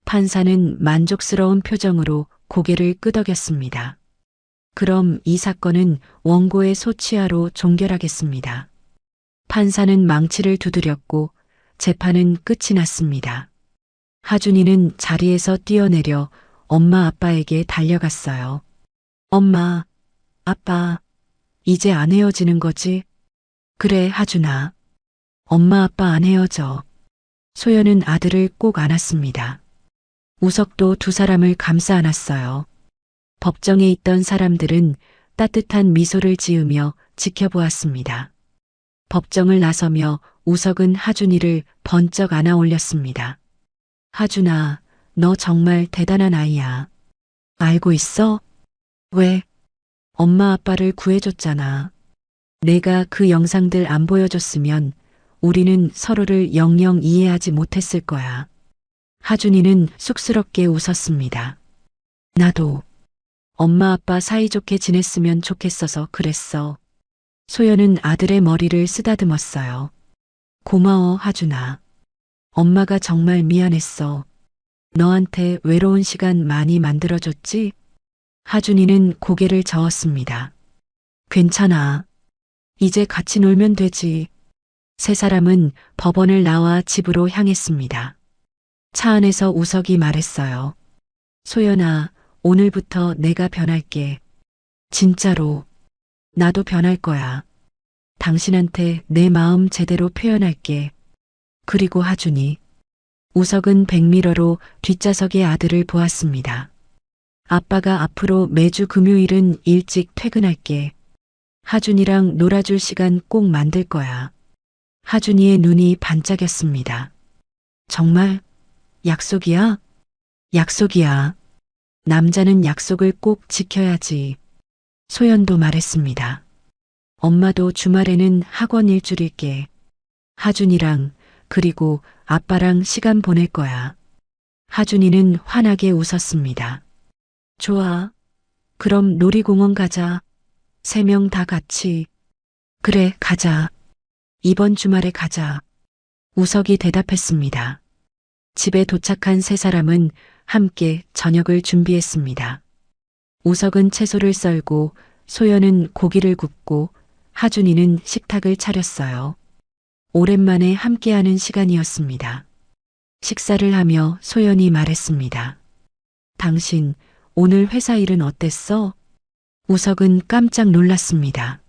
판사는 만족스러운 표정으로 고개를 끄덕였습니다. 그럼 이 사건은 원고의 소취하로 종결하겠습니다. 판사는 망치를 두드렸고 재판은 끝이 났습니다. 하준이는 자리에서 뛰어내려 엄마 아빠에게 달려갔어요. 엄마, 아빠, 이제 안 헤어지는 거지? 그래, 하준아. 엄마 아빠 안 헤어져. 소연은 아들을 꼭 안았습니다. 우석도 두 사람을 감싸 안았어요. 법정에 있던 사람들은 따뜻한 미소를 지으며 지켜보았습니다. 법정을 나서며 우석은 하준이를 번쩍 안아 올렸습니다. 하준아, 너 정말 대단한 아이야. 알고 있어? 왜? 엄마 아빠를 구해줬잖아. 내가 그 영상들 안 보여줬으면 우리는 서로를 영영 이해하지 못했을 거야. 하준이는 쑥스럽게 웃었습니다. 나도 엄마 아빠 사이좋게 지냈으면 좋겠어서 그랬어. 소연은 아들의 머리를 쓰다듬었어요. 고마워, 하준아. 엄마가 정말 미안했어. 너한테 외로운 시간 많이 만들어줬지? 하준이는 고개를 저었습니다. 괜찮아. 이제 같이 놀면 되지. 세 사람은 법원을 나와 집으로 향했습니다. 차 안에서 우석이 말했어요. 소연아, 오늘부터 내가 변할게. 진짜로. 나도 변할 거야. 당신한테 내 마음 제대로 표현할게. 그리고 하준이. 우석은 백미러로 뒷좌석의 아들을 보았습니다. 아빠가 앞으로 매주 금요일은 일찍 퇴근할게. 하준이랑 놀아줄 시간 꼭 만들 거야. 하준이의 눈이 반짝였습니다. 정말? 약속이야? 약속이야. 남자는 약속을 꼭 지켜야지. 소연도 말했습니다. 엄마도 주말에는 학원 일줄일게. 하준이랑 그리고 아빠랑 시간 보낼 거야. 하준이는 환하게 웃었습니다. 좋아. 그럼 놀이공원 가자. 3명 다 같이. 그래, 가자. 이번 주말에 가자. 우석이 대답했습니다. 집에 도착한 세 사람은 함께 저녁을 준비했습니다. 우석은 채소를 썰고 소연은 고기를 굽고 하준이는 식탁을 차렸어요. 오랜만에 함께하는 시간이었습니다. 식사를 하며 소연이 말했습니다. 당신 오늘 회사 일은 어땠어? 우석은 깜짝 놀랐습니다.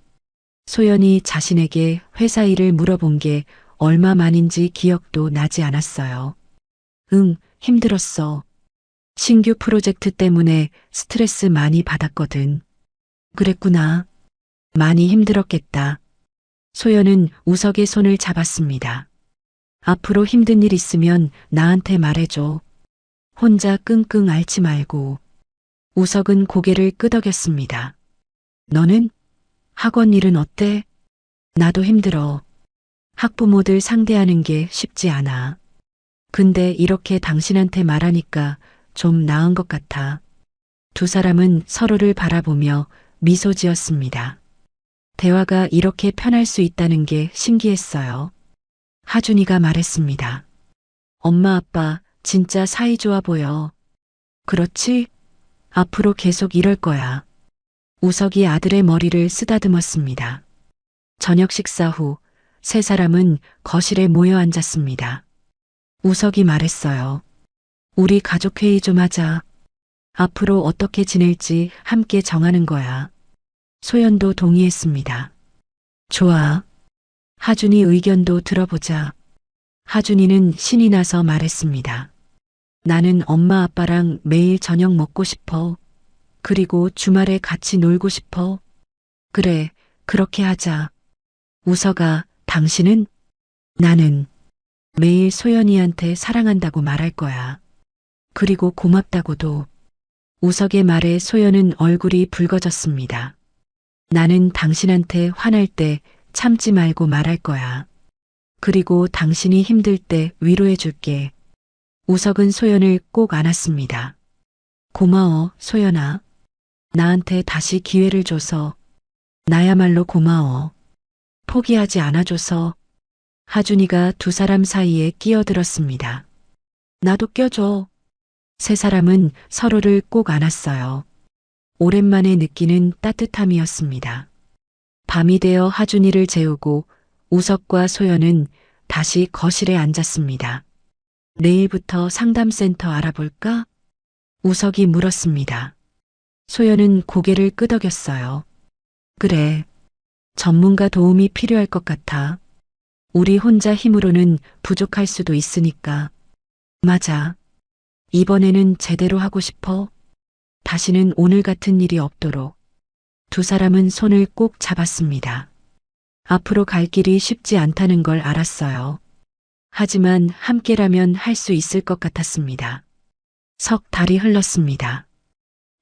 소연이 자신에게 회사 일을 물어본 게 얼마 만인지 기억도 나지 않았어요. 응, 힘들었어. 신규 프로젝트 때문에 스트레스 많이 받았거든. 그랬구나. 많이 힘들었겠다. 소연은 우석의 손을 잡았습니다. 앞으로 힘든 일 있으면 나한테 말해줘. 혼자 끙끙 앓지 말고. 우석은 고개를 끄덕였습니다. 너는? 학원 일은 어때? 나도 힘들어. 학부모들 상대하는 게 쉽지 않아. 근데 이렇게 당신한테 말하니까 좀 나은 것 같아. 두 사람은 서로를 바라보며 미소 지었습니다. 대화가 이렇게 편할 수 있다는 게 신기했어요. 하준이가 말했습니다. 엄마 아빠 진짜 사이좋아 보여. 그렇지? 앞으로 계속 이럴 거야. 우석이 아들의 머리를 쓰다듬었습니다. 저녁 식사 후 세 사람은 거실에 모여 앉았습니다. 우석이 말했어요. 우리 가족회의 좀 하자. 앞으로 어떻게 지낼지 함께 정하는 거야. 소연도 동의했습니다. 좋아. 하준이 의견도 들어보자. 하준이는 신이 나서 말했습니다. 나는 엄마 아빠랑 매일 저녁 먹고 싶어. 그리고 주말에 같이 놀고 싶어. 그래, 그렇게 하자. 우석아, 당신은? 나는 매일 소연이한테 사랑한다고 말할 거야. 그리고 고맙다고도. 우석의 말에 소연은 얼굴이 붉어졌습니다. 나는 당신한테 화날 때 참지 말고 말할 거야. 그리고 당신이 힘들 때 위로해 줄게. 우석은 소연을 꼭 안았습니다. 고마워, 소연아. 나한테 다시 기회를 줘서. 나야말로 고마워. 포기하지 않아줘서. 하준이가 두 사람 사이에 끼어들었습니다. 나도 껴줘. 세 사람은 서로를 꼭 안았어요. 오랜만에 느끼는 따뜻함이었습니다. 밤이 되어 하준이를 재우고 우석과 소연은 다시 거실에 앉았습니다. 내일부터 상담센터 알아볼까? 우석이 물었습니다. 소연은 고개를 끄덕였어요. 그래. 전문가 도움이 필요할 것 같아. 우리 혼자 힘으로는 부족할 수도 있으니까. 맞아. 이번에는 제대로 하고 싶어. 다시는 오늘 같은 일이 없도록. 두 사람은 손을 꼭 잡았습니다. 앞으로 갈 길이 쉽지 않다는 걸 알았어요. 하지만 함께라면 할 수 있을 것 같았습니다. 석 달이 흘렀습니다.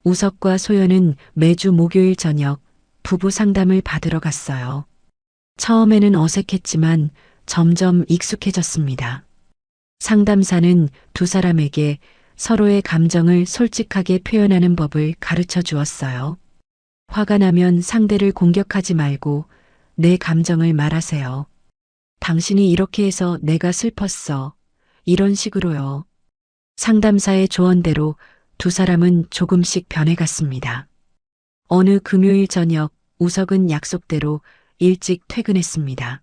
우석과 소연은 매주 목요일 저녁 부부 상담을 받으러 갔어요. 처음에는 어색했지만 점점 익숙해졌습니다. 상담사는 두 사람에게 서로의 감정을 솔직하게 표현하는 법을 가르쳐 주었어요. 화가 나면 상대를 공격하지 말고 내 감정을 말하세요. 당신이 이렇게 해서 내가 슬펐어. 이런 식으로요. 상담사의 조언대로 두 사람은 조금씩 변해갔습니다. 어느 금요일 저녁 우석은 약속대로 일찍 퇴근했습니다.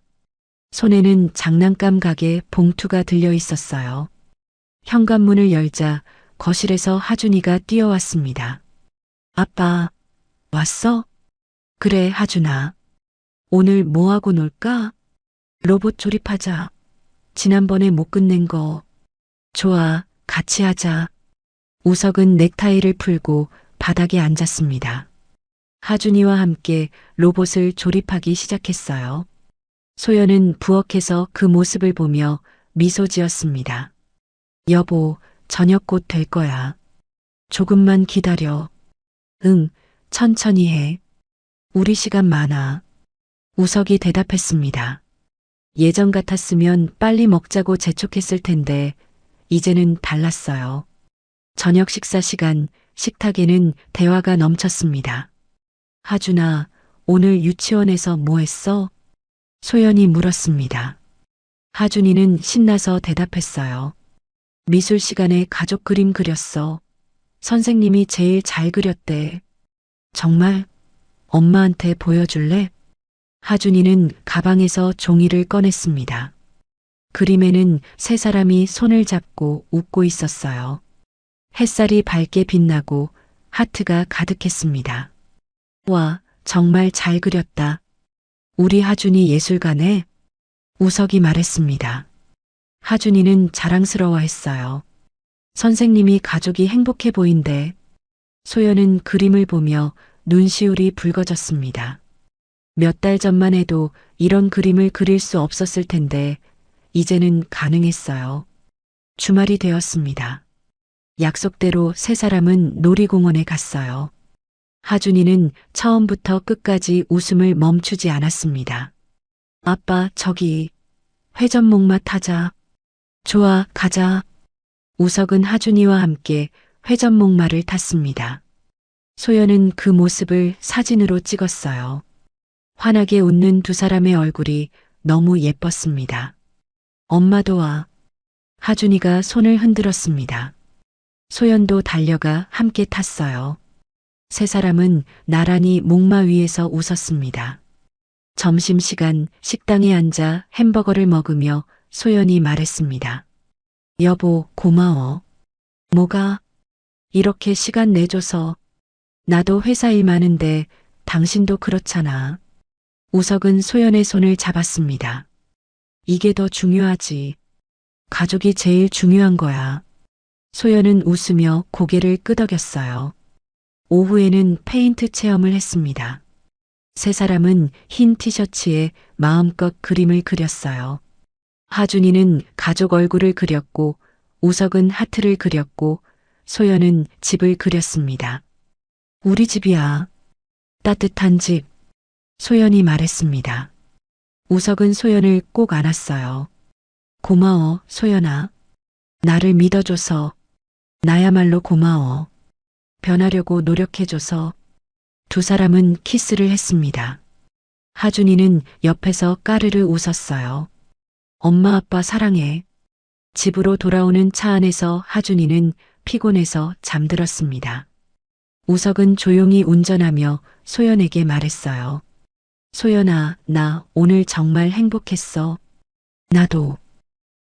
손에는 장난감 가게 봉투가 들려 있었어요. 현관문을 열자 거실에서 하준이가 뛰어왔습니다. 아빠, 왔어? 그래, 하준아. 오늘 뭐하고 놀까? 로봇 조립하자. 지난번에 못 끝낸 거. 좋아, 같이 하자. 우석은 넥타이를 풀고 바닥에 앉았습니다. 하준이와 함께 로봇을 조립하기 시작했어요. 소연은 부엌에서 그 모습을 보며 미소 지었습니다. 여보, 저녁 곧 될 거야. 조금만 기다려. 응, 천천히 해. 우리 시간 많아. 우석이 대답했습니다. 예전 같았으면 빨리 먹자고 재촉했을 텐데 이제는 달랐어요. 저녁 식사 시간, 식탁에는 대화가 넘쳤습니다. 하준아, 오늘 유치원에서 뭐 했어? 소연이 물었습니다. 하준이는 신나서 대답했어요. 미술 시간에 가족 그림 그렸어. 선생님이 제일 잘 그렸대. 정말? 엄마한테 보여줄래? 하준이는 가방에서 종이를 꺼냈습니다. 그림에는 세 사람이 손을 잡고 웃고 있었어요. 햇살이 밝게 빛나고 하트가 가득했습니다. 와, 정말 잘 그렸다. 우리 하준이 예술가네. 우석이 말했습니다. 하준이는 자랑스러워했어요. 선생님이 가족이 행복해 보인대. 소연은 그림을 보며 눈시울이 붉어졌습니다. 몇 달 전만 해도 이런 그림을 그릴 수 없었을 텐데 이제는 가능했어요. 주말이 되었습니다. 약속대로 세 사람은 놀이공원에 갔어요. 하준이는 처음부터 끝까지 웃음을 멈추지 않았습니다. 아빠, 저기 회전목마 타자. 좋아, 가자. 우석은 하준이와 함께 회전목마를 탔습니다. 소연은 그 모습을 사진으로 찍었어요. 환하게 웃는 두 사람의 얼굴이 너무 예뻤습니다. 엄마도 와. 하준이가 손을 흔들었습니다. 소연도 달려가 함께 탔어요. 세 사람은 나란히 목마 위에서 웃었습니다. 점심시간 식당에 앉아 햄버거를 먹으며 소연이 말했습니다. 여보, 고마워. 뭐가? 이렇게 시간 내줘서. 나도 회사 일 많은데 당신도 그렇잖아. 우석은 소연의 손을 잡았습니다. 이게 더 중요하지. 가족이 제일 중요한 거야. 소연은 웃으며 고개를 끄덕였어요. 오후에는 페인트 체험을 했습니다. 세 사람은 흰 티셔츠에 마음껏 그림을 그렸어요. 하준이는 가족 얼굴을 그렸고 우석은 하트를 그렸고 소연은 집을 그렸습니다. 우리 집이야. 따뜻한 집. 소연이 말했습니다. 우석은 소연을 꼭 안았어요. 고마워, 소연아. 나를 믿어줘서. 나야말로 고마워. 변하려고 노력해줘서. 두 사람은 키스를 했습니다. 하준이는 옆에서 까르르 웃었어요. 엄마 아빠 사랑해. 집으로 돌아오는 차 안에서 하준이는 피곤해서 잠들었습니다. 우석은 조용히 운전하며 소연에게 말했어요. 소연아, 나 오늘 정말 행복했어. 나도.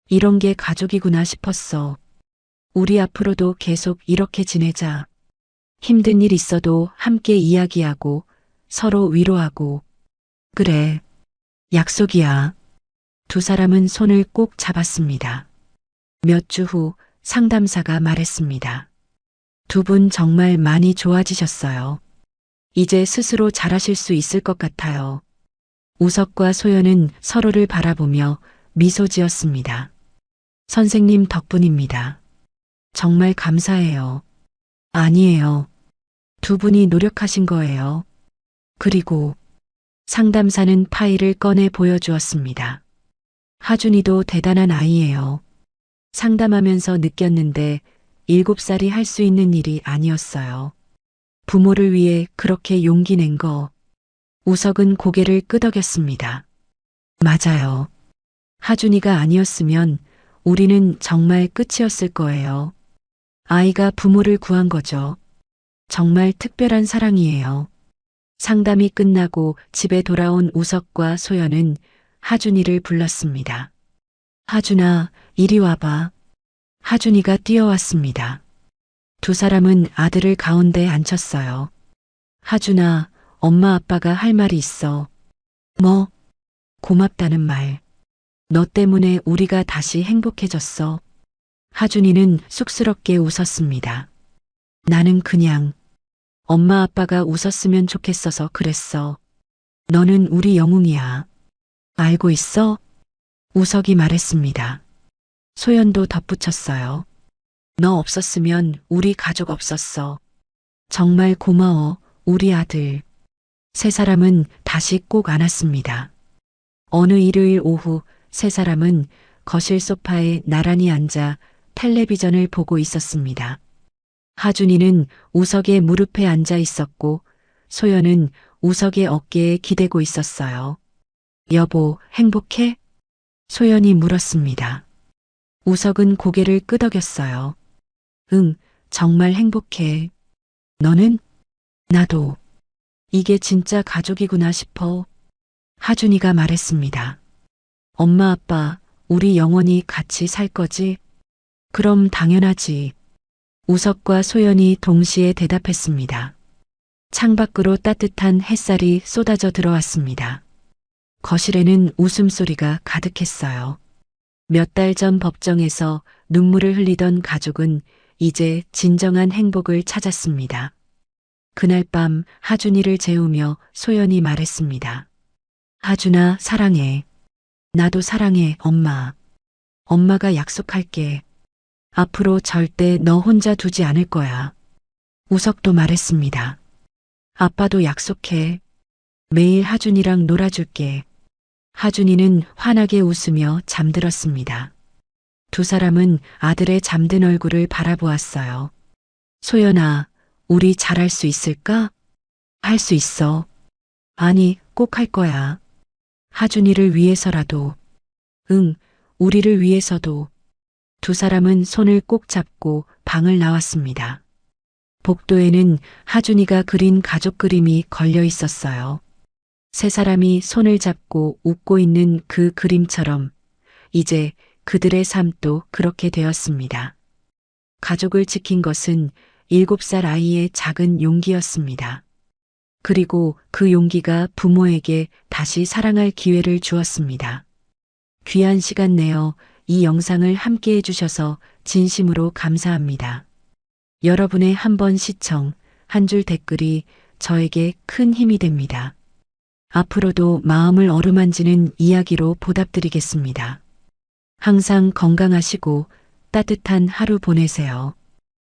이런 게 가족이구나 싶었어. 우리 앞으로도 계속 이렇게 지내자. 힘든 일 있어도 함께 이야기하고 서로 위로하고. 그래. 약속이야. 두 사람은 손을 꼭 잡았습니다. 몇 주 후 상담사가 말했습니다. 두 분 정말 많이 좋아지셨어요. 이제 스스로 잘하실 수 있을 것 같아요. 우석과 소연은 서로를 바라보며 미소 지었습니다. 선생님 덕분입니다. 정말 감사해요. 아니에요. 두 분이 노력하신 거예요. 그리고 상담사는 파일을 꺼내 보여주었습니다. 하준이도 대단한 아이예요. 상담하면서 느꼈는데 7살이 할 수 있는 일이 아니었어요. 부모를 위해 그렇게 용기 낸 거. 우석은 고개를 끄덕였습니다. 맞아요. 하준이가 아니었으면 우리는 정말 끝이었을 거예요. 아이가 부모를 구한 거죠. 정말 특별한 사랑이에요. 상담이 끝나고 집에 돌아온 우석과 소연은 하준이를 불렀습니다. 하준아, 이리 와봐. 하준이가 뛰어왔습니다. 두 사람은 아들을 가운데 앉혔어요. 하준아, 엄마 아빠가 할 말이 있어. 뭐? 고맙다는 말. 너 때문에 우리가 다시 행복해졌어. 하준이는 쑥스럽게 웃었습니다. 나는 그냥 엄마 아빠가 웃었으면 좋겠어서 그랬어. 너는 우리 영웅이야. 알고 있어? 우석이 말했습니다. 소연도 덧붙였어요. 너 없었으면 우리 가족 없었어. 정말 고마워, 우리 아들. 세 사람은 다시 꼭 안았습니다. 어느 일요일 오후 세 사람은 거실 소파에 나란히 앉아 텔레비전을 보고 있었습니다. 하준이는 우석의 무릎에 앉아 있었고 소연은 우석의 어깨에 기대고 있었어요. 여보, 행복해? 소연이 물었습니다. 우석은 고개를 끄덕였어요. 응, 정말 행복해. 너는? 나도. 이게 진짜 가족이구나 싶어. 하준이가 말했습니다. 엄마, 아빠, 우리 영원히 같이 살 거지? 그럼 당연하지. 우석과 소연이 동시에 대답했습니다. 창밖으로 따뜻한 햇살이 쏟아져 들어왔습니다. 거실에는 웃음소리가 가득했어요. 몇 달 전 법정에서 눈물을 흘리던 가족은 이제 진정한 행복을 찾았습니다. 그날 밤 하준이를 재우며 소연이 말했습니다. 하준아, 사랑해. 나도 사랑해, 엄마. 엄마가 약속할게. 앞으로 절대 너 혼자 두지 않을 거야. 우석도 말했습니다. 아빠도 약속해. 매일 하준이랑 놀아줄게. 하준이는 환하게 웃으며 잠들었습니다. 두 사람은 아들의 잠든 얼굴을 바라보았어요. 소연아, 우리 잘할 수 있을까? 할 수 있어. 아니, 꼭 할 거야. 하준이를 위해서라도. 응, 우리를 위해서도. 두 사람은 손을 꼭 잡고 방을 나왔습니다. 복도에는 하준이가 그린 가족 그림이 걸려 있었어요. 세 사람이 손을 잡고 웃고 있는 그 그림처럼 이제 그들의 삶도 그렇게 되었습니다. 가족을 지킨 것은 7살 아이의 작은 용기였습니다. 그리고 그 용기가 부모에게 다시 사랑할 기회를 주었습니다. 귀한 시간 내어 이 영상을 함께 해주셔서 진심으로 감사합니다. 여러분의 한 번 시청, 한 줄 댓글이 저에게 큰 힘이 됩니다. 앞으로도 마음을 어루만지는 이야기로 보답드리겠습니다. 항상 건강하시고 따뜻한 하루 보내세요.